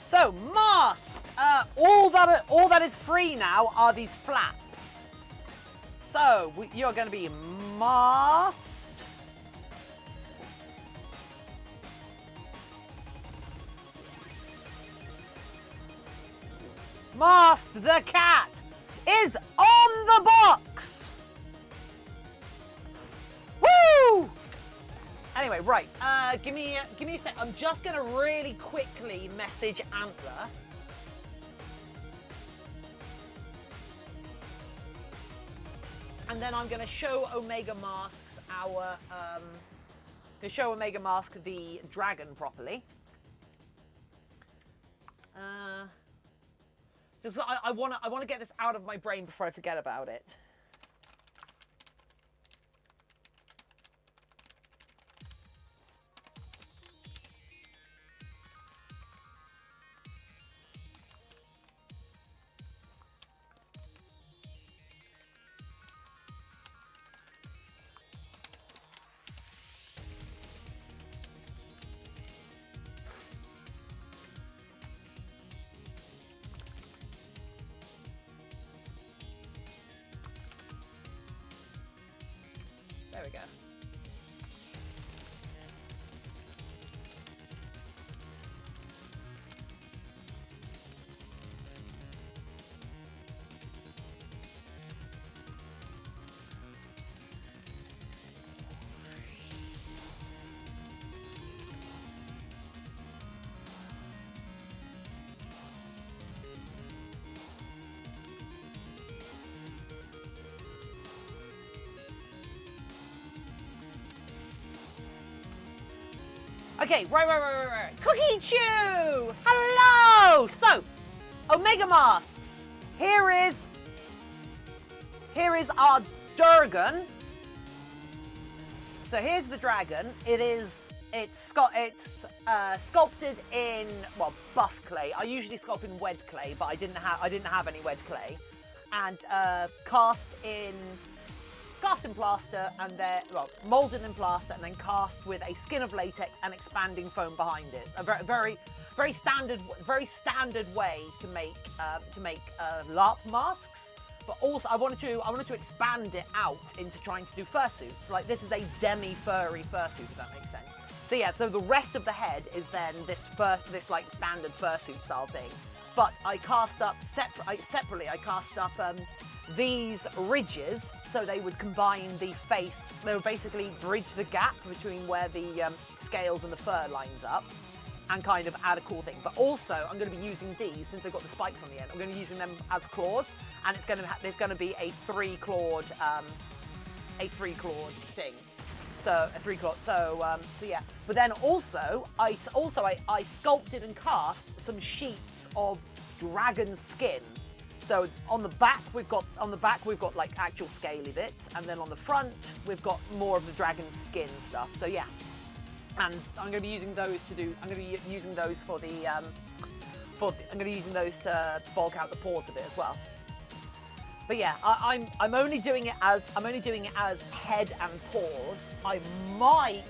So mask. All that is free now are these flaps. So you're going to be masked. Masked the cat is on the box. Woo! Anyway, right. Give me a sec. I'm just gonna really quickly message Antler. And then I'm gonna show Omega Masks the dragon properly. Just I wanna get this out of my brain before I forget about it. There we go. Okay, right. Cookie Chew! Hello! So, Omega Masks. Here is our Durgan. So here's the dragon. It's sculpted in, well, buff clay. I usually sculpt in wet clay, but I didn't have any wet clay, and cast in plaster, and then molded in plaster, and then cast with a skin of latex and expanding foam behind it. A very standard way to make LARP masks. But also, I wanted to expand it out into trying to do fursuits. Like, this is a demi-furry fursuit, if that makes sense. So yeah, so the rest of the head is then this like standard fursuit style thing. But I cast up separately. I cast up these ridges, so they would combine the face. They would basically bridge the gap between where the scales and the fur lines up, and kind of add a cool thing. But also, I'm going to be using these, since they've got the spikes on the end, I'm going to be using them as claws, and there's going to be a three-clawed thing. So a three-clawed. So yeah. But then also I sculpted and cast some sheets of dragon skin. So on the back we've got like actual scaly bits, and then on the front we've got more of the dragon skin stuff. So yeah. And I'm going to be using those to bulk out the paws of it as well. But yeah, I'm only doing it as head and paws. I might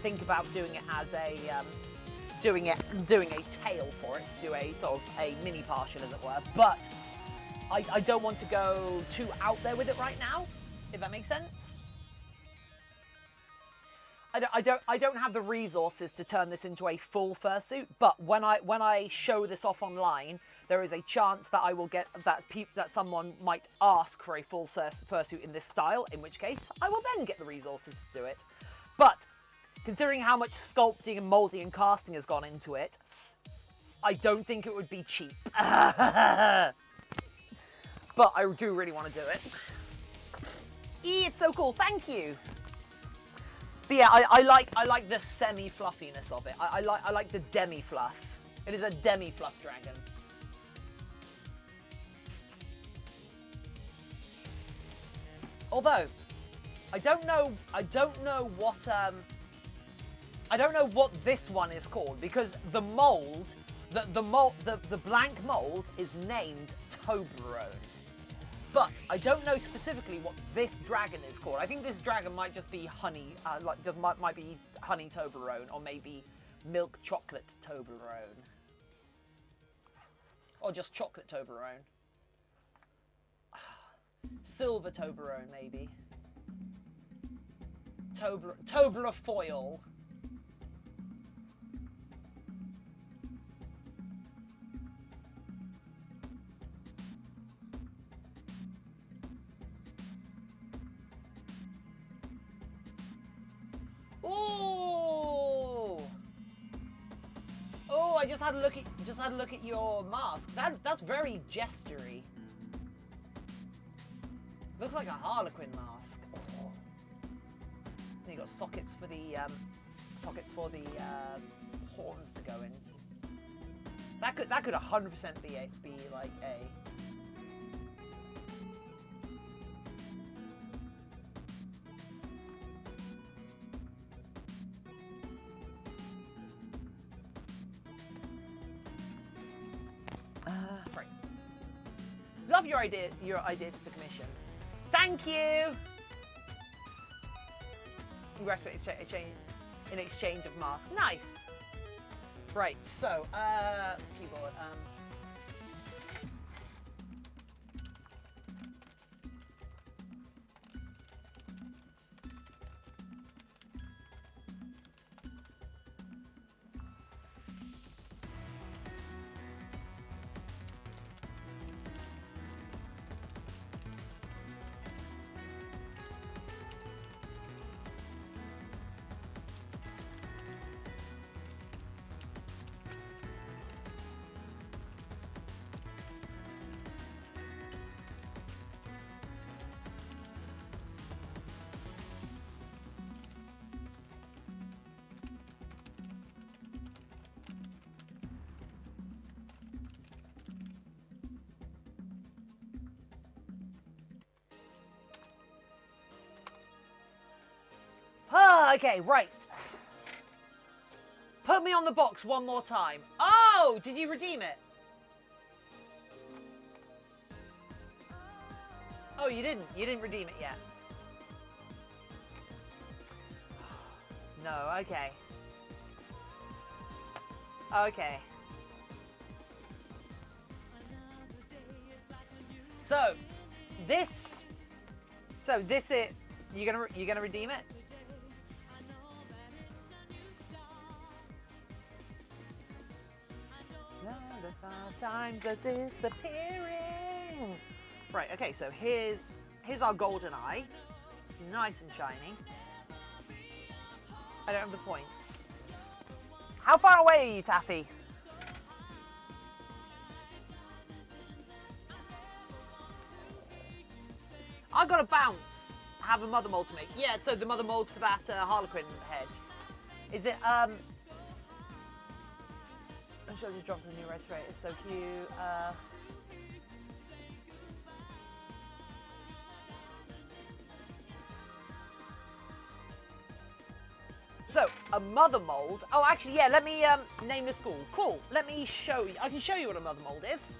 think about doing it as doing a tail for it, do a sort of a mini partial, as it were. But I don't want to go too out there with it right now, if that makes sense. I don't have the resources to turn this into a full fursuit, but when I show this off online, there is a chance that I will get that someone might ask for a full fursuit in this style, in which case I will then get the resources to do it. But considering how much sculpting and molding and casting has gone into it, I don't think it would be cheap. But I do really want to do it. It's so cool. Thank you. But yeah, I like the semi-fluffiness of it. I like the demi-fluff. It is a demi-fluff dragon. Although, I don't know what this one is called, because the mold, the blank mold is named Toblerone. But I don't know specifically what this dragon is called. I think this dragon might just be honey, might be honey Toblerone, or maybe milk chocolate Toblerone, or just chocolate Toblerone. Silver Toblerone, maybe. Tobler foil. Oh! Oh! I just had a look at your mask. That's very gestury. Looks like a Harlequin mask. Oh. And you got sockets for the horns to go in. That could 100% be like a. Right. Love your idea to the commission. Thank you! Congrats in exchange of masks. Nice! Right, so, keyboard, okay, right. Put me on the box one more time. Oh, did you redeem it? Oh, you didn't. You didn't redeem it yet. No, okay. Okay. So, this it. You gonna redeem it? Times are disappearing. Right, okay, so here's our golden eye. Nice and shiny. I don't have the points. How far away are you, Taffy? I've got to bounce. Have a mother mold to make. Yeah, so the mother mold for that Harlequin head. Is it, I'm sure just dropped the new race rate. It's so cute. So, a mother mold. Oh, actually, yeah, let me name this cool. Cool. Let me show you. I can show you what a mother mold is.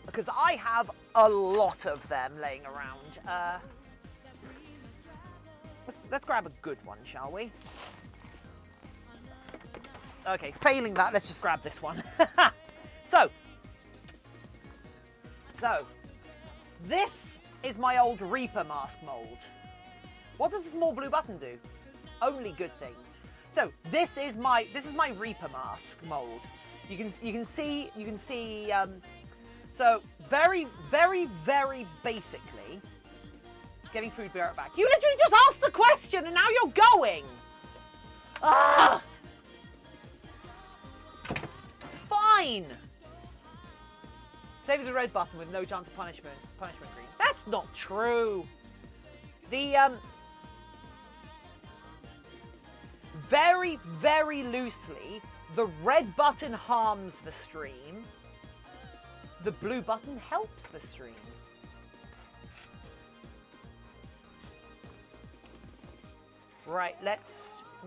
Because I have a lot of them laying around. Let's grab a good one, shall we? Okay, failing that, let's just grab this one. So So, this is my old Reaper mask mold. What does the small blue button do? Only good things. So this is my Reaper mask mold. You can see. So very basically, getting food. Be right back. You literally just asked the question and now you're going. Ah. Fine. Save as a red button with no chance of punishment. Punishment green. That's not true. The very loosely, the red button harms the stream. The blue button helps the stream. Right,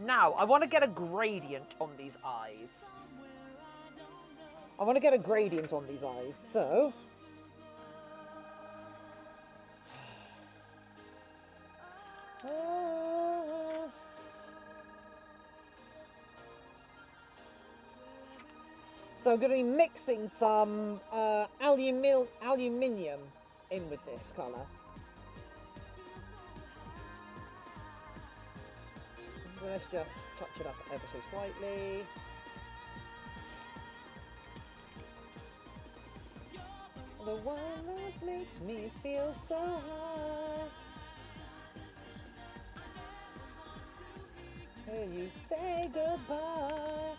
now, I want to get a gradient on these eyes. I want to get a gradient on these eyes, so... So I'm going to be mixing some aluminium in with this colour. So let's just touch it up ever so slightly. The one that makes me feel so high. Will you say goodbye?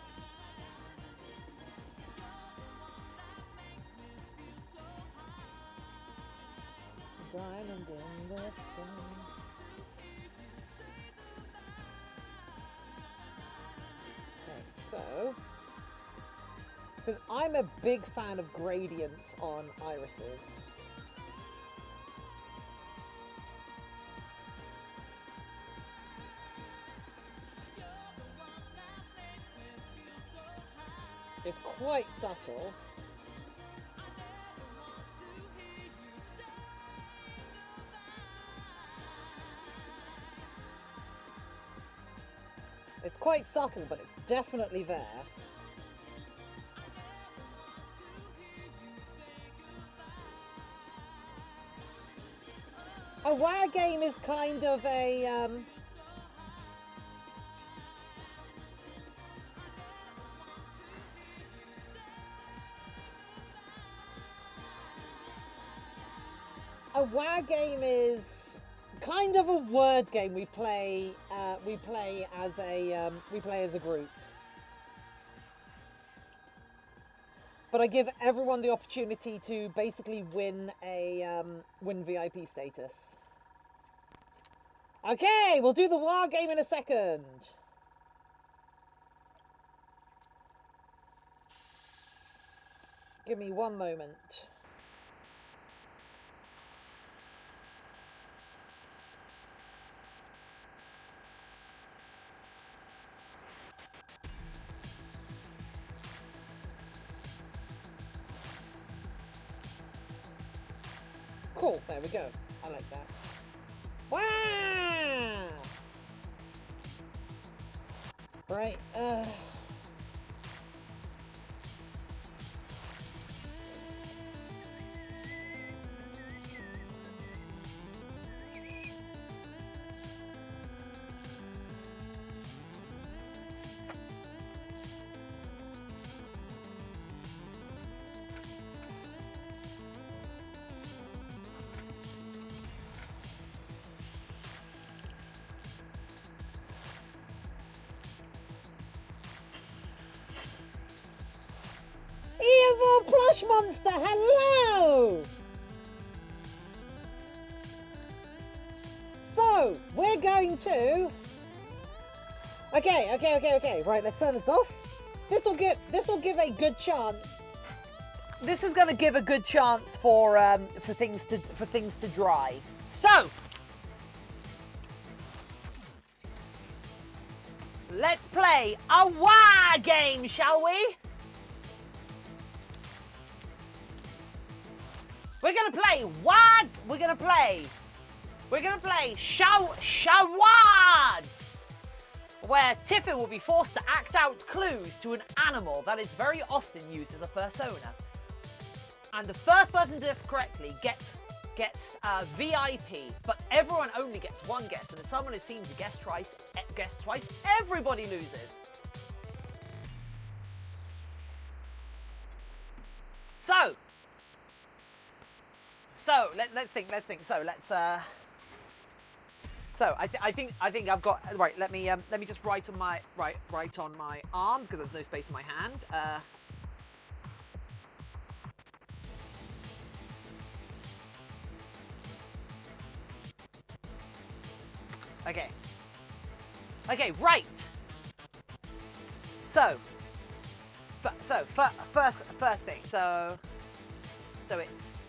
Diamond in the sun. Okay, so because I'm a big fan of gradients on irises. It's quite subtle. It's quite subtle, but it's definitely there. A WoW game is kind of a WoW game is kind of a word game. We play as a group. But I give everyone the opportunity to basically win VIP status. Okay, we'll do the WoW game in a second. Give me one moment. Cool, there we go. I like that. Wow! Right, EVA plush monster, hello! So, we're going to... Okay, right, let's turn this off. This will give a good chance. This is going to give a good chance for things to dry. So, let's play a WoW game, shall we? We're gonna play WoW. We're gonna play Shawads, where Tiffin will be forced to act out clues to an animal that is very often used as a persona. And the first person to guess correctly gets VIP, but everyone only gets one guess, and if someone who seems to guess twice, everybody loses. So let's think. So I think I've got right. Let me just write on my arm because there's no space in my hand. Okay, right. So first thing. So it's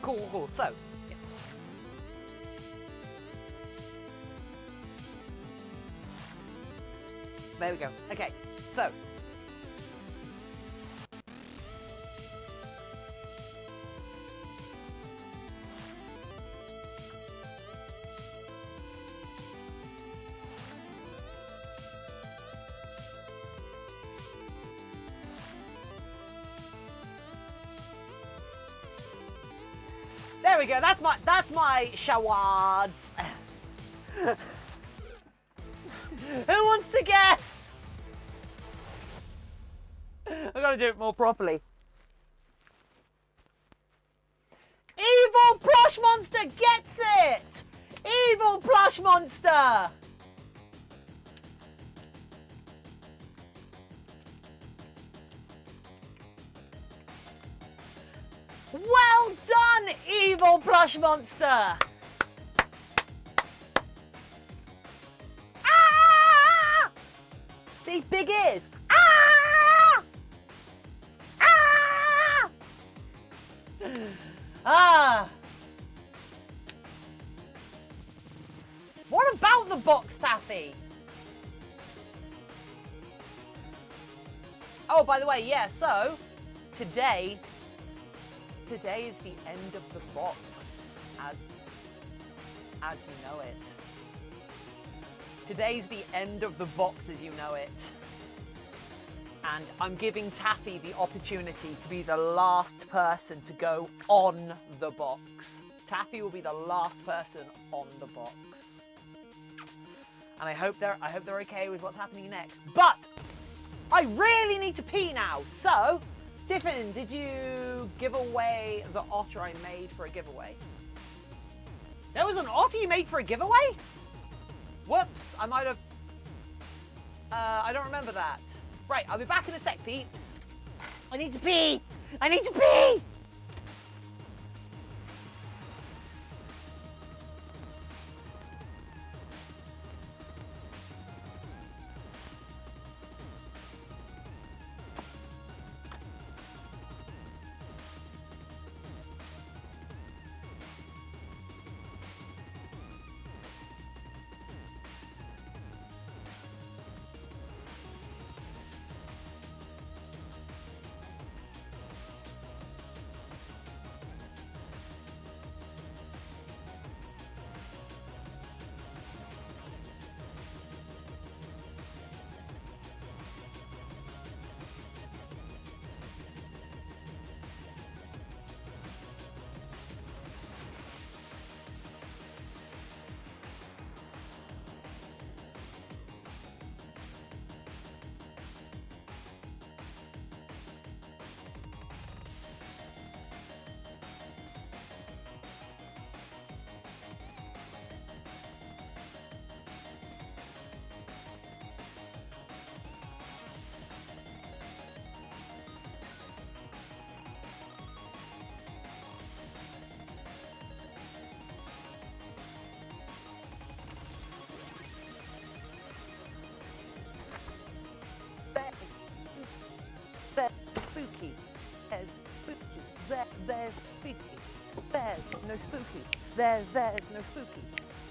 cool. So yeah. There we go. Okay, so. There we go. That's my shawards. Who wants to guess? I've got to do it more properly. Evil plush monster gets it. Evil plush monster. Well done, evil plush monster! Ah! These big ears. Ah! Ah! Ah! What about the box, Taffy? Oh, by the way, yeah, so today is the end of the box, as you know it. Today's the end of the box as you know it. And I'm giving Taffy the opportunity to be the last person to go on the box. Taffy will be the last person on the box. And I hope they're okay with what's happening next. But I really need to pee now, so Tiffin, did you give away the otter I made for a giveaway? There was an otter you made for a giveaway? Whoops, I might have... I don't remember that. Right, I'll be back in a sec, peeps. I need to pee! I need to pee! Spooky. There's spooky. There's spooky. There's no spooky. There's no spooky.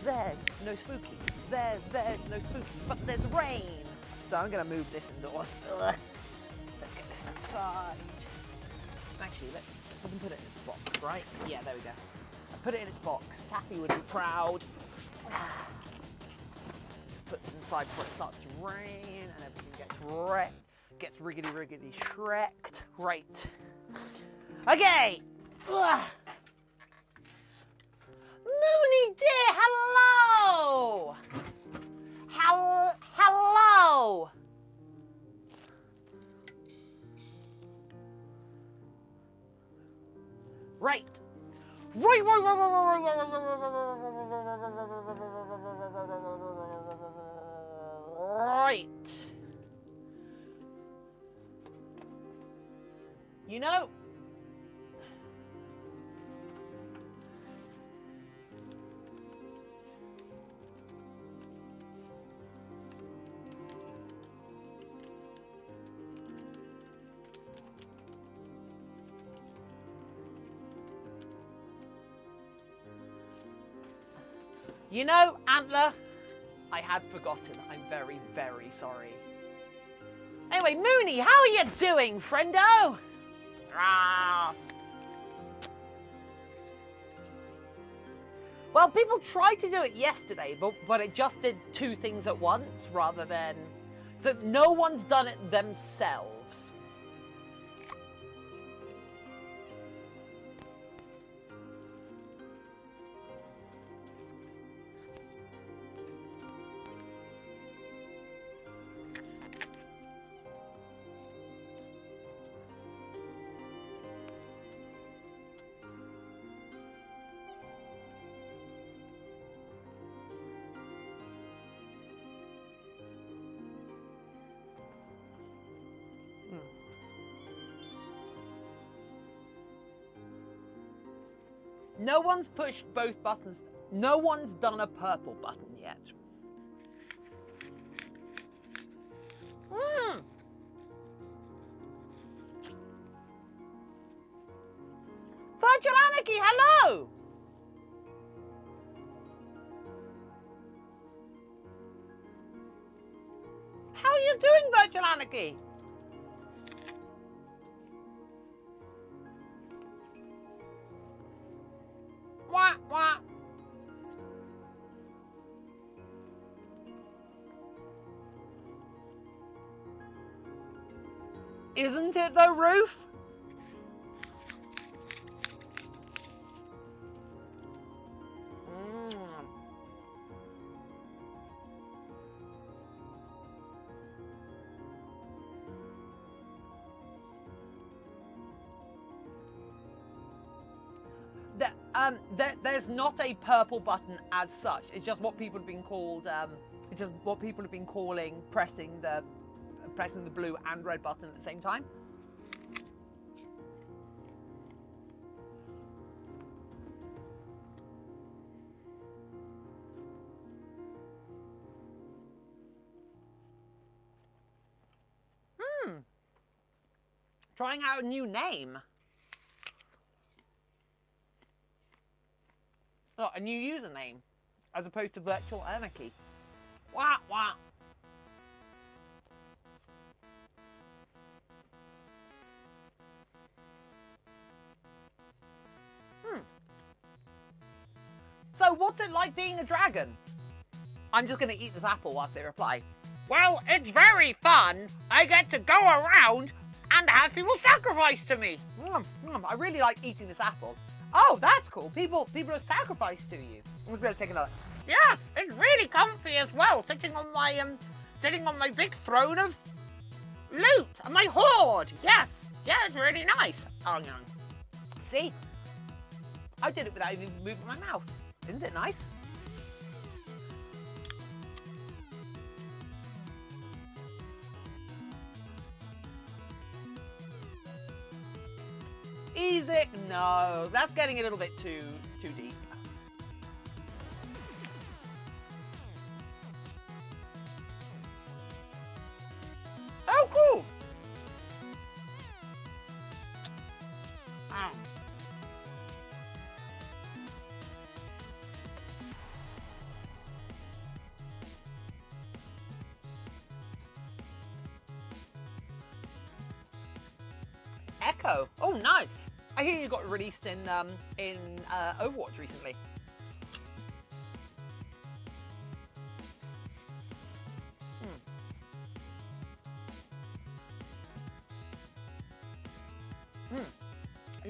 There's no spooky. There's no spooky. But there's rain. So I'm gonna move this indoors. Ugh. Let's get this inside. Actually, let's put it in its box, right? Yeah, there we go. I put it in its box. Taffy would be proud. Just put this inside before it starts to rain and everything gets riggedy shreked. Right. Okay. Ugh. Mooney dear, hello! Hello! Right. Right. You know, Antler, I had forgotten. I'm very, very sorry. Anyway, Mooney, how are you doing, friendo? Ah. Well, people tried to do it yesterday, but it just did two things at once rather than... So no one's done it themselves. No one's pushed both buttons. No one's done a purple button yet. Virtual Anarchy, hello! How are you doing, Virtual Anarchy? Wah, wah. Isn't it the roof? There's not a purple button as such. It's just what people have been called. It's just what people have been calling pressing the blue and red button at the same time. Trying out a new name. Oh, a new username, as opposed to Virtual Anarchy. Wah, wah. So, what's it like being a dragon? I'm just going to eat this apple whilst they reply. Well, it's very fun. I get to go around and have people sacrifice to me. I really like eating this apple. Oh, that's cool. People are sacrificed to you. I'm just going to take another. Yes, it's really comfy as well, sitting on my big throne of loot and my hoard. Yes, yeah, it's really nice. Oh, no. See, I did it without even moving my mouth. Isn't it nice? Easy. No, that's getting a little bit too deep. Oh, cool. Ow. Echo. Oh, nice. I hear you got released in Overwatch recently.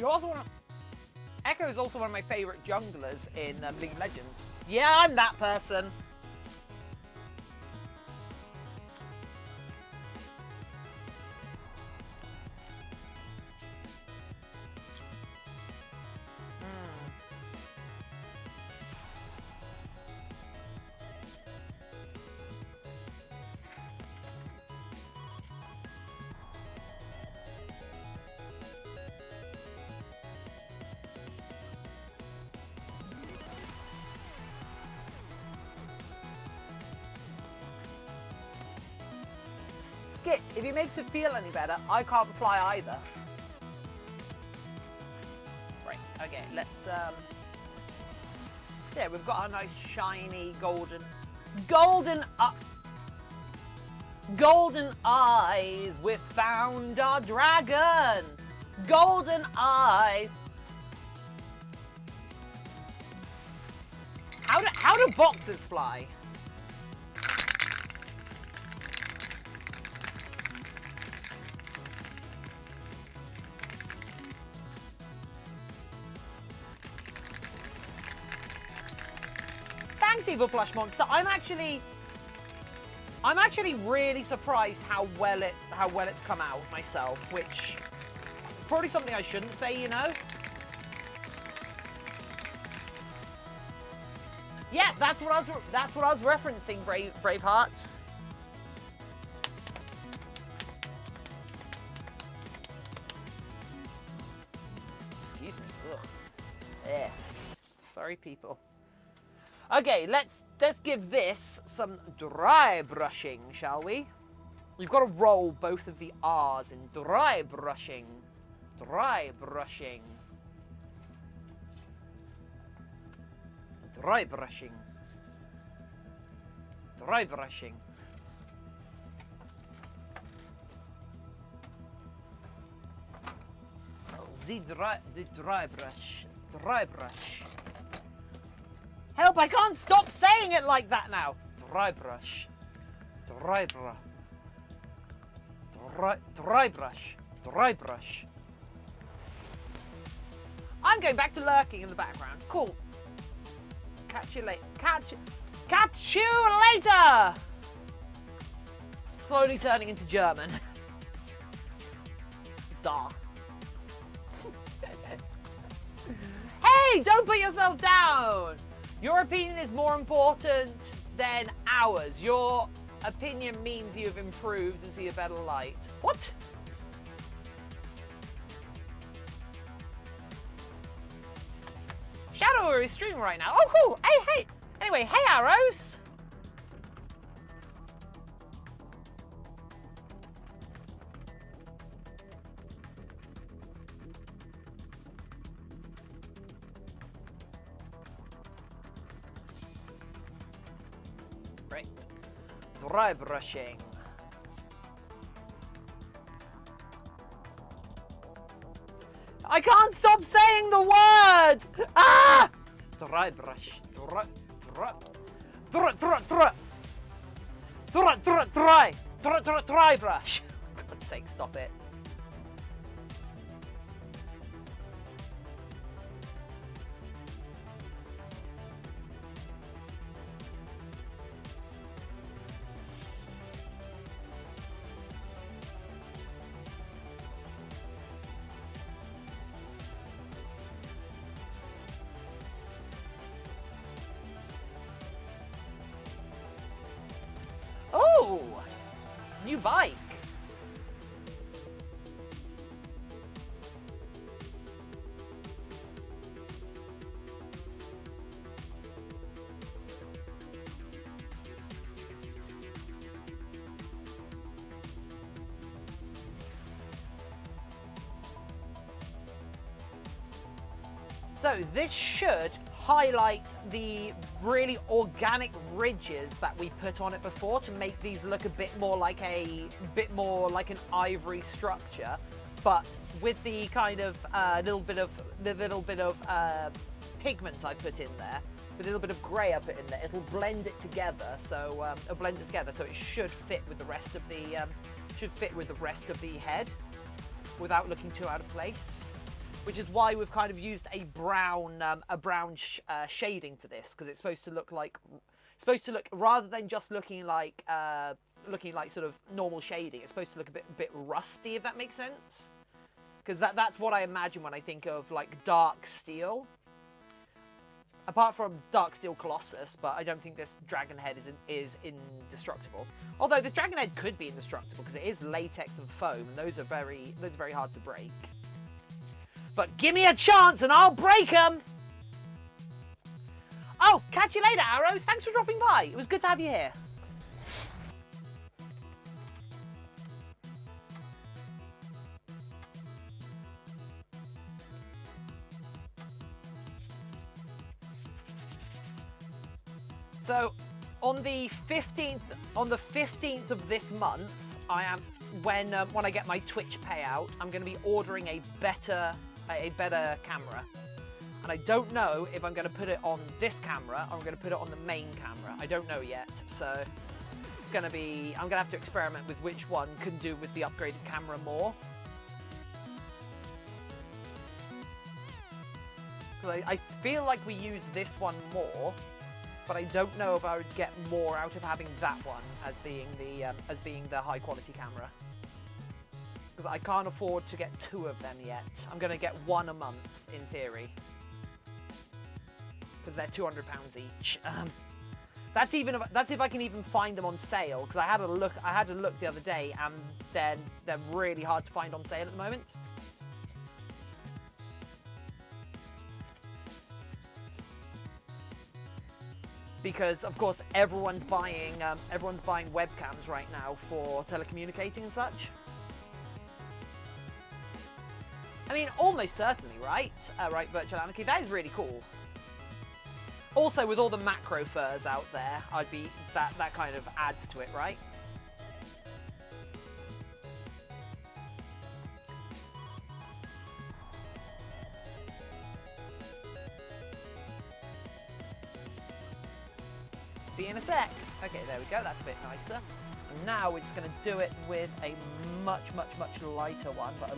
You also want to... Echo is also one of my favourite junglers in League of Legends. Yeah, I'm that person. Skit, if it makes it feel any better, I can't fly either. Right, okay, let's, yeah, we've got our nice shiny golden eyes, we've found our dragon! Golden eyes! How do boxes fly? Thanks, Evil Plush Monster. I'm actually really surprised how well it's come out myself, which probably something I shouldn't say, you know. Yeah, that's what I was referencing, Braveheart. Excuse me. Ugh. Yeah. Sorry, people. Okay, let's give this some dry brushing, shall we? We've got to roll both of the R's in dry brushing. Dry brushing. Dry brushing. Dry brushing. The dry brush. Dry brush. Help, I can't stop saying it like that now. Dry brush. Dry brush. Dry brush. Dry brush. I'm going back to lurking in the background. Cool. Catch you later. Catch you later! Slowly turning into German. Da. Hey, don't put yourself down! Your opinion is more important than ours. Your opinion means you've improved and see a better light. What? Shadow is streaming right now. Oh, cool. Hey. Anyway, hey, Arrows. Right. Dry brushing. I can't stop saying the word! Ah! Dry brush. Dry brush. For God's sake, stop it. Oh! New bike. So this should highlight the really organic ridges that we put on it before to make these look a bit more like an ivory structure, but with the kind of little bit of pigment I put in there, with a little bit of grey I put in there, it'll blend it together. So so it should fit with the rest of the head without looking too out of place. which is why we've kind of used a brown shading for this, because it's supposed to look like, rather than just looking like sort of normal shading, it's supposed to look a bit rusty, if that makes sense. Because that's what I imagine when I think of like dark steel. Apart from Dark Steel Colossus, but I don't think this dragon head is indestructible. Although this dragon head could be indestructible because it is latex and foam, and those are very hard to break. But give me a chance and I'll break them! Oh, catch you later, Arrows. Thanks for dropping by. It was good to have you here. So, on the 15th of this month, I am when I get my Twitch payout, I'm going to be ordering a better camera, and I don't know if I'm going to put it on this camera or I'm going to put it on the main camera. I don't know yet, so it's going to be. I'm going to have to experiment with which one can do with the upgraded camera more. Because I feel like we use this one more. But I don't know if I would get more out of having that one as being the high quality camera. Because I can't afford to get 2 of them yet. I'm going to get 1 a month in theory. Because they're £200 each. That's if I can even find them on sale. Because I had a look the other day, and they're really hard to find on sale at the moment. Because of course everyone's buying webcams right now for telecommunicating and such. I mean, almost certainly, right? Right, Virtual Anarchy. That is really cool. Also, with all the macro furs out there, that kind of adds to it, right? See you in a sec. Okay, there we go. That's a bit nicer. And now we're just going to do it with a much lighter one, but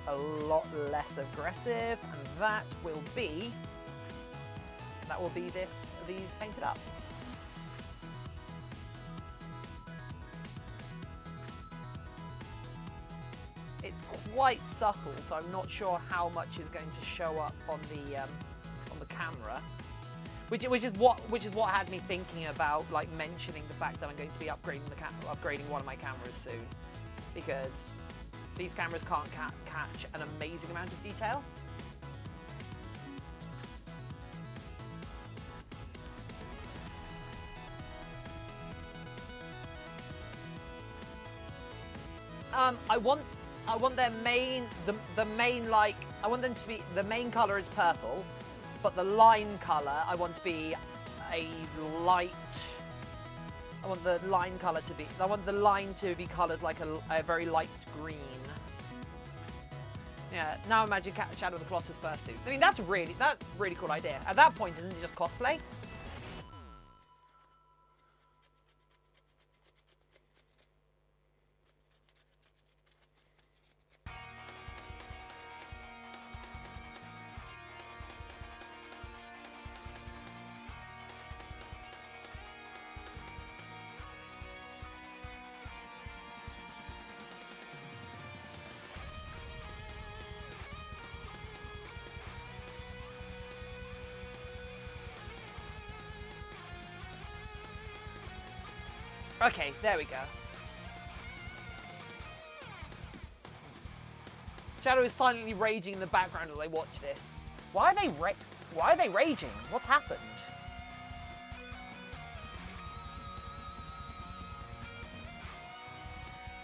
a lot less aggressive. And that will be these painted up. It's quite subtle, so I'm not sure how much is going to show up on the camera. Which is what had me thinking about like mentioning the fact that I'm going to be upgrading one of my cameras soon, because these cameras can't catch an amazing amount of detail. I want their main the main like I want them to be the main color is purple. But the line colour, I want to be a light. I want the line colour to be. I want the line to be coloured like a very light green. Yeah. Now imagine Shadow of the Colossus Fursuit. I mean, that's a really cool idea. At that point, isn't it just cosplay? Okay, there we go. Shadow is silently raging in the background as I watch this. Why are they raging? What's happened?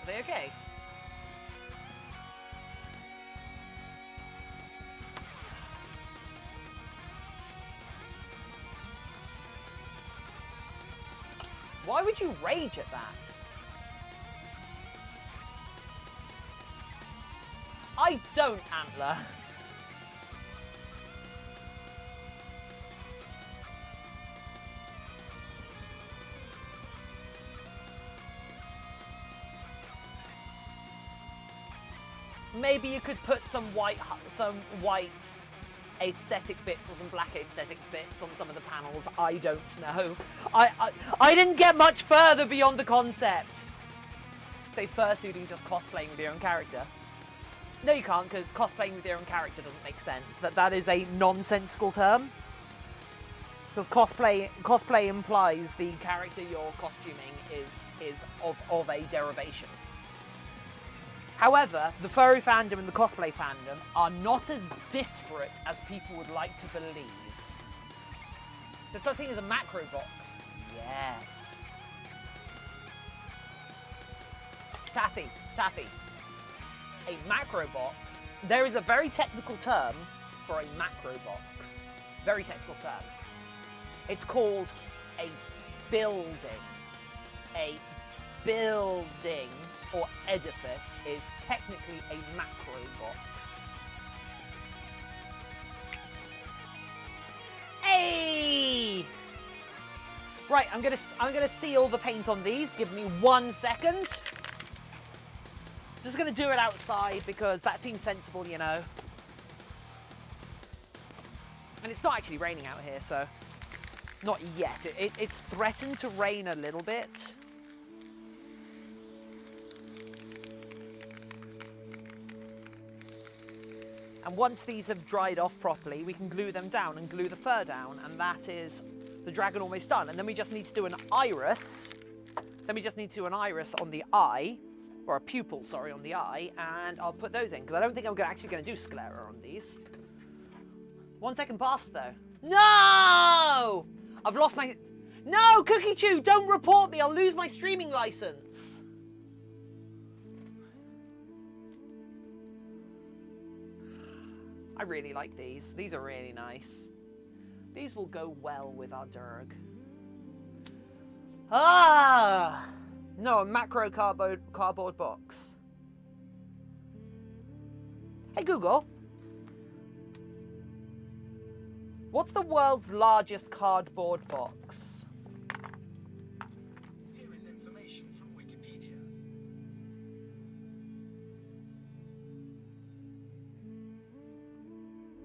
Are they okay? Why would you rage at that? I don't, Antler. maybe you could put some white aesthetic bits or some black aesthetic bits on some of the panels. I don't know. I didn't get much further beyond the concept. Say fursuiting, just cosplaying with your own character. No, you can't, because cosplaying with your own character doesn't make sense. That is a nonsensical term. Because cosplay implies the character you're costuming is of a derivation. However, the furry fandom and the cosplay fandom are not as disparate as people would like to believe. There's such a thing as a macro box. Yes. Taffy. A macro box. There is a very technical term for a macro box. Very technical term. It's called a building. A building or edifice is technically a macro box. Hey! Right, I'm gonna seal the paint on these. Give me 1 second. Just gonna do it outside because that seems sensible, you know. And it's not actually raining out here, so not yet. It's threatened to rain a little bit. And once these have dried off properly, we can glue them down and glue the fur down, and that is the dragon almost done. And then we just need to do an iris. Then we just need to do an iris on the eye, or a pupil, sorry, on the eye, and I'll put those in, because I don't think I'm actually going to do sclera on these. 1 second past, though. No! I've lost my... No, Cookie Chew, don't report me. I'll lose my streaming license. I really like these. These are really nice. These will go well with our Durg. Ah! No, a macro cardboard box. Hey, Google. What's the world's largest cardboard box? Here is information from Wikipedia.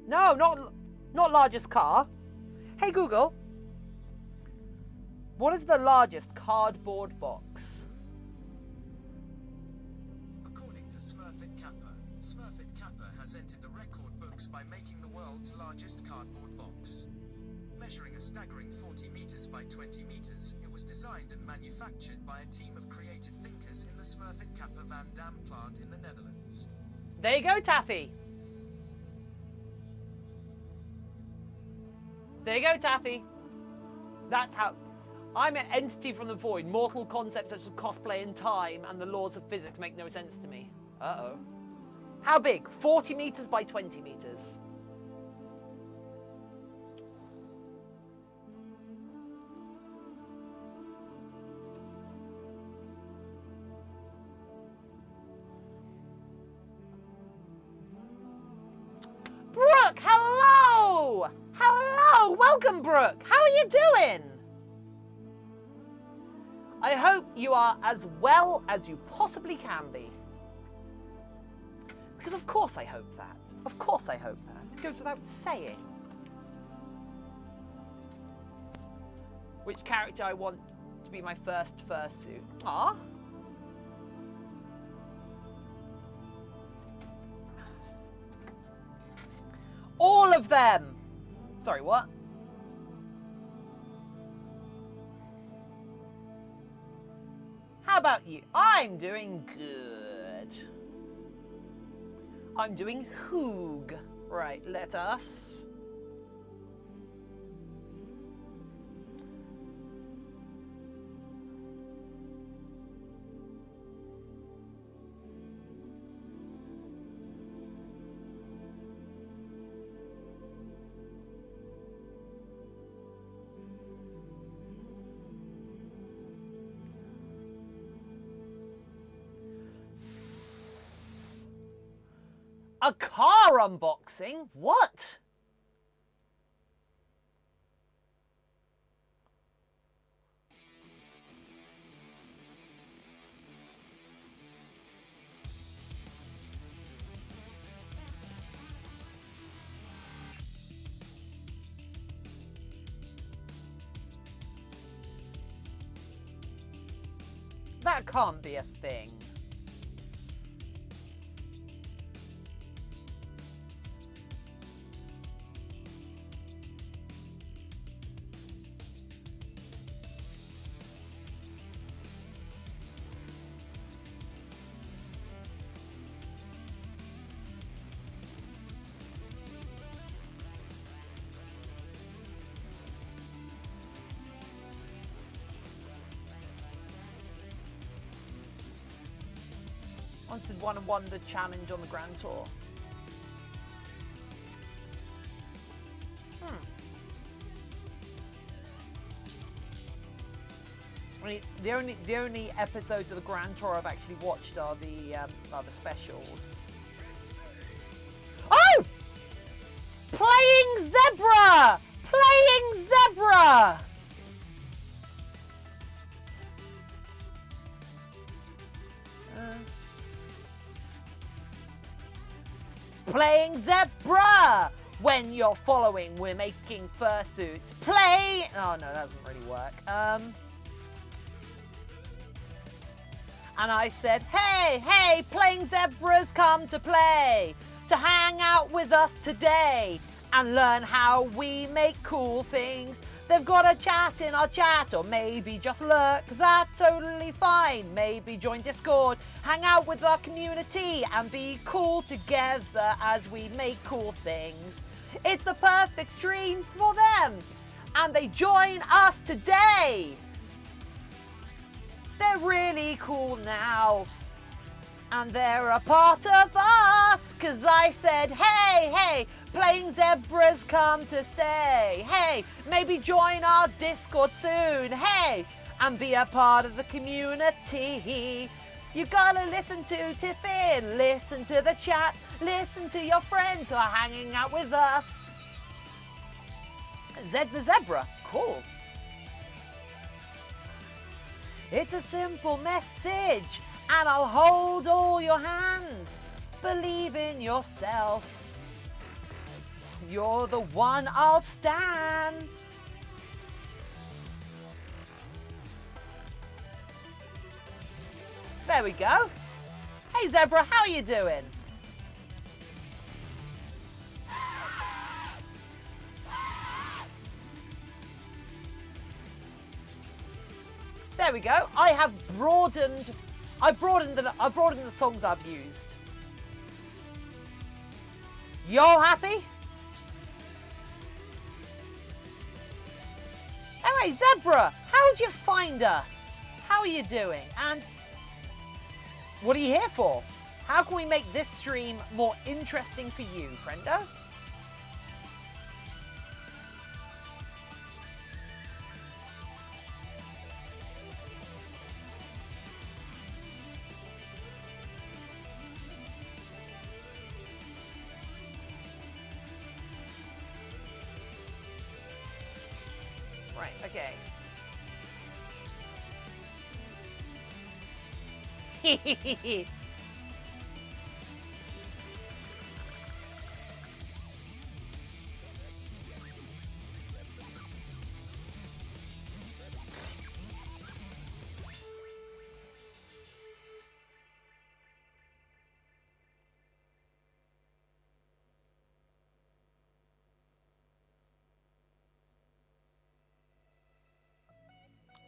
No, not largest car. Hey, Google. What is the largest cardboard box? According to Smurfit Kappa has entered the record books by making the world's largest cardboard box. Measuring a staggering 40 meters by 20 meters, it was designed and manufactured by a team of creative thinkers in the Smurfit Kappa Van Dam plant in the Netherlands. There you go, Taffy. There you go, Taffy. That's how... I'm an entity from the void. Mortal concepts such as cosplay and time and the laws of physics make no sense to me. Uh-oh. How big? 40 meters by 20 meters. Brooke, hello! Hello! Welcome, Brooke. How are you doing? I hope you are as well as you possibly can be. Because of course I hope that. Of course I hope that. It goes without saying. Which character I want to be my first fursuit? Ah. All of them! Sorry, what? How about you? I'm doing good. I'm doing hoog. Right, let us... A car unboxing? What? That can't be a thing. Once did one and won the challenge on the Grand Tour. I mean, the only episodes of the Grand Tour I've actually watched are the specials. Oh! Playing Zebra! Playing Zebra! Playing Zebra! When you're following, we're making fursuits. Play! Oh no, that doesn't really work. And I said, hey, playing zebras come to play, to hang out with us today and learn how we make cool things. They've got a chat in our chat, or maybe just lurk, that's totally fine. Maybe join Discord, hang out with our community and be cool together as we make cool things. It's the perfect stream for them, and they join us today. They're really cool now, and they're a part of us, 'cause I said, hey, playing zebras come to stay. Hey, maybe join our Discord soon. Hey, and be a part of the community. You gotta listen to Tiffin, listen to the chat, listen to your friends who are hanging out with us. Zed the Zebra, cool. It's a simple message, and I'll hold all your hands. Believe in yourself. You're the one I'll stand. There we go. Hey Zebra, how are you doing? There we go. I've broadened the songs I've used. You all happy? Alright, Zebra, how'd you find us? How are you doing? And what are you here for? How can we make this stream more interesting for you, friendo? Right, okay.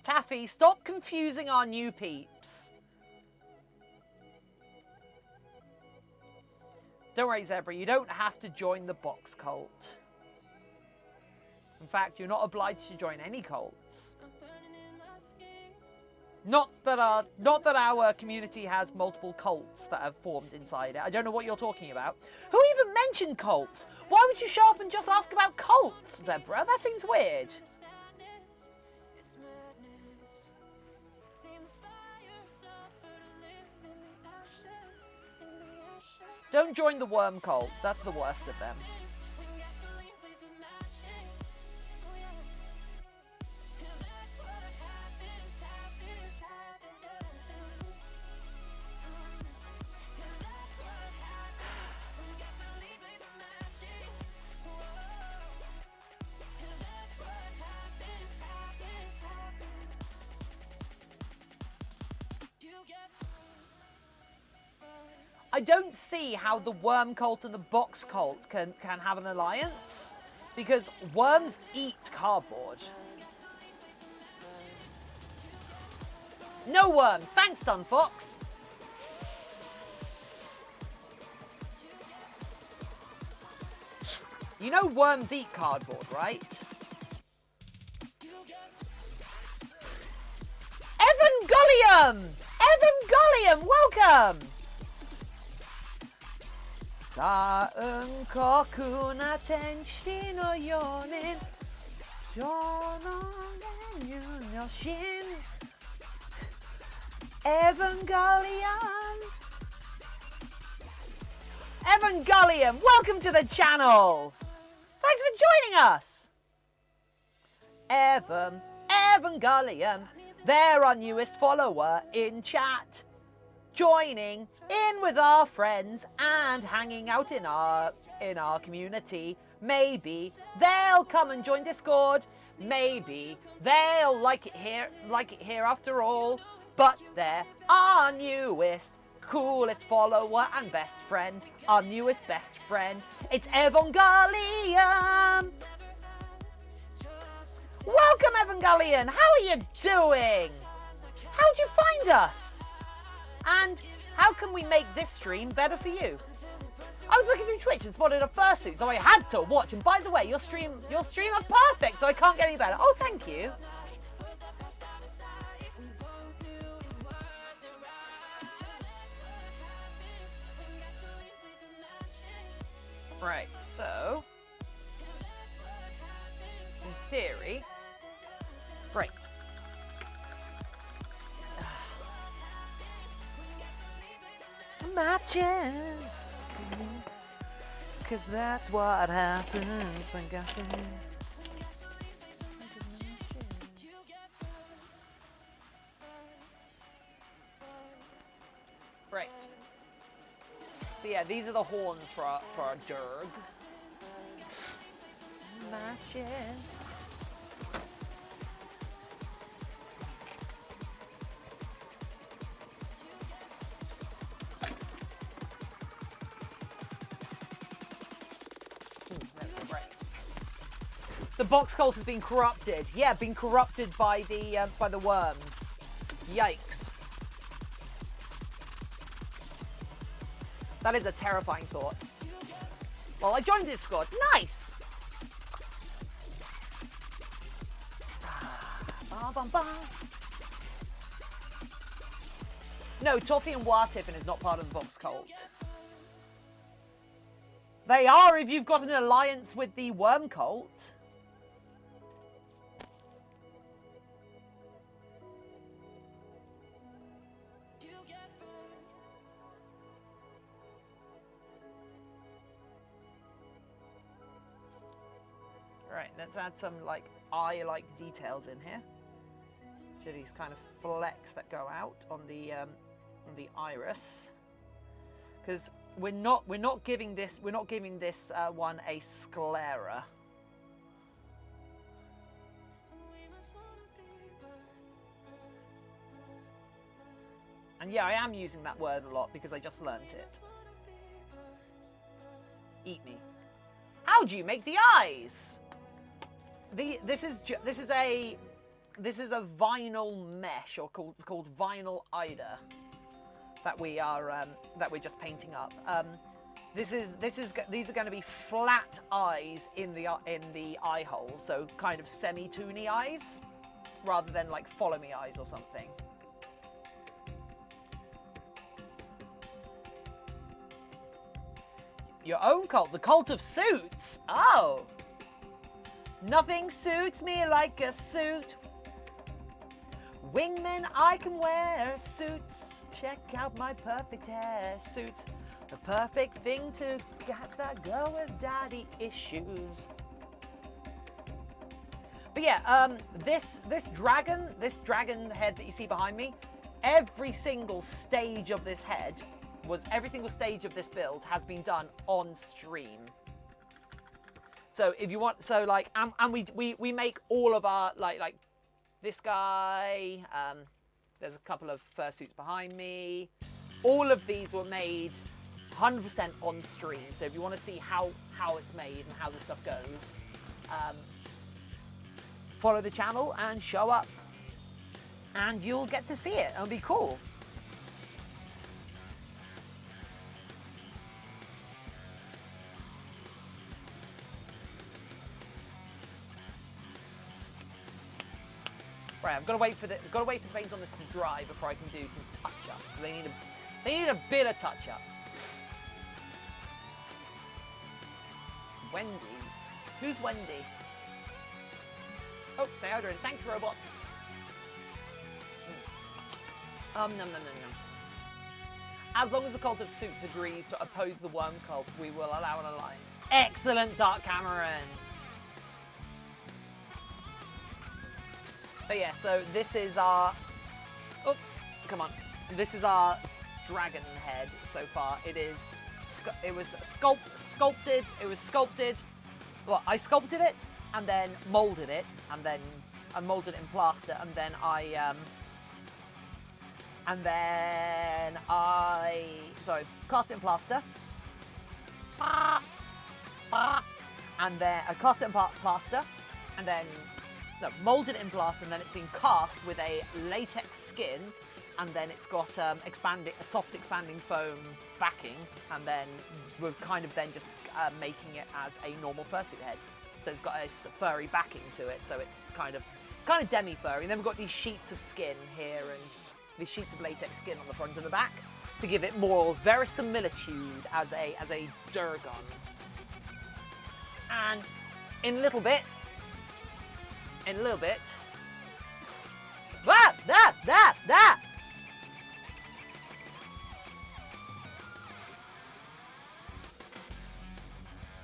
Taffy, stop confusing our new peeps. Don't worry, Zebra, you don't have to join the box cult. In fact, you're not obliged to join any cults. Not that our community has multiple cults that have formed inside it. I don't know what you're talking about. Who even mentioned cults? Why would you show up and just ask about cults, Zebra? That seems weird. Don't join the worm cult. That's the worst of them. I don't see how the worm cult and the box cult can have an alliance, because worms eat cardboard. No worms. Thanks, Dunfox. You know worms eat cardboard, right? Evangelium! Evangelium, welcome! Saan ko kunatenshi no yonin Shonon no shin Evangelion! Evangelium, welcome to the channel! Thanks for joining us! Evangelium, they're our newest follower in chat. Joining in with our friends and hanging out in our community. Maybe they'll come and join Discord. Maybe they'll like it here after all. But they're our newest, coolest follower and best friend. Our newest best friend. It's Evangelion. Welcome, Evangelion. How are you doing? How'd you find us? And how can we make this stream better for you? I was looking through Twitch and spotted a fursuit, so I had to watch. And by the way, your stream is perfect, so I can't get any better. Oh, thank you. Right, so in theory, right. Matches, cause that's what happens when gasoline. Right. So yeah, these are the horns for our Durg. Matches. The box cult has been corrupted. Yeah, been corrupted by the worms. Yikes. That is a terrifying thought. Well, I joined Discord. Nice. No, Toffee and Tiffin is not part of the box cult. They are if you've got an alliance with the worm cult. Right, let's add some eye-like details in here. So these kind of flecks that go out on the iris, because we're not giving this one a sclera. And yeah, I am using that word a lot because I just learnt it. Eat me. How do you make the eyes? This is a vinyl mesh, or called vinyl Ida, that we're just painting up. These are going to be flat eyes in the eye hole, so kind of semi-toony eyes, rather than like follow me eyes or something. Your own cult, the cult of suits. Oh. Nothing suits me like a suit. Wingman, I can wear suits. Check out my perfect hair suit. The perfect thing to catch that girl with daddy issues. But yeah, this dragon head that you see behind me, every single stage of this head every single stage of this build has been done on stream. So if you want, and we make all of our like this guy. There's a couple of fursuits behind me. All of these were made 100% on stream. So if you want to see how it's made and how this stuff goes, follow the channel and show up, and you'll get to see it. It'll be cool. Right, I've got to wait for the paint on this to dry before I can do some touch-ups. They need a bit of touch-up. Wendy's. Who's Wendy? Oh, stay hydrated. Thanks, robot. Nom nom nom. As long as the cult of Suits agrees to oppose the worm cult, we will allow an alliance. Excellent, Dark Cameron. But yeah, so this is our... Oh, come on. This is our dragon head so far. It was sculpted. It was sculpted. Well, I sculpted it and then molded it, and then I molded it in plaster, and then cast it in plaster. And then I cast it in plaster, and then molded it in plaster, and then it's been cast with a latex skin, and then it's got a soft expanding foam backing, and then we're kind of then just making it as a normal fursuit head. So it's got a furry backing to it, so it's kind of demi-furry. And then we've got these sheets of skin here, and these sheets of latex skin on the front and the back to give it more verisimilitude as a Durgon. And in a little bit, that.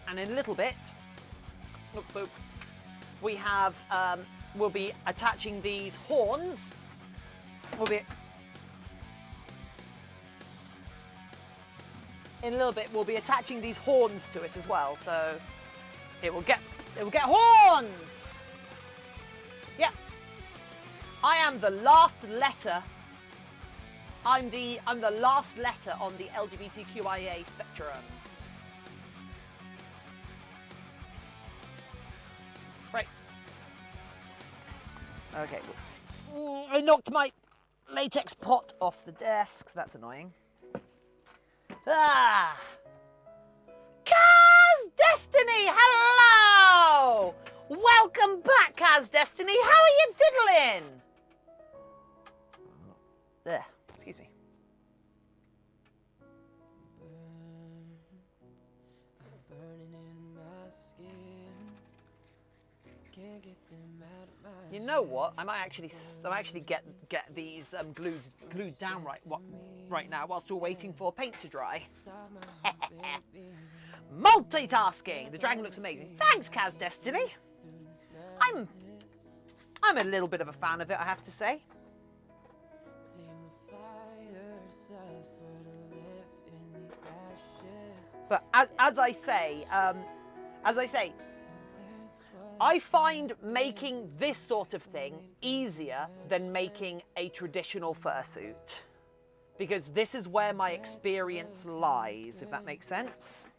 And in a little bit, we have, we'll be attaching these horns. In a little bit, we'll be attaching these horns to it as well. So it will get horns. Yeah. I am the last letter. I'm the last letter on the LGBTQIA spectrum. Right. Okay, whoops. I knocked my latex pot off the desk. That's annoying. Ah! Kaz Destiny, hello! Welcome back, Kaz Destiny. How are you diddling? There, excuse me. You know what? I might actually get these glued down right now whilst we're waiting for paint to dry. Multitasking. The dragon looks amazing. Thanks, Kaz Destiny. I'm a little bit of a fan of it, I have to say. But as I say, I find making this sort of thing easier than making a traditional fursuit, because this is where my experience lies, if that makes sense.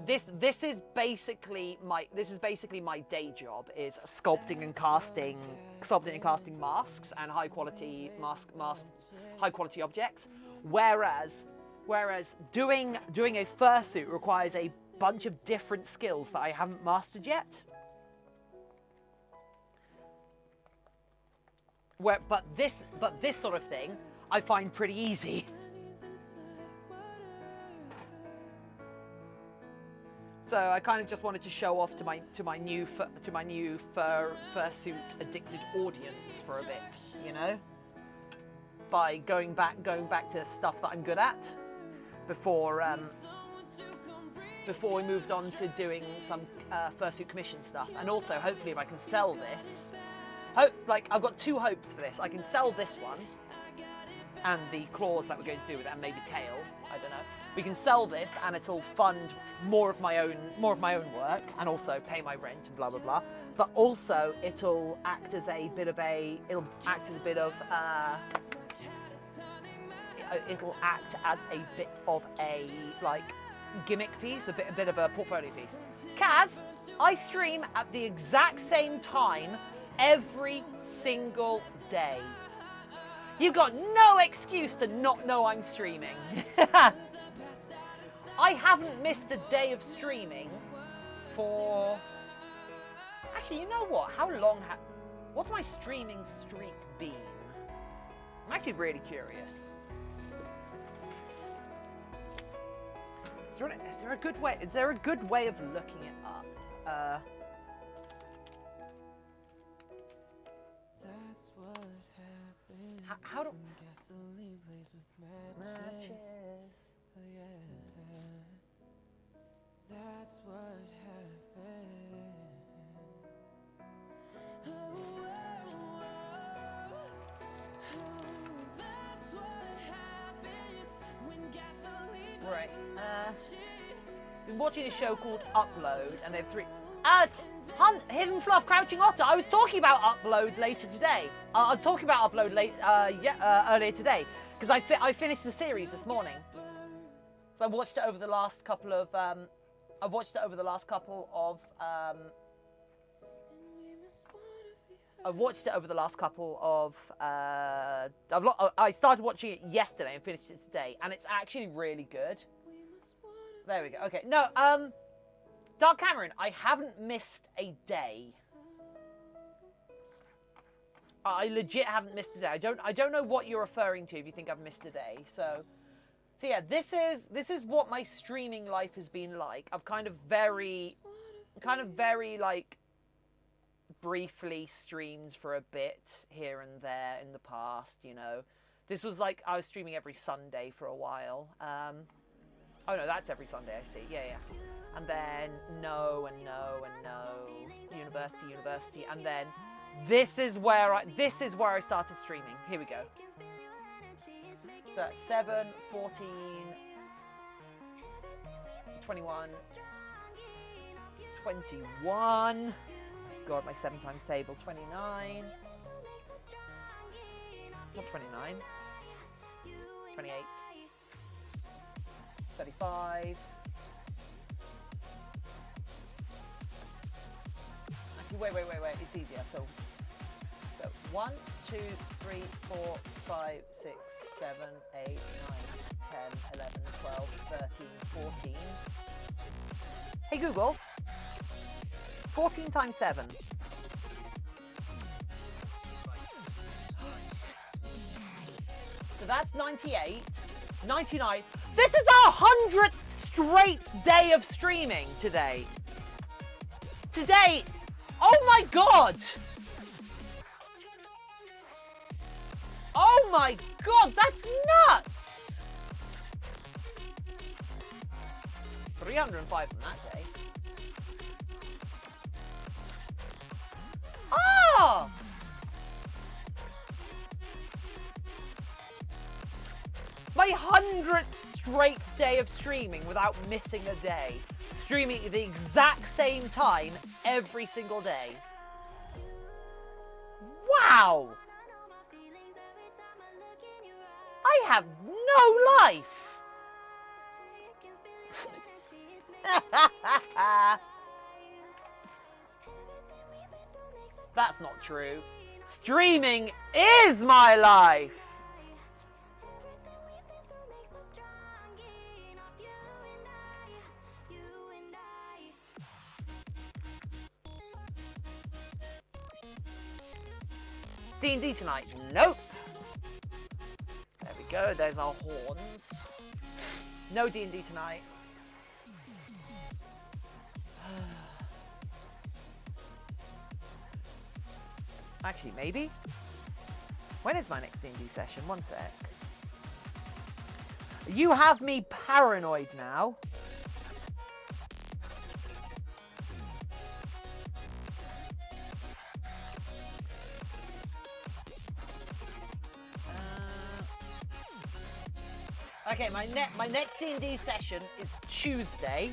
This is basically my day job, is sculpting and casting masks and high quality objects, whereas doing a fursuit requires a bunch of different skills that I haven't mastered yet. But this sort of thing I find pretty easy. So I kind of just wanted to show off to my new fursuit addicted audience for a bit, you know, by going back to stuff that I'm good at before we moved on to doing some fursuit commission stuff. And also, hopefully, if I can sell this, I've got two hopes for this. I can sell this one and the claws that we're going to do with it, and maybe tail. I don't know. We can sell this, and it'll fund more of my own work, and also pay my rent and blah blah blah. But also, it'll act as a bit of it'll act as a bit of a like gimmick piece, a bit of a portfolio piece. Kaz, I stream at the exact same time every single day. You've got no excuse to not know I'm streaming. I haven't missed a day of streaming for... Actually, you know what? What's my streaming streak been? I'm actually really curious. Is there a good way? Is there a good way of looking it up? How do matches? That's what happened. That's what happens when gasoline. Right. Been watching a show called Upload, and they have 3. Hidden Fluff, Crouching Otter. I was talking about Upload later today. I was talking about Upload earlier today because I finished the series this morning. So I watched it over the last couple of. I started watching it yesterday and finished it today, and it's actually really good. There we go. Okay, no, Dark Cameron, I haven't missed a day. I legit haven't missed a day. I don't know what you're referring to if you think I've missed a day. So yeah, this is what my streaming life has been like. I've kind of very like briefly streamed for a bit here and there in the past, you know. This was like I was streaming every Sunday for a while. Oh no, that's every Sunday, I see. Yeah. And then no, university, and then this is where I started streaming. Here we go. So 7, 14, 21, 21. God, my 7 times table. 29. Not 29. 28. 35. Actually, wait. It's easier. So 1, 2, 3, 4, 5, 6, 7, 8, 9, 10, 11, 12, 13, 14. Hey Google. 14 times 7. So that's 98. 99. This is our 100th straight day of streaming today. Today, oh my god! Oh my god, that's nuts! 305 on that day. Oh! My 100th straight day of streaming without missing a day. Streaming at the exact same time every single day. Wow! I have no life! That's not true. Streaming is my life! D&D tonight? Nope. There we go, there's our horns. No D&D tonight. Actually, maybe? When is my next D&D session? One sec. You have me paranoid now. Okay, my next D&D session is Tuesday.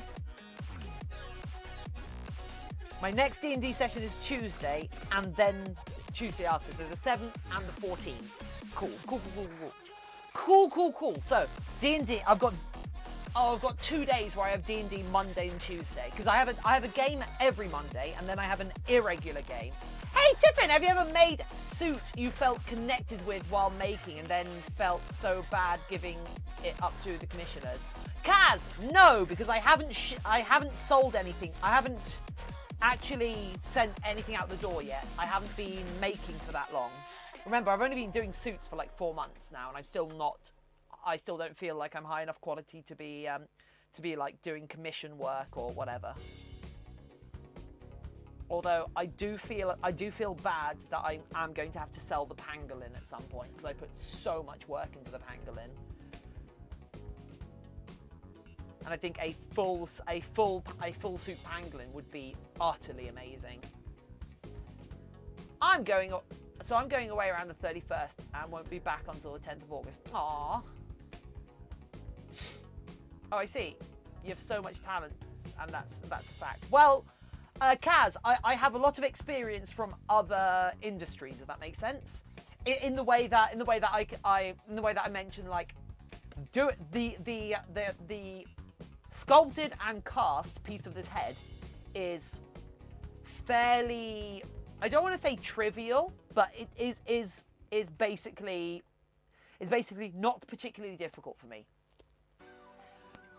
My next D&D session is Tuesday, and then Tuesday after. So the 7th and the 14th. Cool. Cool. So, D&D, I've got 2 days where I have D&D Monday and Tuesday. Because I have a game every Monday, and then I have an irregular game. Hey, Tiffin, have you ever made Suit you felt connected with while making and then felt so bad giving it up to the commissioners? Kaz, no, because I haven't sold anything. I haven't actually sent anything out the door yet. I haven't been making for that long. Remember, I've only been doing Suits for like 4 months now, and I still don't feel like I'm high enough quality to be like doing commission work or whatever. Although I do feel bad that I am going to have to sell the pangolin at some point, because I put so much work into the pangolin. And I think a full suit pangolin would be utterly amazing. I'm going away around the 31st and won't be back until the 10th of August. Aww. Oh, I see. You have so much talent, and that's a fact. Well, Kaz, I have a lot of experience from other industries, if that makes sense. In the way that I mentioned, like, do it, the sculpted and cast piece of this head is fairly, I don't want to say trivial, but it is basically not particularly difficult for me.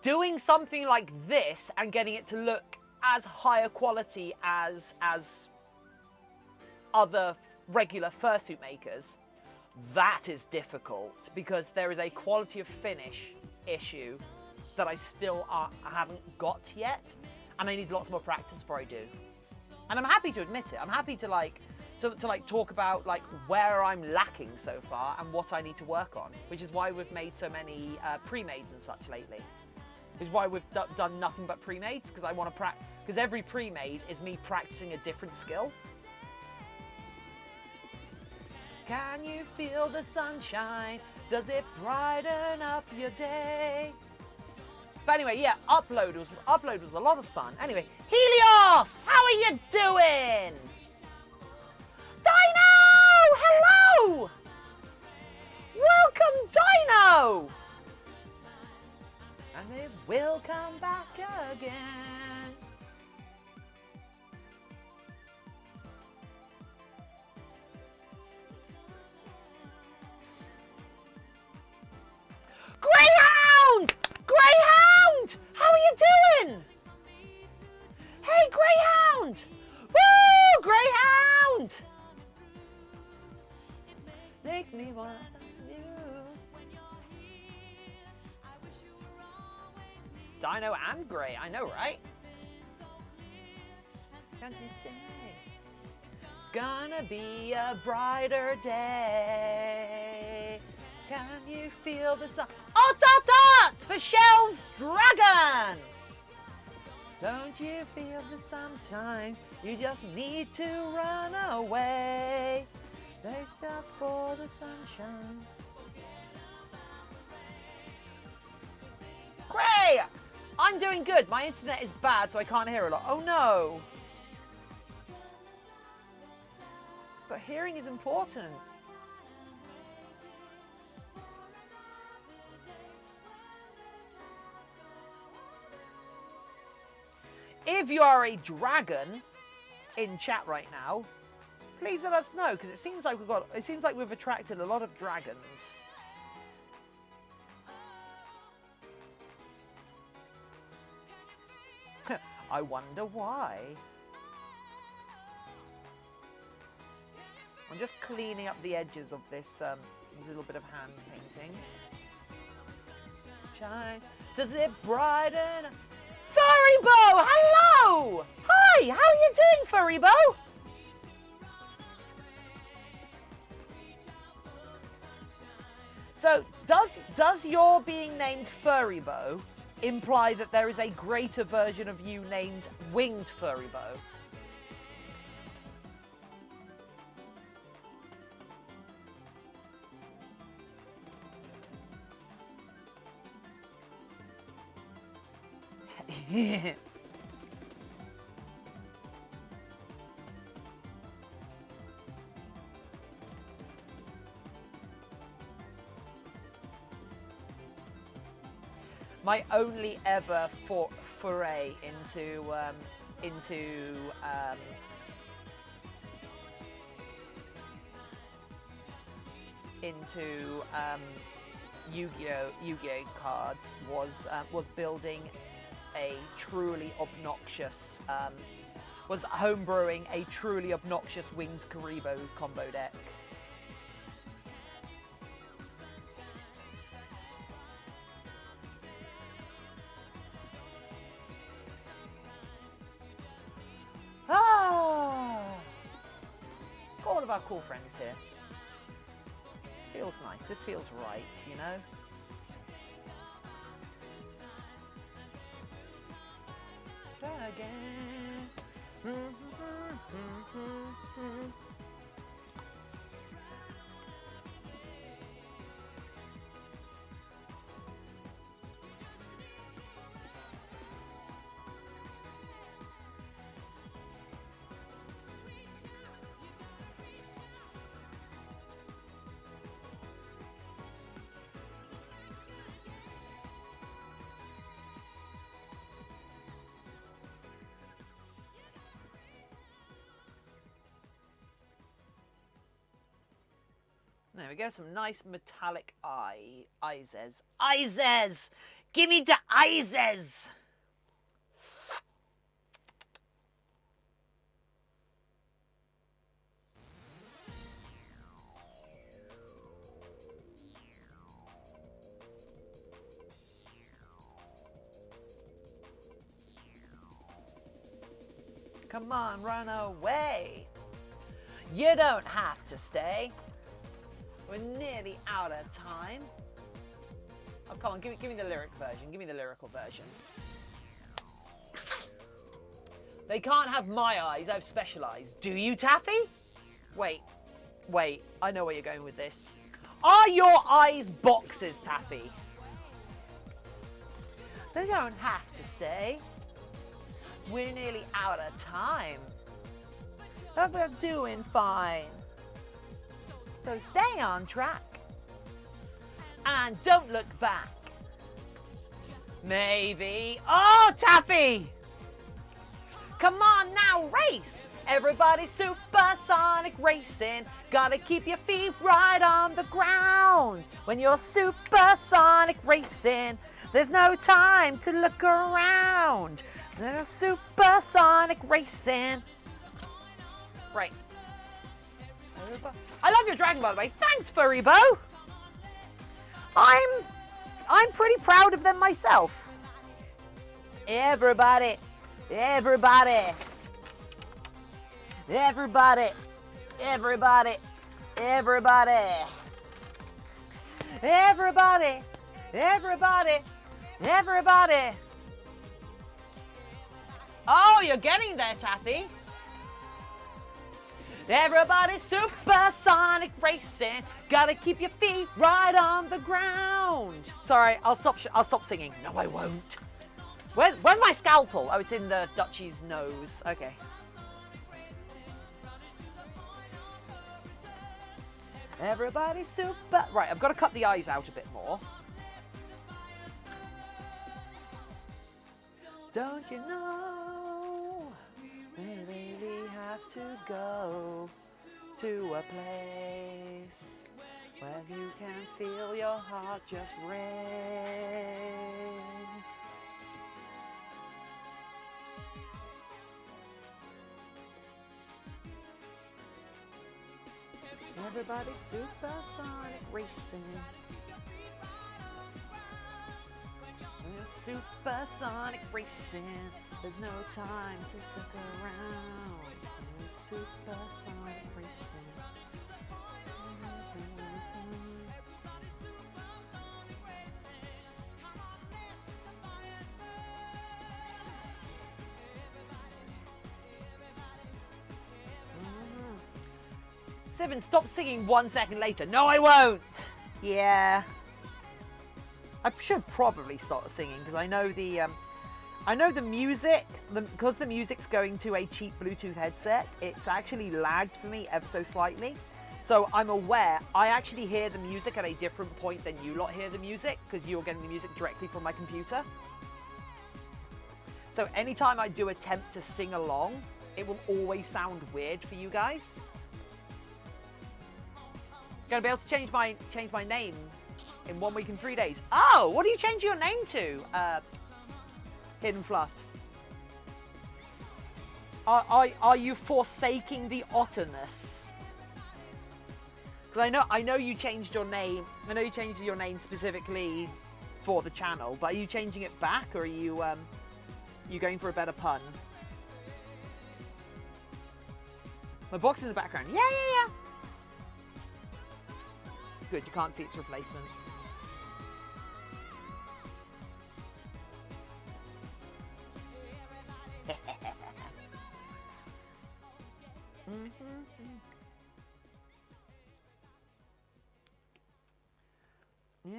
Doing something like this and getting it to look as higher quality as other regular fursuit makers, that is difficult, because there is a quality of finish issue that I still haven't got yet, and I need lots more practice before I do. And I'm happy to admit it. I'm happy to talk about like where I'm lacking so far and what I need to work on, which is why we've made so many pre-mades and such lately. Which is why we've done nothing but pre-mades, because I want to practice. Because every pre-made is me practicing a different skill. Can you feel the sunshine? Does it brighten up your day? But anyway, yeah, upload was a lot of fun. Anyway, Helios, how are you doing? Dino, hello. Welcome, Dino. And it will come back again. Greyhound! Greyhound! How are you doing? Hey, Greyhound! Woo! Greyhound! Make me want you. Dino and Grey, I know, right? Can't you say? It's gonna be a brighter day. Can you feel the sun? Oh, dot for Shelves Dragon! Don't you feel that sometimes you just need to run away? Thank God for the sunshine. Gray! I'm doing good. My internet is bad, so I can't hear a lot. Oh no! But hearing is important. If you are a dragon in chat right now, please let us know, because it seems like we've attracted a lot of dragons. I wonder why. I'm just cleaning up the edges of this little bit of hand painting. Shine. Does it brighten? Furrybo! Hello! Hi! How are you doing, Furrybo? So, does your being named Furrybo imply that there is a greater version of you named Winged Furrybo? my only ever foray into Yu-Gi-Oh cards was building a truly obnoxious was homebrewing a truly obnoxious winged Karibo combo deck. Got all of our cool friends here. Feels nice. This feels right, you know? Again. There we go, some nice metallic eyes. Eyes! Give me the eyes! Come on, run away. You don't have to stay. We're nearly out of time. Oh, come on, give me the lyric version. Give me the lyrical version. They can't have my eyes. I've specialized. Do you, Taffy? Wait. I know where you're going with this. Are your eyes boxes, Taffy? They don't have to stay. We're nearly out of time. But we're doing fine. So stay on track. And don't look back. Maybe. Oh, Taffy! Come on now, race! Everybody's supersonic racing. Gotta keep your feet right on the ground. When you're supersonic racing, there's no time to look around. There's supersonic racing. Right. I love your dragon, by the way. Thanks, Furrybo. I'm pretty proud of them myself. Everybody. Everybody. Everybody. Everybody. Everybody. Everybody. Everybody. Everybody. Oh, you're getting there, Taffy. Everybody's supersonic racing. Gotta keep your feet right on the ground. Sorry, I'll stop singing. No, I won't. Where's my scalpel? Oh, it's in the Dutchie's nose. Okay. Everybody's super. Right, I've got to cut the eyes out a bit more. Don't you know? We really have to go to a place where you can feel your heart just race. Everybody's supersonic racing. We're supersonic racing. There's no time to look around. We're supersonic racing. Seven, stop singing 1 second later. No, I won't. Yeah. I should probably start singing because I know the music, because the music's going to a cheap Bluetooth headset, it's actually lagged for me ever so slightly. So I'm aware, I actually hear the music at a different point than you lot hear the music, because you're getting the music directly from my computer. So anytime I do attempt to sing along, it will always sound weird for you guys. Gonna be able to change my name in 1 week and 3 days. Oh, what do you change your name to? Hidden Fluff. Are you forsaking the otterness? Because I know you changed your name. I know you changed your name specifically for the channel, but are you changing it back, or are you going for a better pun? My box in the background. Yeah. Good, you can't see its replacement.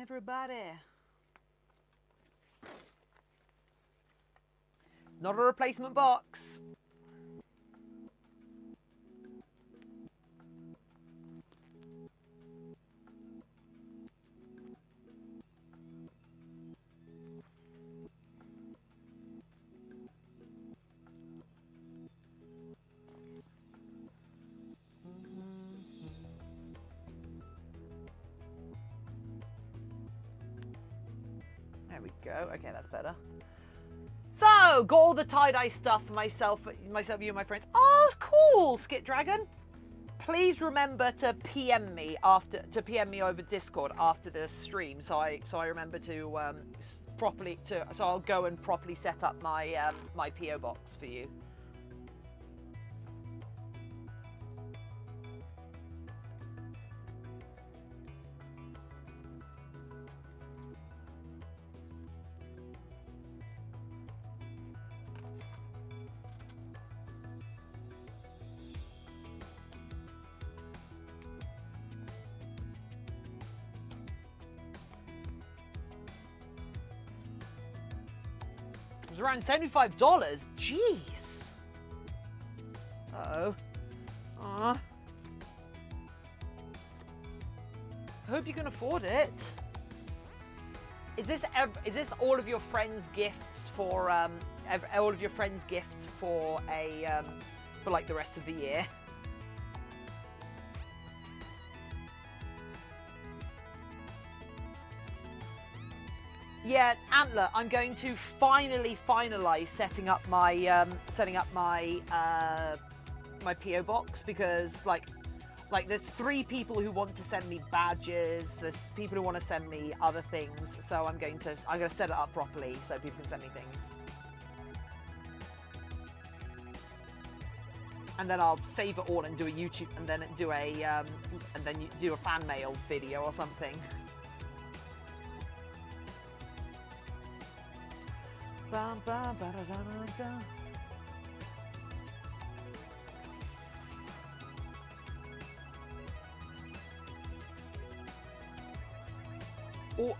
Everybody. It's not a replacement box. There we go. Okay, that's better. So, got all the tie-dye stuff for myself, you and my friends. Oh, cool, Skit Dragon. Please remember to PM me over Discord after the stream, so I remember to so I'll go and properly set up my my PO box for you. It was around $75. Jeez. Uh-oh. I hope you can afford it. Is this all of your friends' gifts for all of your friends' gifts for a for like the rest of the year? Yeah, Antler, I'm going to finally finalize setting up my my PO box, because like there's 3 people who want to send me badges, there's people who want to send me other things, so I'm going to set it up properly so people can send me things. And then I'll save it all and do a YouTube, and then do a fan mail video or something. Bum, bum, ba, da, da, da, da.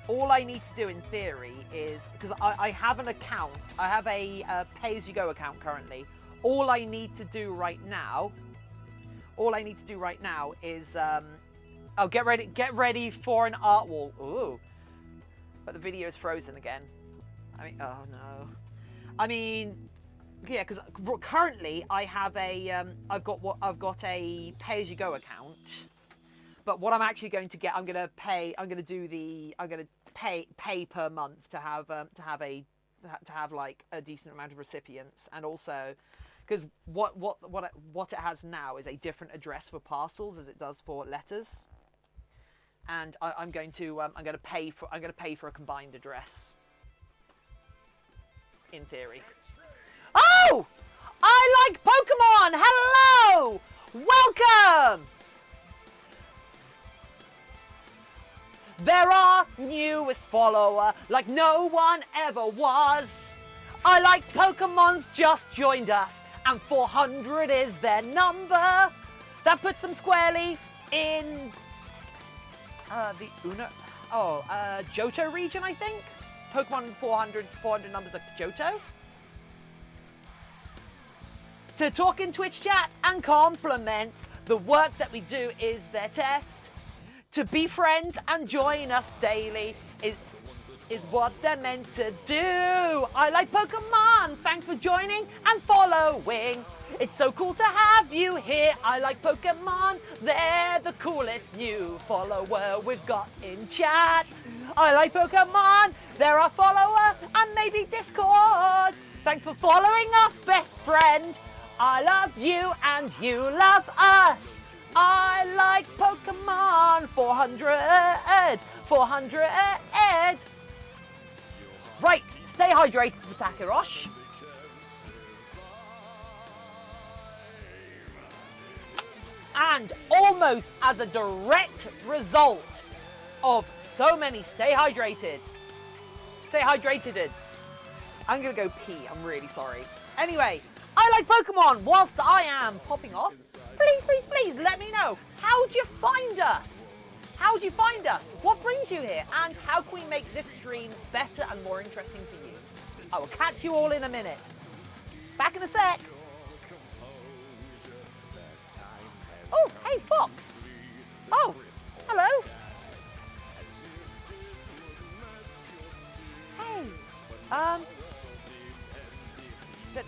All I need to do in theory is, because I have an account, I have a pay-as-you-go account currently. All I need to do right now is oh, get ready for an art wall. Ooh, but the video is frozen again. I mean, oh no. I mean, yeah, because currently I have a I've got a pay-as-you-go account. But what I'm actually going to get, I'm going to pay per month to have like a decent amount of recipients, and also because what it has now is a different address for parcels as it does for letters, and I'm going to pay for a combined address. In theory. Oh! I like Pokemon! Hello! Welcome! They're our newest follower, like no one ever was. I like Pokemon's just joined us, and 400 is their number. That puts them squarely in the Johto region, I think. Pokemon 400 numbers of Johto. To talk in Twitch chat and compliment The work that we do is their test. To be friends and join us daily is what they're meant to do. I like Pokemon. Thanks for joining and following. It's so cool to have you here. I like Pokemon. They're the coolest new follower we've got in chat. I like Pokemon. They're our follower and maybe Discord. Thanks for following us, best friend. I love you and you love us. I like Pokemon. 400. Right, stay hydrated for Takerosh. And almost as a direct result of so many stay hydrated, I'm gonna go pee, I'm really sorry. Anyway, I like Pokemon. Whilst I am popping off, please let me know. How'd you find us? How'd you find us? What brings you here? And how can we make this stream better and more interesting for you? I will catch you all in a minute. Back in a sec. Oh, hey, Fox. Oh, hello. Hey,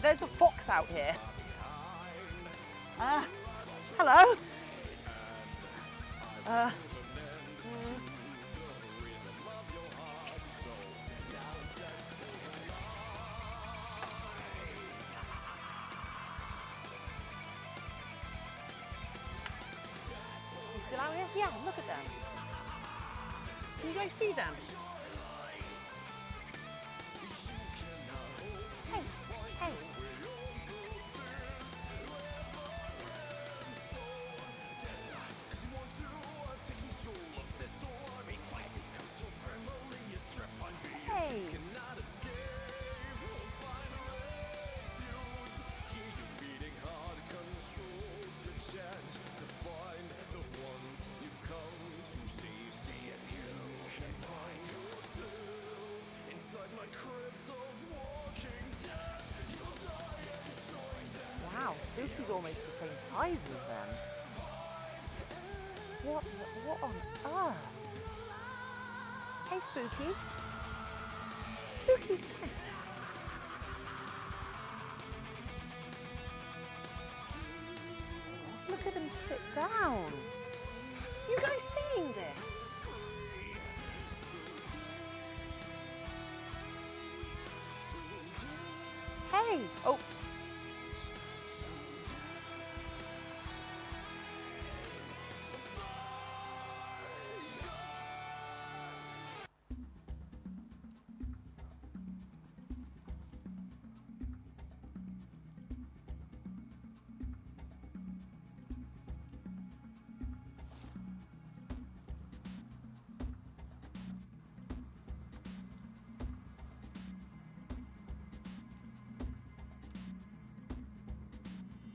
there's a fox out here. Hello. You still out here? Yeah, look at them. Can you guys see them? Hey. Hey. Wow, Spooky's almost the same size as them. What on earth? Hey, Spooky. Spooky. Look at him sit down. You guys seeing this? Hey. Oh.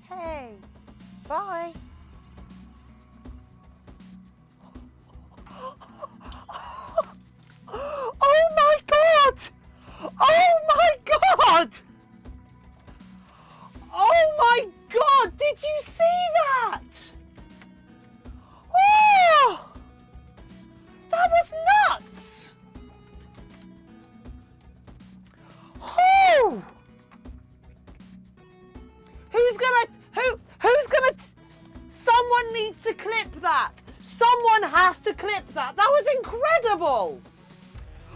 Hey, bye. Oh my God! Oh my God! Oh my God! Did you see that? Oh! That was nuts! Oh! Someone needs to clip that. Someone has to clip that. That was incredible.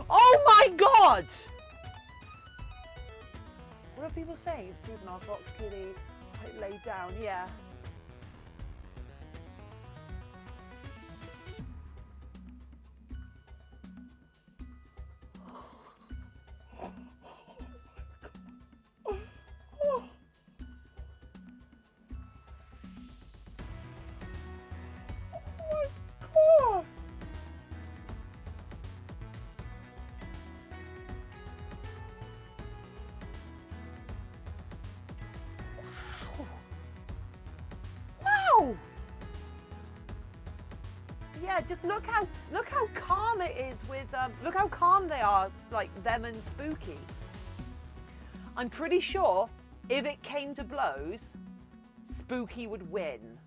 Oh my God. What are people saying? It's juvenile fox kitty. Quite laid down, yeah. Yeah, just look how calm it is with look how calm they are, like them and Spooky. I'm pretty sure if it came to blows, Spooky would win.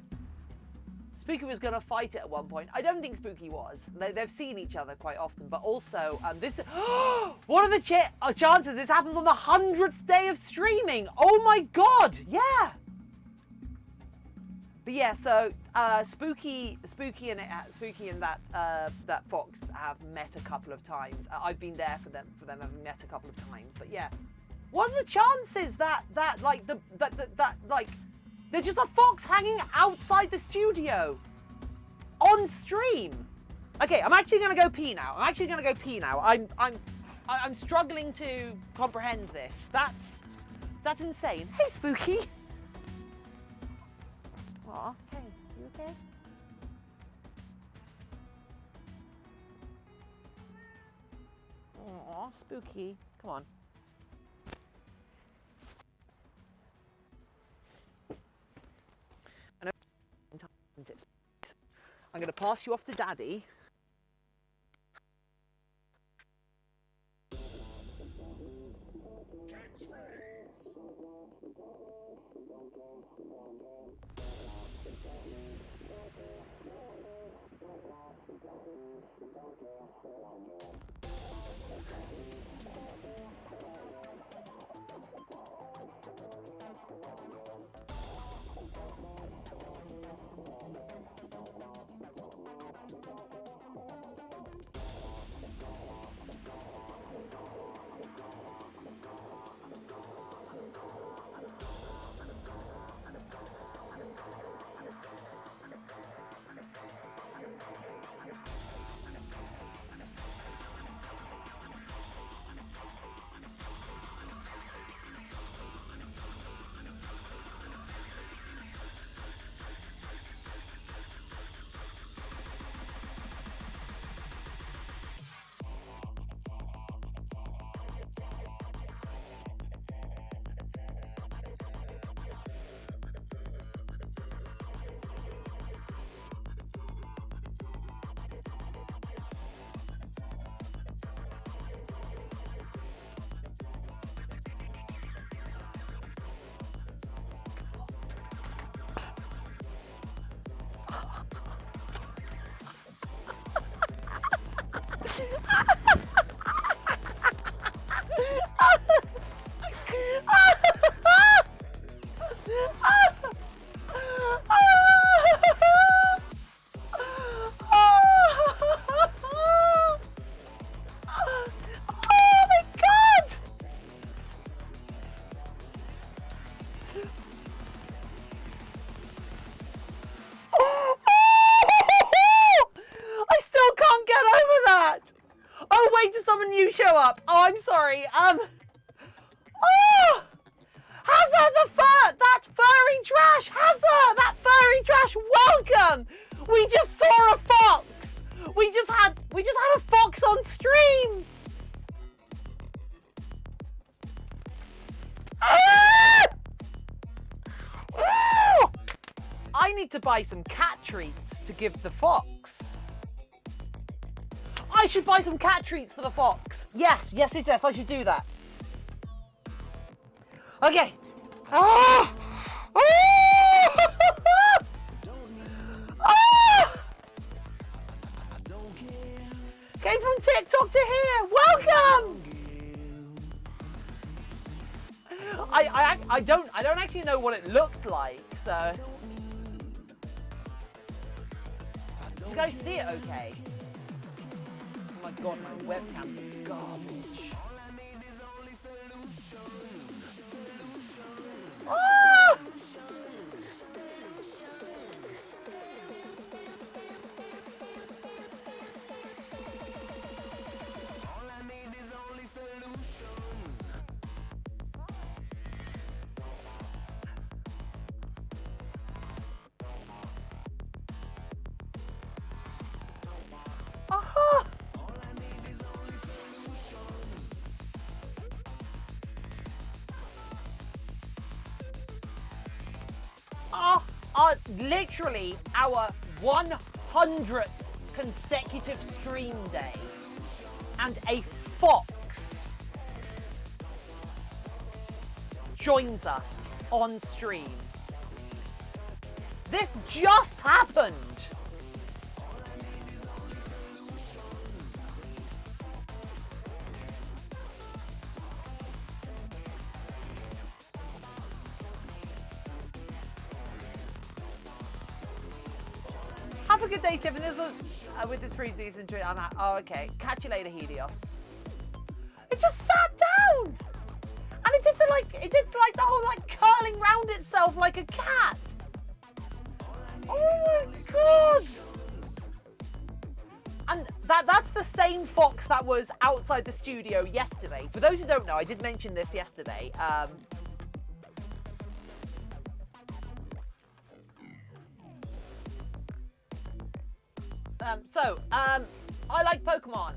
Spooky was going to fight it at one point. I don't think Spooky was. They've seen each other quite often, but also this. What are the chances this happens on the 100th day of streaming? Oh my god! Yeah. But yeah, so Spooky and that fox have met a couple of times. I've been there for them having met a couple of times. But yeah, what are the chances that there's just a fox hanging outside the studio on stream? Okay, I'm actually gonna go pee now. I'm struggling to comprehend this. That's insane. Hey, Spooky. Aw, hey, you okay? Aw, Spooky. Come on. I know I'm going to pass you off to Daddy. You show up. Oh, I'm sorry. Oh, Hazza, that furry trash. Hazza, that furry trash. Welcome. We just saw a fox. We just had a fox on stream. I need to buy some cat treats to give the fox. I should buy some cat treats for the fox. Yes, I should do that. Okay. Came from TikTok to here. Welcome. I don't actually know what it looked like, so. Did you guys see it okay? Oh my god, my webcam's garbage. Ah! Aha! Literally our 100th consecutive stream day, and a fox joins us on stream. This just happened. Have a good day, Tiffin. With this pre-season trip, I'm out. Oh, okay. Catch you later, Helios. It just sat down, and it did the whole like curling round itself like a cat. Oh my god! And that's the same fox that was outside the studio yesterday. For those who don't know, I did mention this yesterday. I like Pokemon.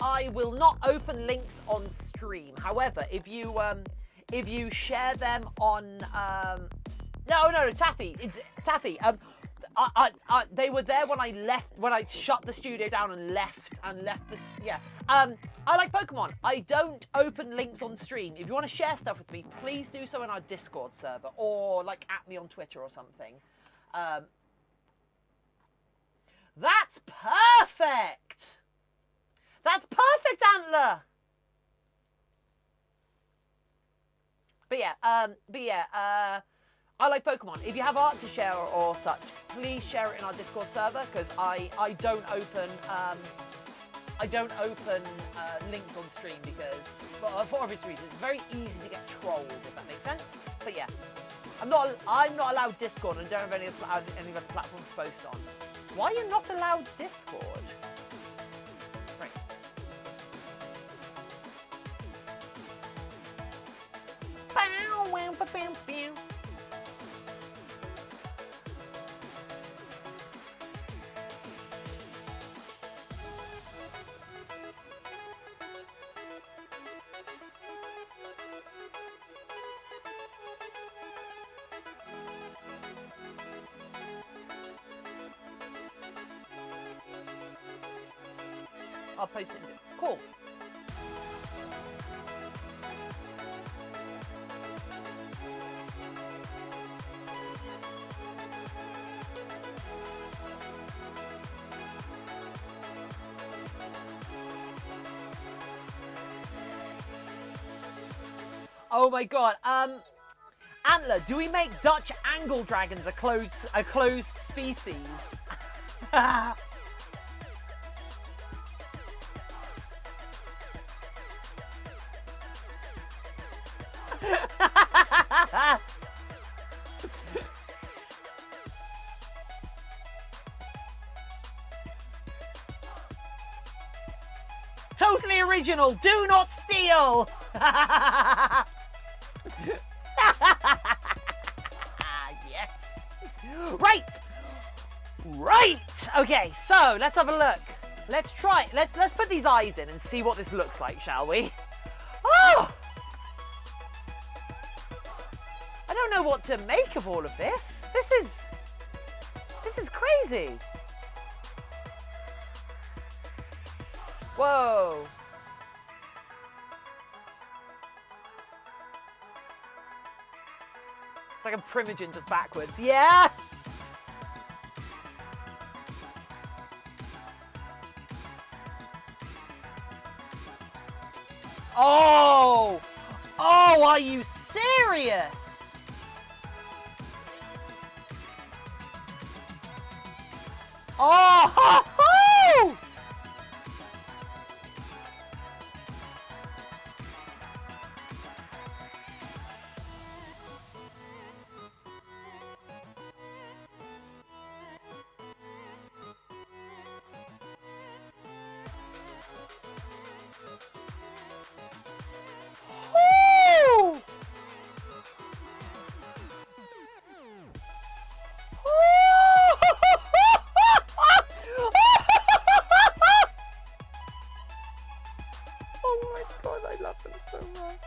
I will not open links on stream. However, if you share them on no, Taffy, they were there when I shut the studio down and left this. Yeah. I like Pokemon. I don't open links on stream. If you want to share stuff with me, please do so in our Discord server or like at me on Twitter or something. That's perfect! That's perfect, Antler! But yeah, I like Pokemon. If you have art to share or such, please share it in our Discord server, because I don't open links on stream because, for obvious reasons, it's very easy to get trolled, if that makes sense. But yeah, I'm not allowed Discord and don't have any other platforms to post on. Why are you not allowed Discord? Right. Bow, wow, ba, bam, bam. I'll post it. Cool. Oh my god. Antler, do we make Dutch angle dragons a closed species? Totally original. Do not steal. Yes. Right. Okay. So let's have a look. Let's try. Let's put these eyes in and see what this looks like, shall we? Oh. I don't know what to make of all of this. This is crazy. Whoa. It's like a Primogen just backwards. Yeah. Oh. Oh, are you serious? Oh, ho, ho! Woo! Oh my god, I love them so much.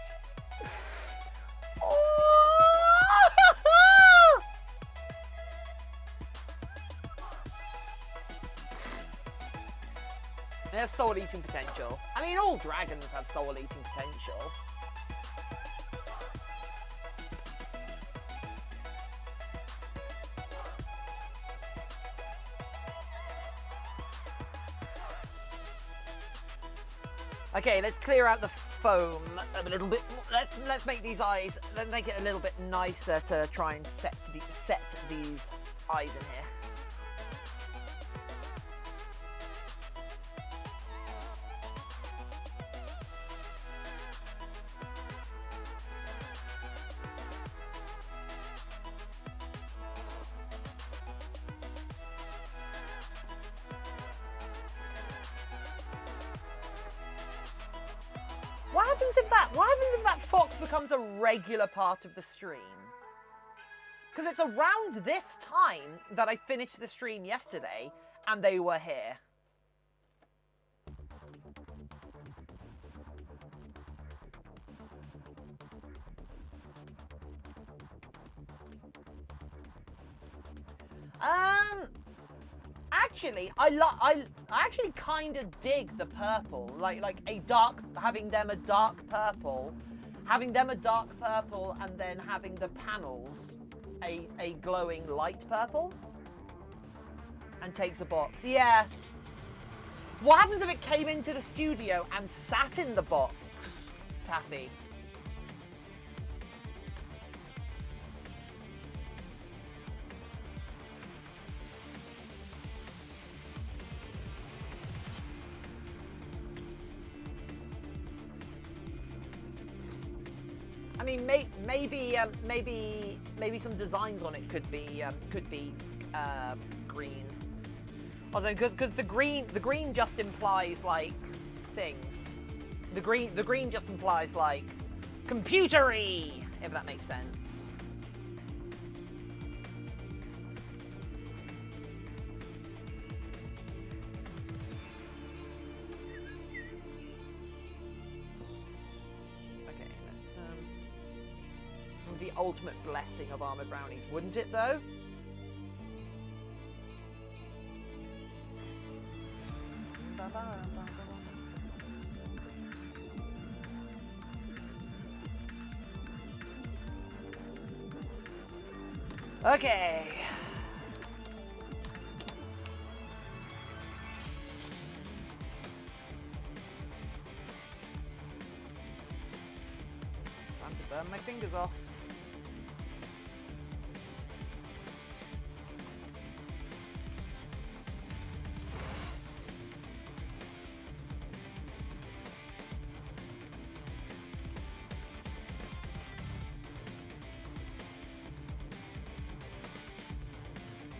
There's soul-eating potential. I mean, all dragons have soul-eating potential. Okay, let's clear out the foam a little bit. Let's make these eyes. Let's make it a little bit nicer to try and set these eyes in here. What happens if that fox becomes a regular part of the stream? Because it's around this time that I finished the stream yesterday, and they were here. Actually, I actually kind of dig the purple, like a dark, having them a dark purple, and then having the panels a glowing light purple, and takes a box. Yeah. What happens if it came into the studio and sat in the box, Taffy? I mean, maybe some designs on it could be green. Also, because the green just implies like things. The green just implies like computery, if that makes sense. The ultimate blessing of Armoured Brownies, wouldn't it though? Okay. Time to burn my fingers off.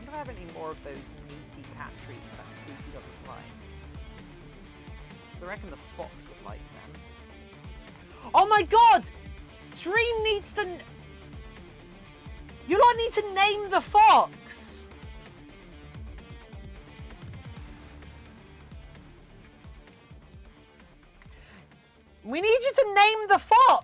I have any more of those meaty cat treats that Spooky doesn't like. I reckon the fox would like them. Oh my god! Stream needs to... You lot need to name the fox! We need you to name the fox!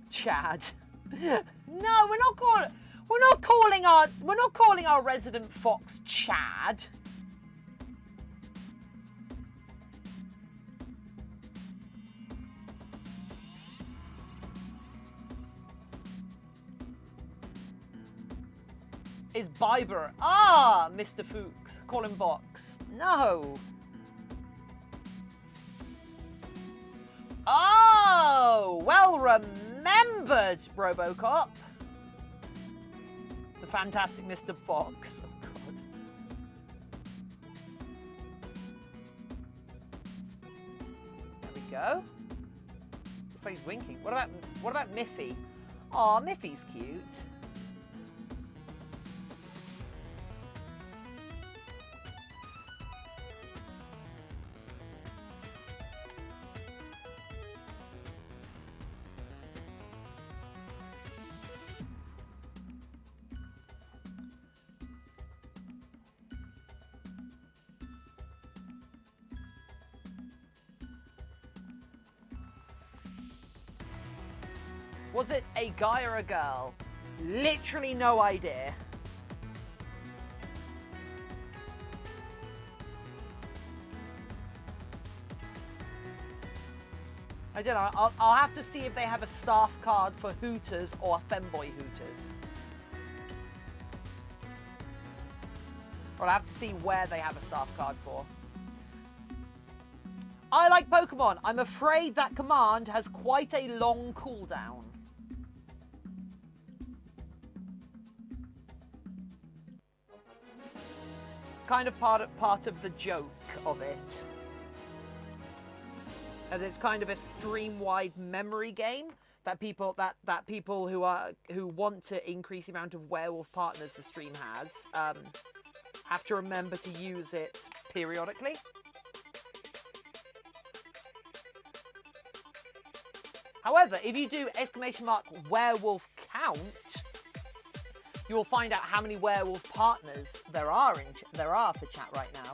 Chad. No, we're not calling our resident fox Chad. Is Biber. Ah, Mr. Fuchs. Call him Box. No. Oh, well remembered, Robocop. The fantastic Mr. Fox. Oh, God. There we go. Looks like he's winking. What about Miffy? Aw, Miffy's cute. Was it a guy or a girl? Literally no idea. I don't know. I'll have to see if they have a staff card for Hooters or Femboy Hooters. Or I'll have to see where they have a staff card for. I like Pokemon. I'm afraid that command has quite a long cooldown. It's kind of part of the joke of it. And it's kind of a stream-wide memory game that people who want to increase the amount of werewolf partners the stream has have to remember to use it periodically. However, if you do ! werewolf count, you will find out how many werewolf partners there are for chat right now.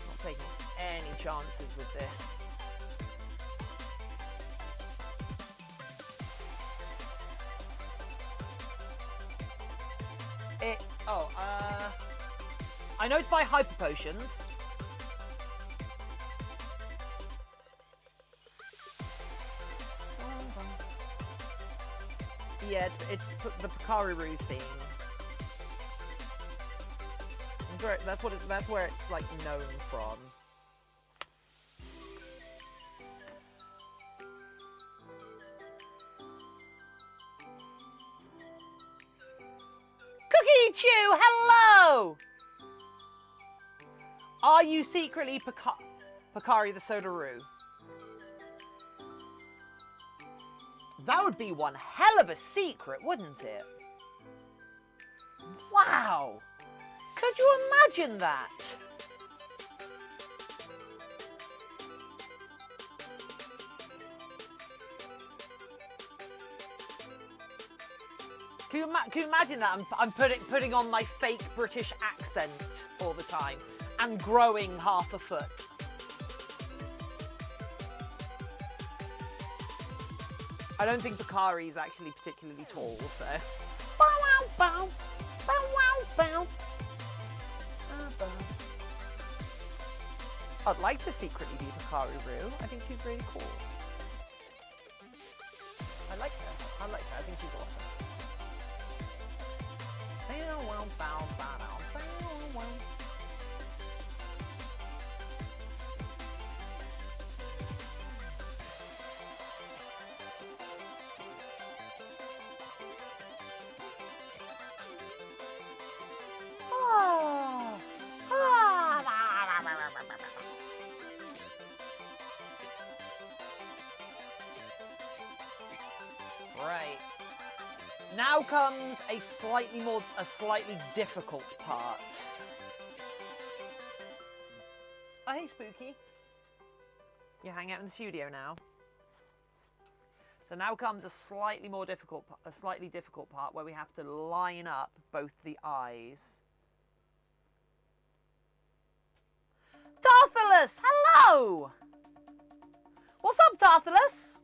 Not taking any chances with this. I know it's by Hyper Potions. Yeah, it's the Picariru theme. That's where it's like known from. Cookie Chew, hello! Are you secretly Picari the Sodaroo? That would be one hell of a secret, wouldn't it? Wow! Could you imagine that? Can you imagine that? I'm putting on my fake British accent all the time and growing half a foot. I don't think Picari is actually particularly tall, so. Bow wow bow, bow wow bow. I'd like to secretly be Picariru. I think she's really cool. I like her. I think she's awesome. Bow wow bow bow bow wow. Right. Now comes a slightly difficult part. Oh, hey, Spooky. You hang out in the studio now. So now comes a slightly difficult part where we have to line up both the eyes. Tarthalus, hello! What's up, Tarthalus?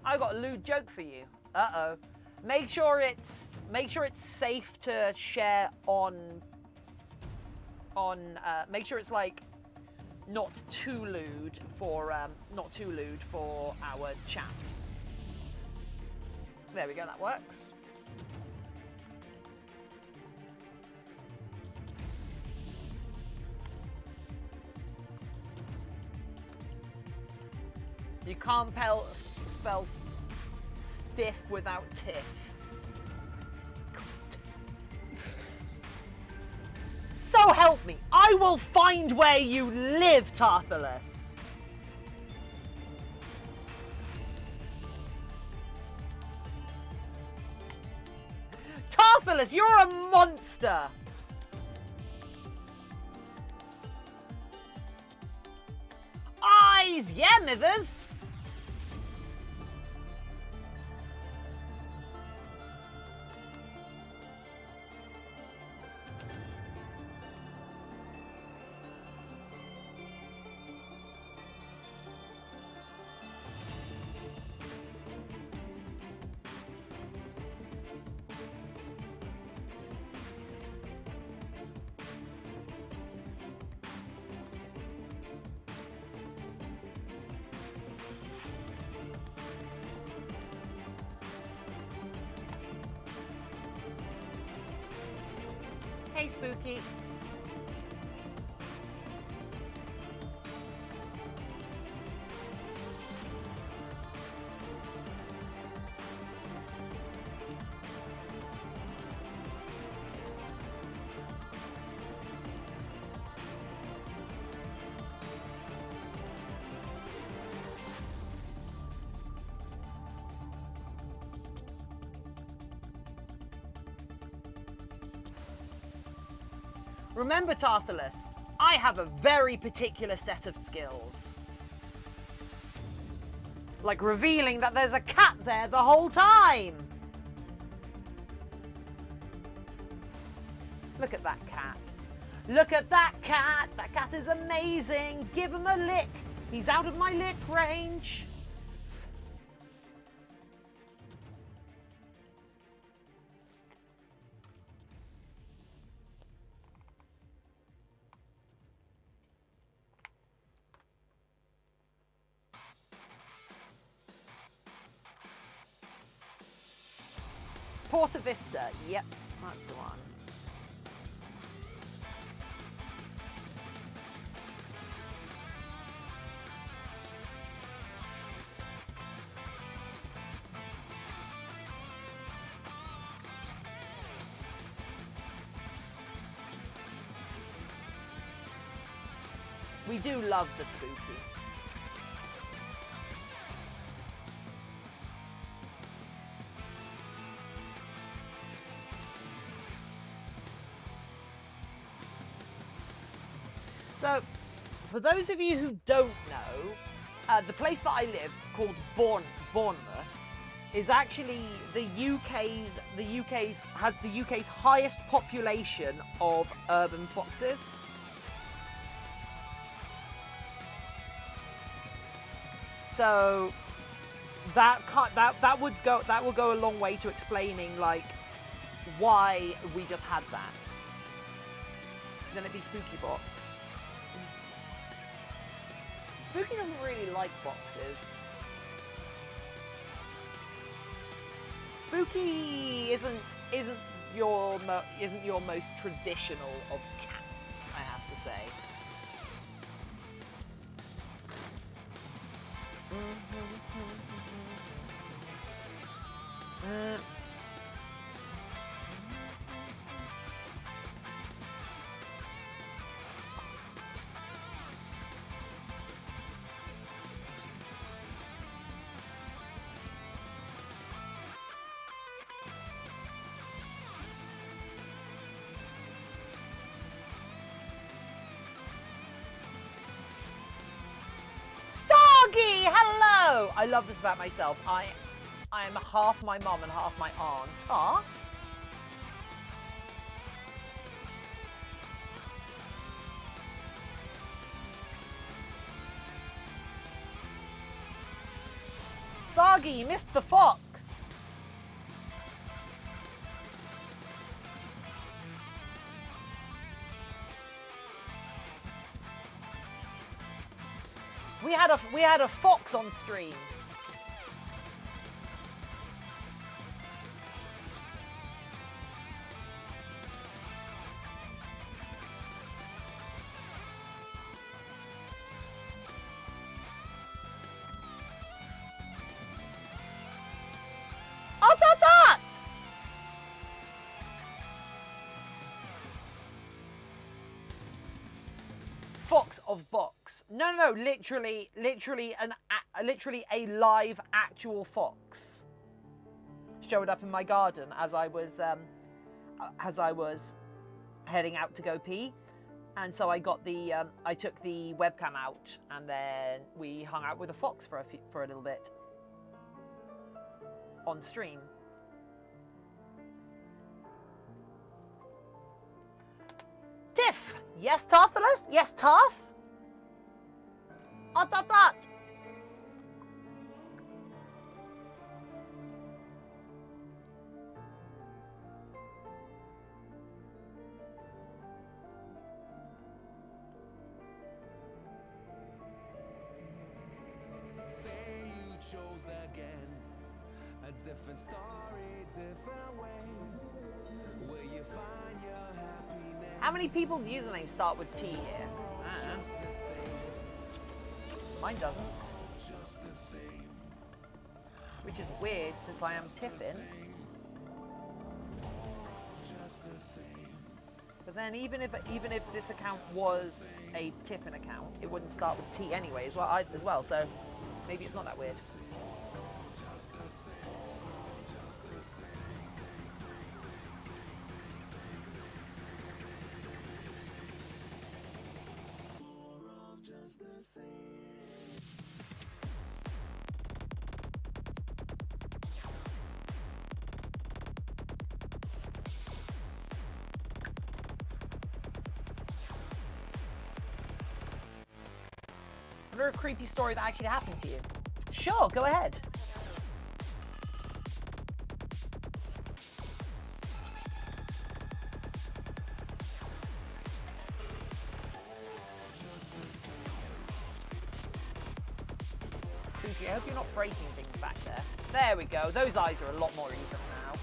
I got a lewd joke for you. Uh-oh. Make sure it's safe to share on make sure it's like not too lewd for our chat. There we go, that works. You can't spell stiff without tiff. So help me, I will find where you live, Tarthalus. Tarthalus, you're a monster. Brownies! Yeah, Mithers! Hey, Spooky. Remember, Tarthalus, I have a very particular set of skills. Like revealing that there's a cat there the whole time. Look at that cat. Look at that cat. That cat is amazing. Give him a lick. He's out of my lick range. Porta Vista, yep, that's the one. We do love the spooky. So, for those of you who don't know, the place that I live, called Bournemouth, is actually the UK's highest population of urban foxes. So that will go a long way to explaining like why we just had that. Then it'd be Spooky Box. Spooky doesn't really like boxes. Spooky isn't your most traditional of cats, I have to say. Stargy, hello! I love this about myself. I am half my mum and half my aunt. Aw. Sargi, you missed the fox. We had a fox on stream. Fox of box. No, literally a live actual fox showed up in my garden as I was heading out to go pee. And so I got the, I took the webcam out, and then we hung out with a fox for a little bit on stream. Tiff, yes, Tarthalus, yes, Tarth. Otat. Chose again, a different story, different way. Will you find your happiness? How many people's usernames start with T here? Just the same, Mine doesn't, just the same, which is weird since I am Tiffin. just the same. But then even if this account was a Tiffin account, it wouldn't start with T anyway as well. So maybe it's not that weird. A creepy story that actually happened to you. Sure, go ahead. Spooky, I hope you're not breaking things back there. There we go. Those eyes are a lot more even now.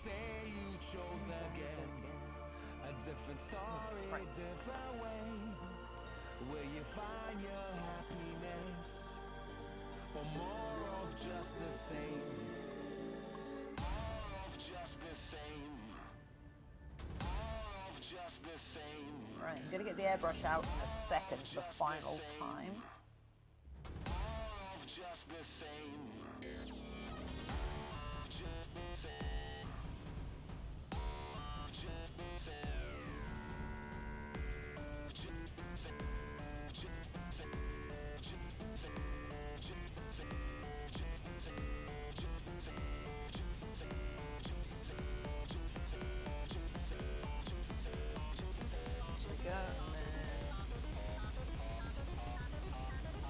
Say you chose again, a different story, different way. Will you find your happiness, or more of just the same? More of just the same. More of just the same. Right, I'm gonna get the airbrush out in a second for the final time. More of just the same. Just the same.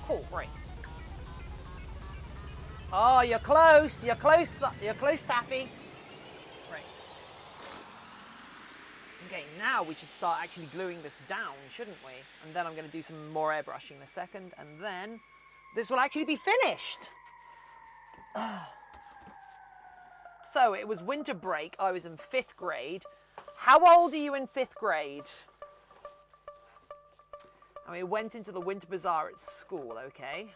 Cool, right. Oh, you're close. You're close. You're close, Taffy. Right. Okay, now we should start actually gluing this down, shouldn't we? And then I'm going to do some more airbrushing in a second, and then this will actually be finished. So it was winter break. I was in 5th grade. How old are you in 5th grade? I mean, went into the winter bazaar at school, okay?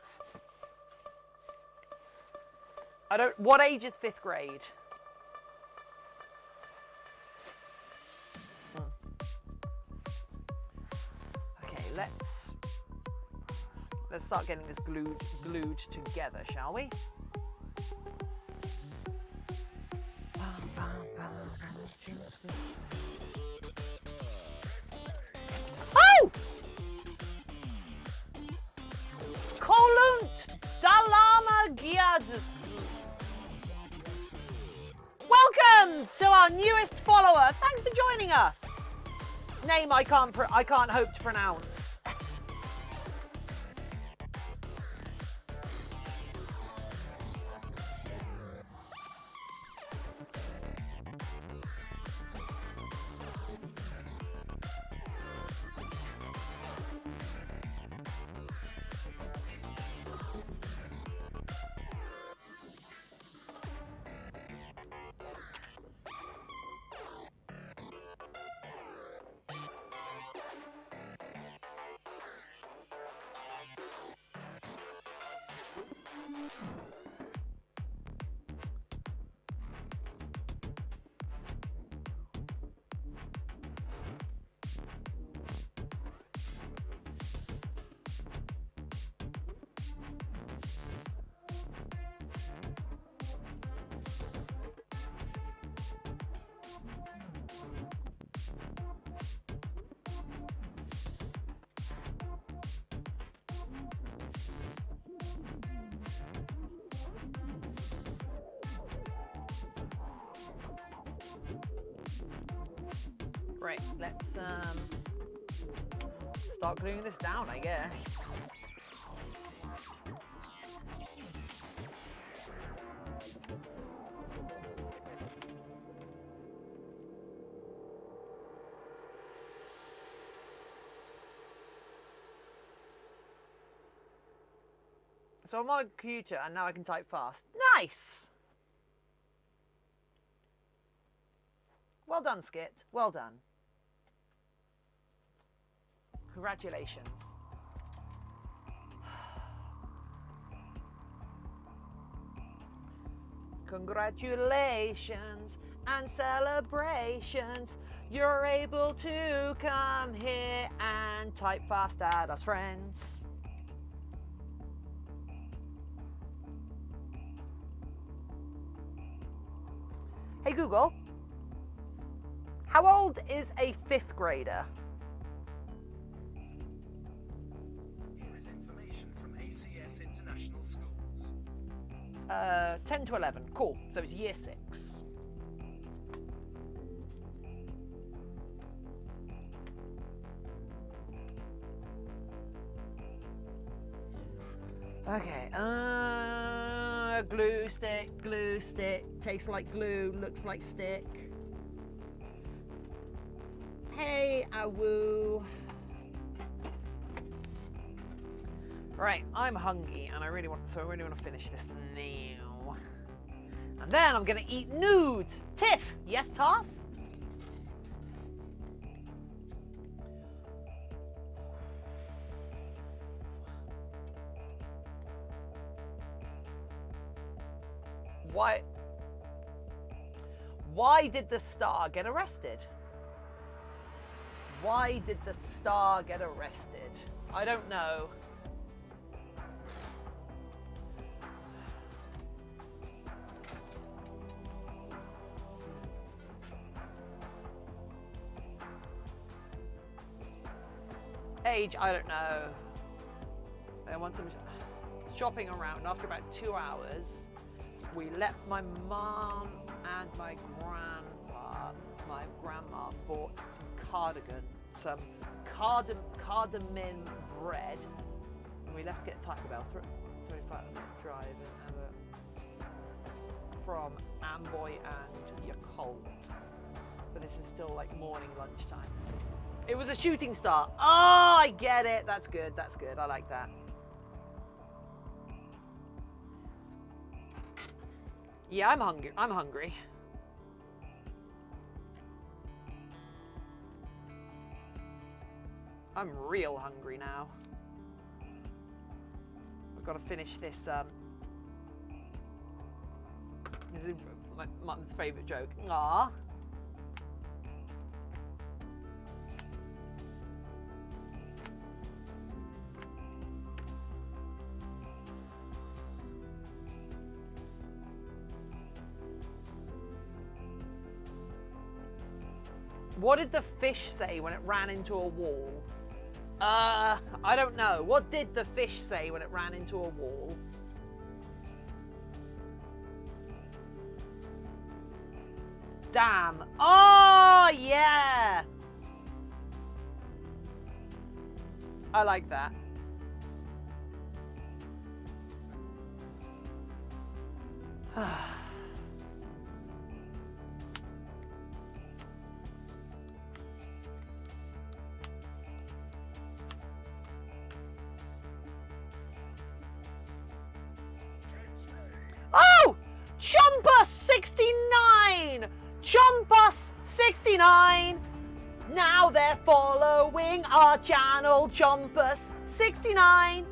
What age is 5th grade? Okay, let's start getting this glued together, shall we? Oh! Welcome to our newest follower. Thanks for joining us. Name I can't hope to pronounce. Right, let's start gluing this down, I guess. So I'm on my computer and now I can type fast. Nice! Well done, Skit. Well done. Congratulations. Congratulations and celebrations. You're able to come here and type fast at us friends. Hey Google, how old is a 5th grader? Here is information from ACS International Schools. 10 to 11. Cool. So it's year 6. Okay. Glue stick. Tastes like glue. Looks like stick. Hey, awoo. Right, I'm hungry and I really want to finish this now. And then I'm gonna eat nudes. Tiff, yes, Tarth? Why did the star get arrested? Why did the star get arrested? I don't know. Age, I don't know. I want some shopping around. After about 2 hours, we let my mom and my grandma bought some cardamom bread, and we left to get Taco Bell. 35-minute drive and have from Amboy and Yakult. But this is still like morning lunchtime. It was a shooting star. Oh, I get it. That's good. That's good. I like that. Yeah, I'm hungry. I'm hungry. I'm real hungry now. I've got to finish this. This is my mum's favourite joke. Aww. What did the fish say when it ran into a wall? I don't know. What did the fish say when it ran into a wall? Damn. Oh, yeah. I like that. Oh! Chumpus 69! Chumpus 69! Now they're following our channel, Chumpus 69.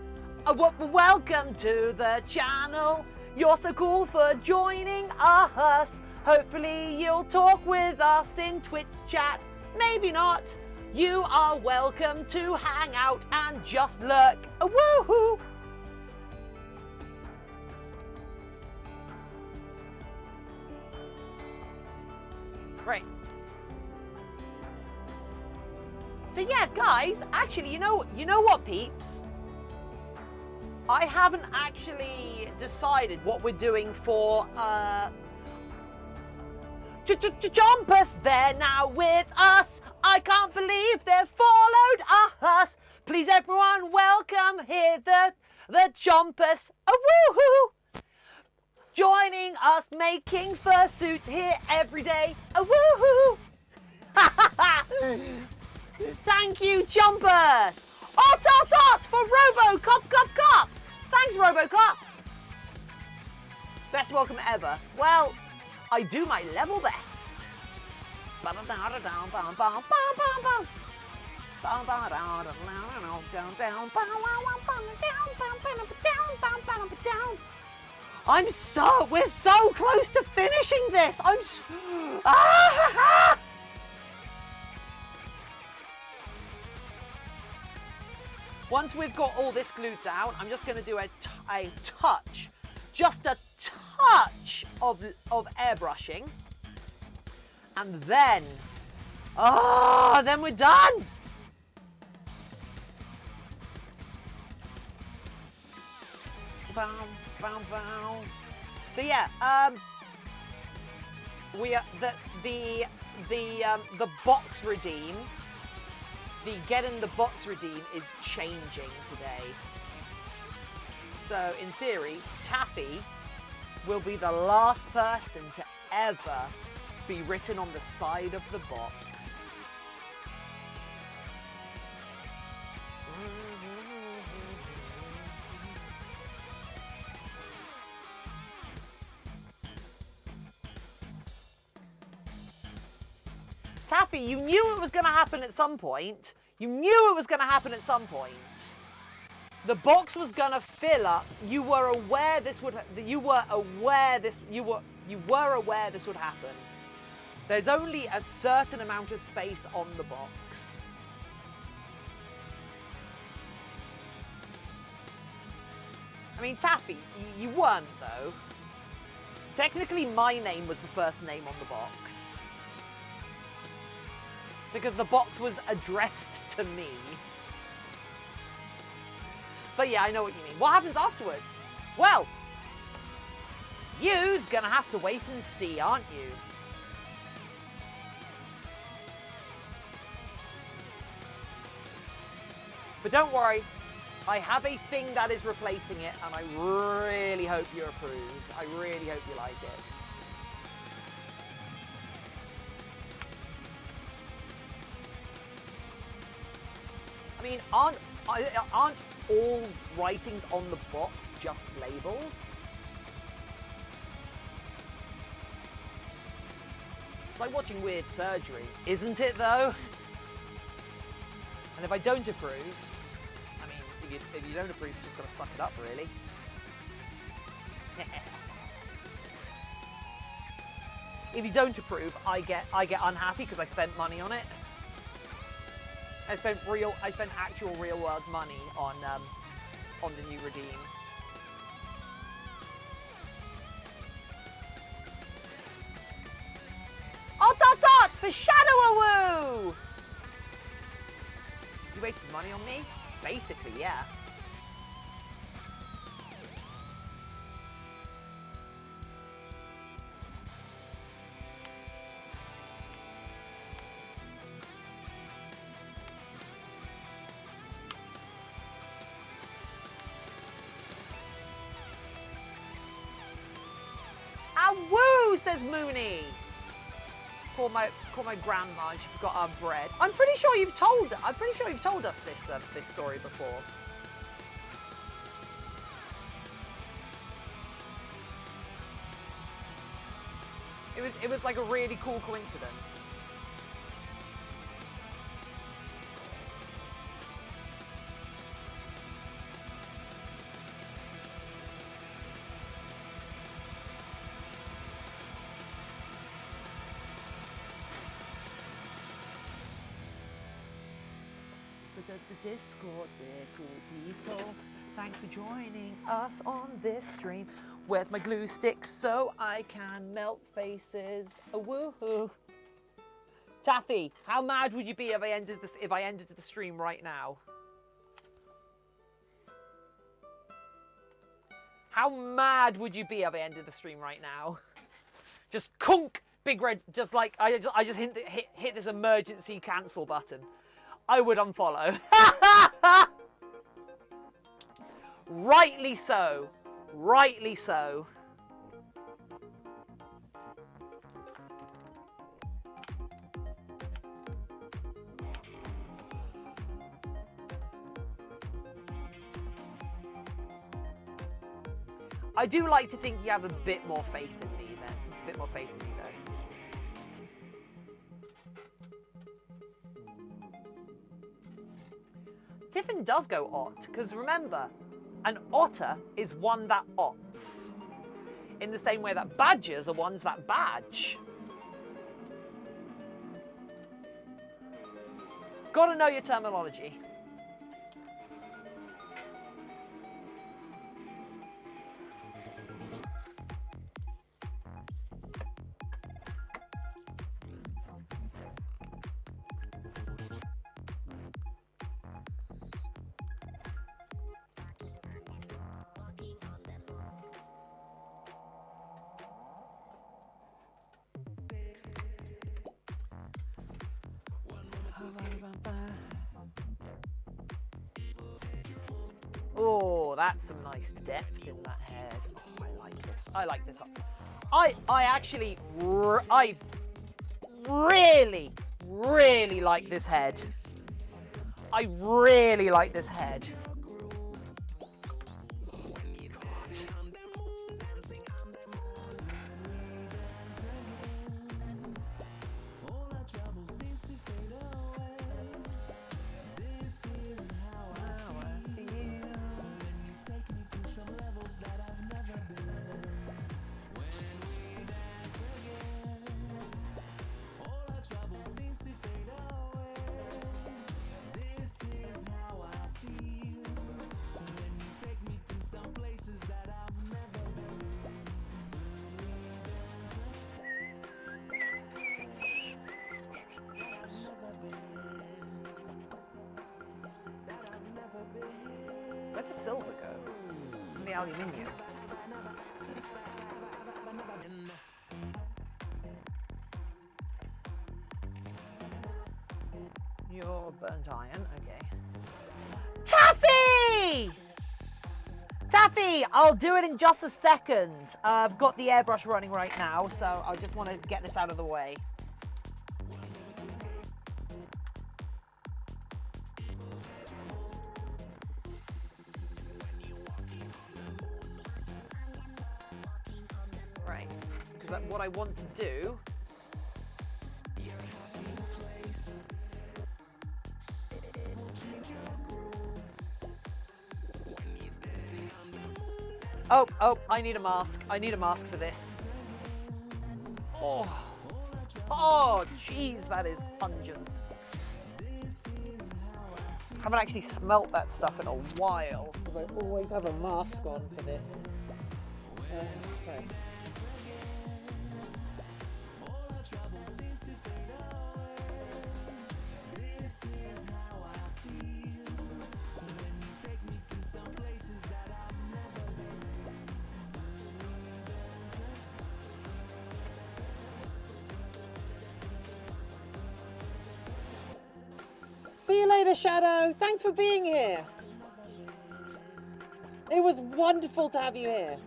Welcome to the channel. You're so cool for joining us. Hopefully you'll talk with us in Twitch chat. Maybe not. You are welcome to hang out and just lurk. Woohoo! Great. So yeah, guys, actually, you know what, peeps? I haven't actually decided what we're doing for Jumpers. They're now with us. I can't believe they've followed us. Please, everyone, welcome here the Jumpers. Woohoo! Joining us, making fursuits here every day. Woohoo! Thank you, Jumpers. Ot for Robocop. Thanks, Robocop. Best welcome ever. Well, I do my level best. We're so close to finishing this. Once we've got all this glued down, I'm just going to do a touch, just a touch of airbrushing, and then, then we're done. So yeah, we are the box redeem. The get in the box redeem is changing today. So in theory, Taffy will be the last person to ever be written on the side of the box. Taffy, you knew it was going to happen at some point. You knew it was going to happen at some point. The box was going to fill up. You were aware this would. You were aware this would happen. There's only a certain amount of space on the box. I mean, Taffy, you weren't though. Technically, my name was the first name on the box. Because the box was addressed to me. But yeah, I know what you mean. What happens afterwards? Well, you's gonna have to wait and see, aren't you? But don't worry, I have a thing that is replacing it, and I really hope you approve. I really hope you like it. I mean, aren't all writings on the box just labels? It's like watching weird surgery, isn't it though? And if I don't approve, I mean, if you don't approve, you just gotta suck it up, really. If you don't approve, I get unhappy because I spent money on it. I spent actual real world money on the new redeem. Ot for Shadow-a-woo! You wasted money on me? Basically, yeah. says Mooney. Call my grandma. She forgot our bread. I'm pretty sure you've told us this this story before. It was like a really cool coincidence. The Discord, we're cool people. Thanks for joining us on this stream. Where's my glue stick so I can melt faces? Oh, woohoo! Taffy, how mad would you be if I ended the stream right now? How mad would you be if I ended the stream right now? Just kunk, big red, just like I just hit this emergency cancel button. I would unfollow. Rightly so. Rightly so. I do like to think you have a bit more faith in me then. A bit more faith in me though. Tiffin does go ot, because remember, an otter is one that ots. In the same way that badgers are ones that badge. Gotta know your terminology. Oh, that's some nice depth in that head. Oh, I like this. I like this. I really, really like this head. I really like this head. Where'd the silver go? From the aluminium. Your burnt iron, okay. Taffy! Taffy, I'll do it in just a second. I've got the airbrush running right now, so I just want to get this out of the way. Right, because what I want to do Oh, I need a mask. I need a mask for this. Oh, jeez, that is pungent. Haven't actually smelt that stuff in a while, because I always have a mask on for this. Okay. See you later, Shadow. Thanks for being here. It was wonderful to have you here.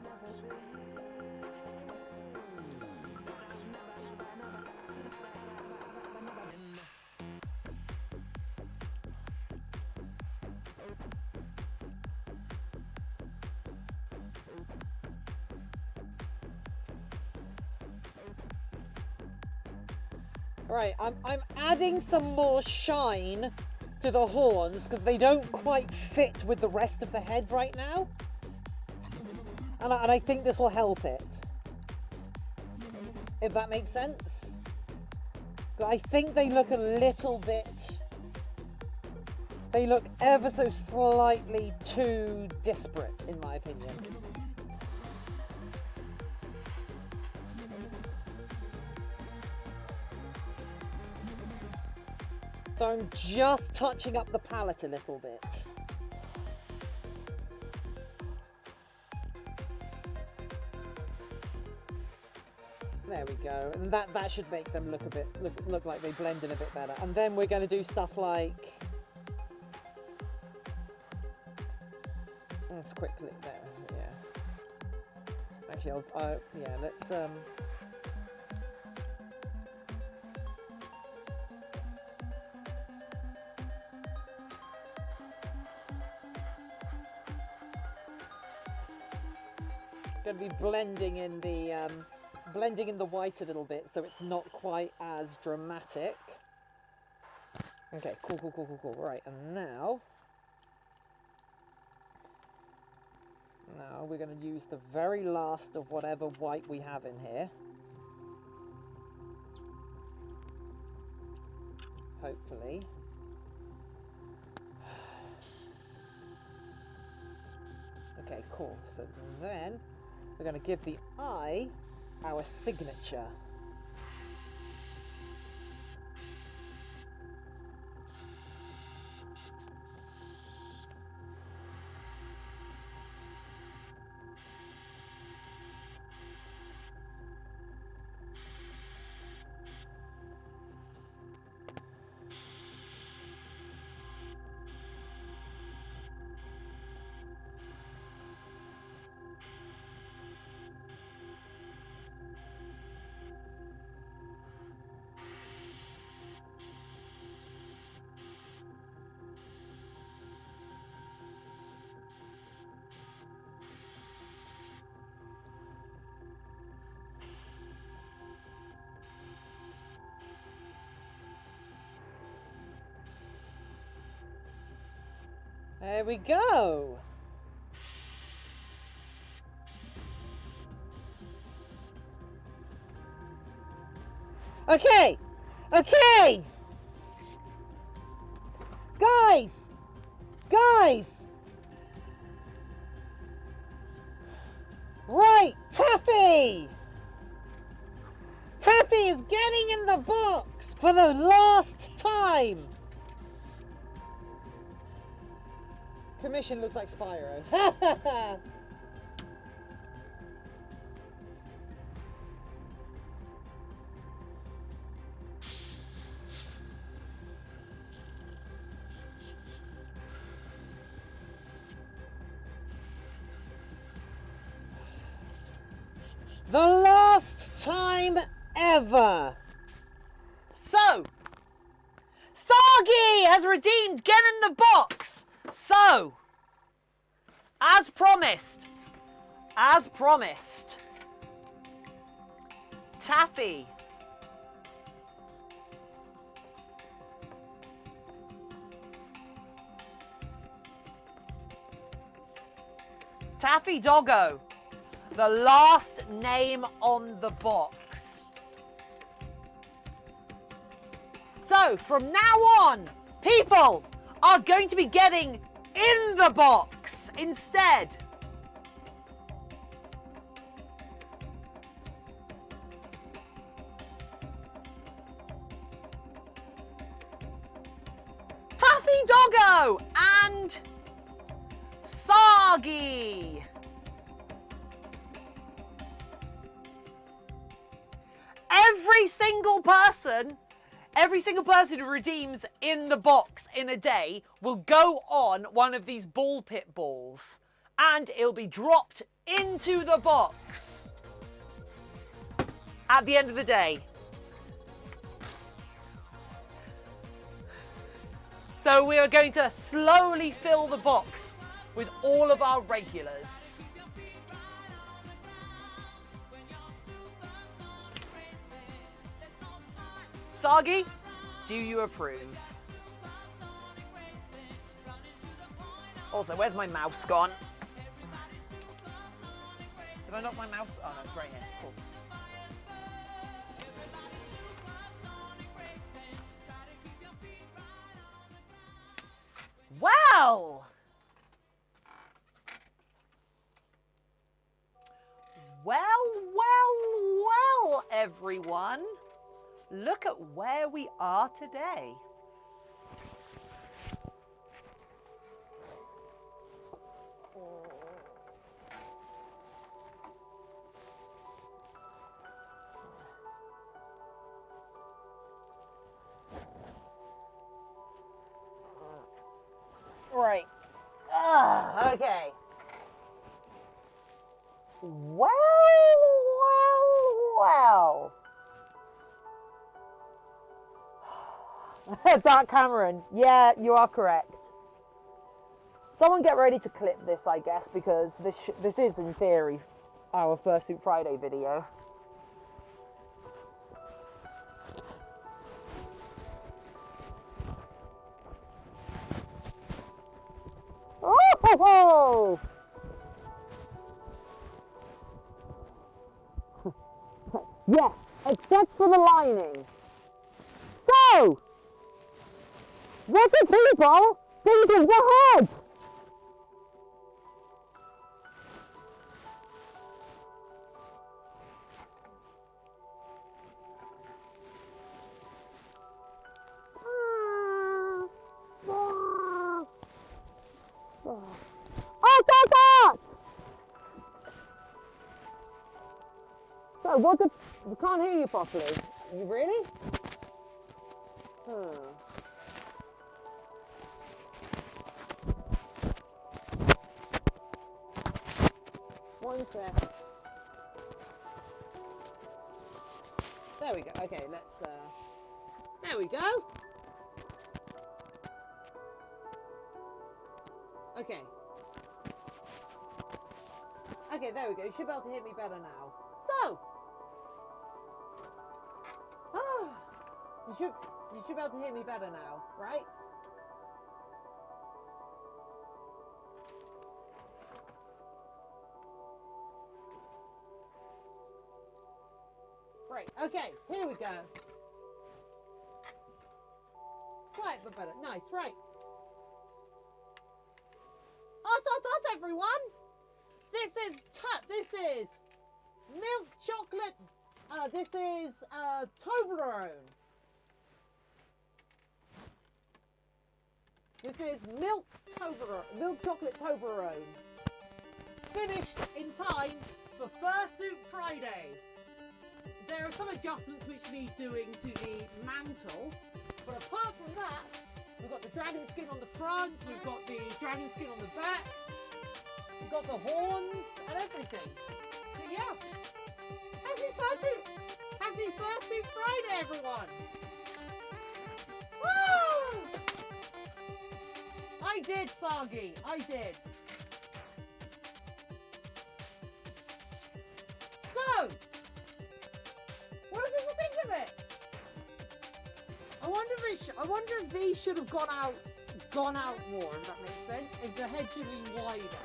Right, I'm adding some more shine to the horns because they don't quite fit with the rest of the head right now. And I think this will help it. If that makes sense. But I think they look a little bit... They look ever so slightly too disparate, in my opinion. So I'm just touching up the palette a little bit. There we go, and that should make them look a bit look like they blend in a bit better. And then we're going to do stuff like let's quickly there, yeah. Actually, yeah, let's going to be blending in the white a little bit, so it's not quite as dramatic. Okay, cool. Right, and now we're going to use the very last of whatever white we have in here. Hopefully. Okay, cool. So then we're going to give the eye our signature. There we go. Okay. Guys. Right, Taffy is getting in the box for the last time. Commission looks like Spyro. The last time ever. So, Sagi has redeemed Get in the Box. So, as promised, Taffy Doggo, the last name on the box. So, from now on, people are going to be getting in the box instead. Taffy Doggo and Sagi. Every single person who redeems in the box in a day will go on one of these ball pit balls and it'll be dropped into the box at the end of the day. So we are going to slowly fill the box with all of our regulars. Sagi, do you approve? Also, where's my mouse gone? Did I knock my mouse? Oh no, it's right here. Cool. Well! Well, everyone. Look at where we are today. Right. Okay. Well. Dark Cameron. Yeah, you are correct. Someone get ready to clip this, I guess, because this is, in theory, our Fursuit Friday video. Oh! Yes, except for the lining. So, what do people think of the head? So, what the... I can't hear you properly. You really? One sec. There we go. Okay, let's... There we go. Okay. Okay, there we go. You should be able to hear me better now. So... You should be able to hear me better now, right? Right, okay, here we go. Quiet but better. Nice, right. Art, everyone! This is milk chocolate. This is Toblerone. This is milk chocolate Toblerone. Finished in time for Fursuit Friday. There are some adjustments which need doing to the mantle, but apart from that, we've got the dragon skin on the front, we've got the dragon skin on the back, we've got the horns and everything. So yeah, happy Fursuit Friday, everyone! Woo! I did, Sagi. I did. So, what do people think of it? I wonder if these should have gone out more. If that makes sense. If the head should have been wider.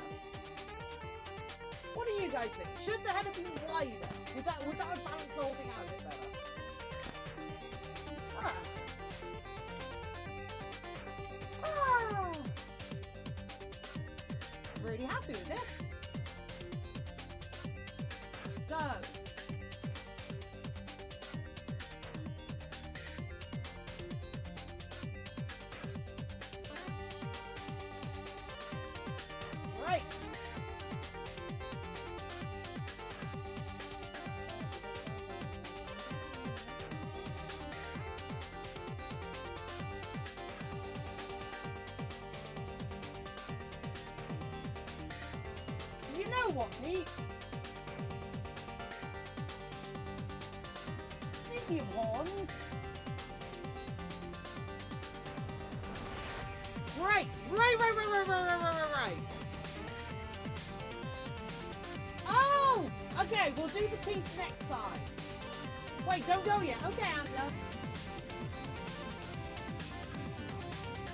What do you guys think? Should the head have been wider? Would that have balanced the whole thing out a bit better? Really happy with this. So, right. You know what, peeps? Speaking of horns. Right. Oh! Okay, we'll do the teeth next time. Wait, don't go yet. Okay, Anta.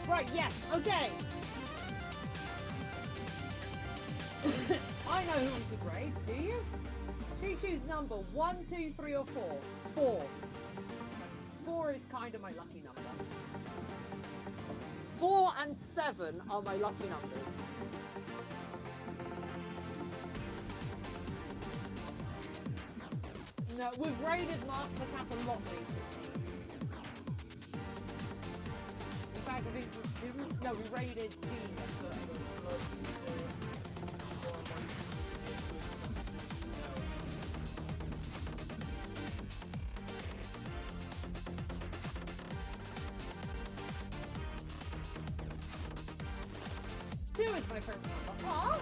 Right, yes, okay. I know who we could raid, do you? Please choose number 1, 2, 3, or 4. 4. 4 is kind of my lucky number. 4 and 7 are my lucky numbers. No, we've raided Master Cat a lot recently. In fact, I think we raided Steve. Two is my favorite number. Aww.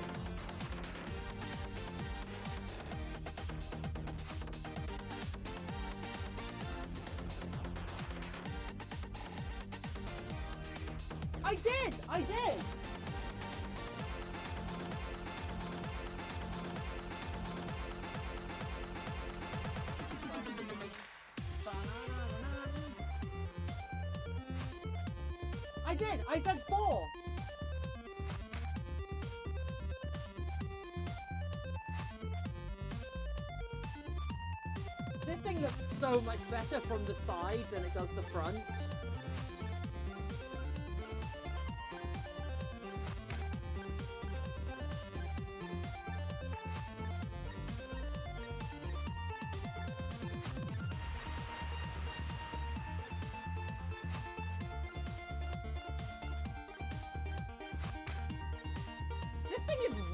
I did! I did! I said 4! This thing looks so much better from the side than it does the front.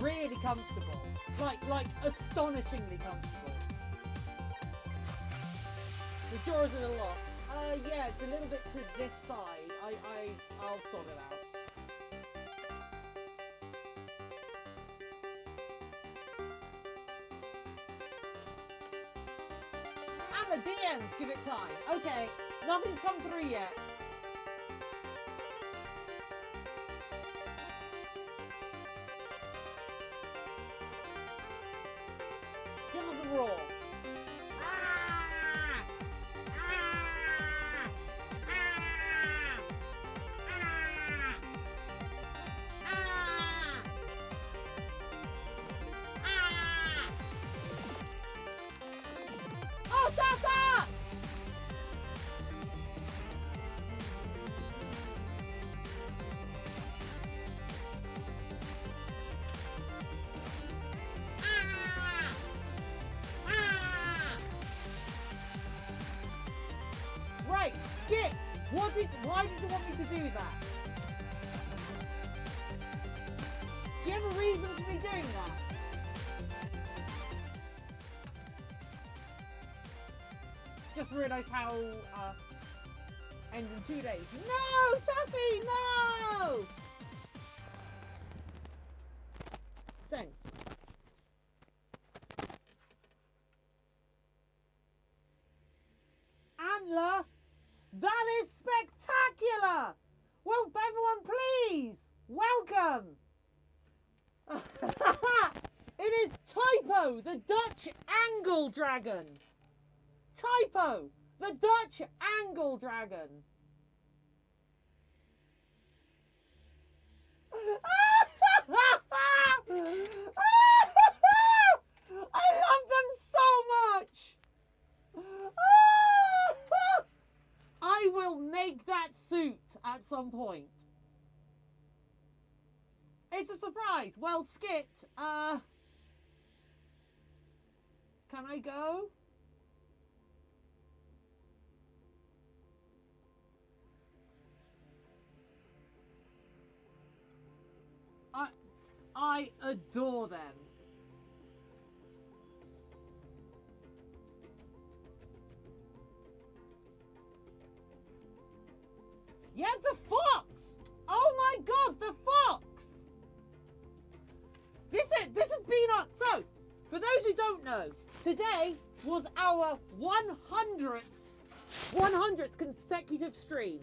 Really comfortable, like astonishingly comfortable. The jaw is a little off. Yeah, it's a little bit to this side. I'll sort it out. And the DMs, give it time. Okay, nothing's come through yet. Roar. Ah! Ah! Ah! Ah! Ah! Oh, Tata! Right, skip! Why did you want me to do that? Do you have a reason to be doing that? Just realised how, end in 2 days. No, Tuffy, no! Send. Antler, that is spectacular! Well, everyone, please, welcome! It is Typo, the Dutch Angle Dragon. Typo, the Dutch Angle Dragon. I love them so much! I will make that suit at some point. It's a surprise. Well, Skit, can I go? I adore them. Yeah, the fox! Oh my god, the fox! This has been on. So, for those who don't know, today was our 100th consecutive stream.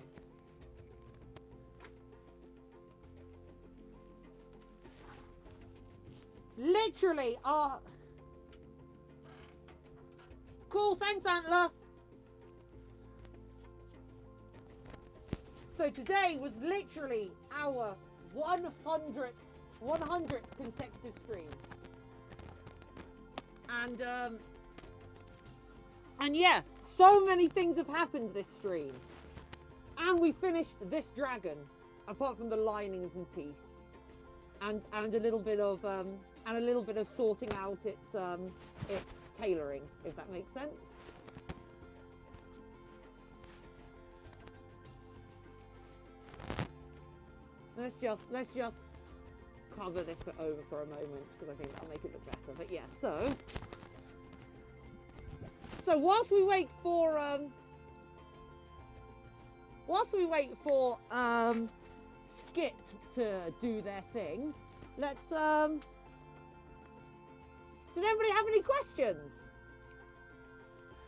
Literally, cool, thanks, Antler. So today was literally our 100th consecutive stream. And yeah, so many things have happened this stream. And we finished this dragon, apart from the linings and teeth. And a little bit of sorting out its tailoring, if that makes sense. Let's just cover this bit over for a moment because I think that'll make it look better. But yeah, so whilst we wait for Skit to do their thing, let's does anybody have any questions?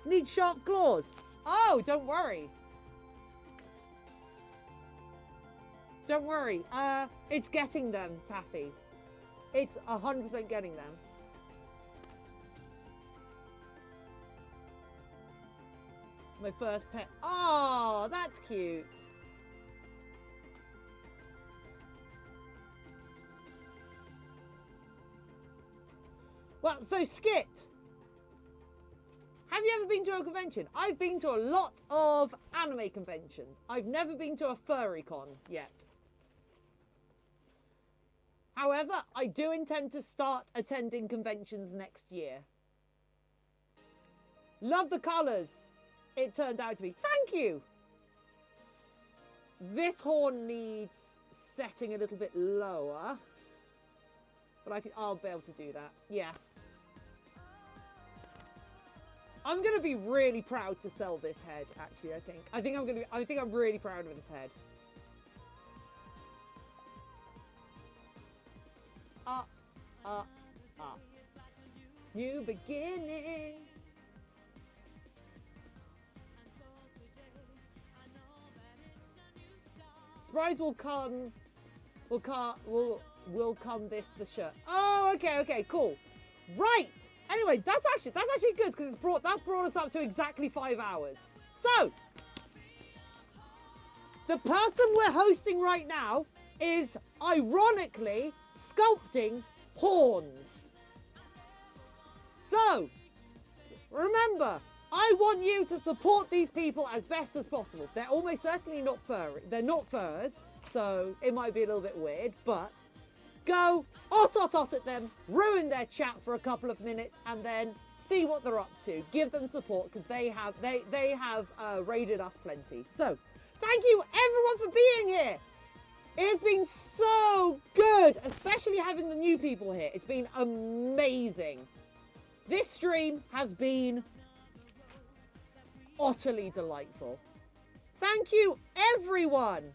Need sharp claws? Oh, don't worry. Don't worry. It's getting them, Taffy. It's 100% getting them. My first pet. Oh, that's cute. Well, so Skit, have you ever been to a convention? I've been to a lot of anime conventions. I've never been to a furry con yet. However, I do intend to start attending conventions next year. Love the colours it turned out to be. Thank you. This horn needs setting a little bit lower, but I'll be able to do that. Yeah. I'm gonna be really proud to sell this head. Actually, I think I'm really proud of this head. Art. New beginning. Surprise will come this the shirt. Oh, okay, cool. Right. Anyway, that's actually good because that's brought us up to exactly 5 hours. So, the person we're hosting right now is ironically sculpting horns. So, remember, I want you to support these people as best as possible. They're almost certainly not furry. They're not furs, so it might be a little bit weird, but go ot at them, ruin their chat for a couple of minutes, and then see what they're up to. Give them support because they have raided us plenty. So, thank you everyone for being here. It has been so good, especially having the new people here. It's been amazing. This stream has been utterly delightful. Thank you, everyone.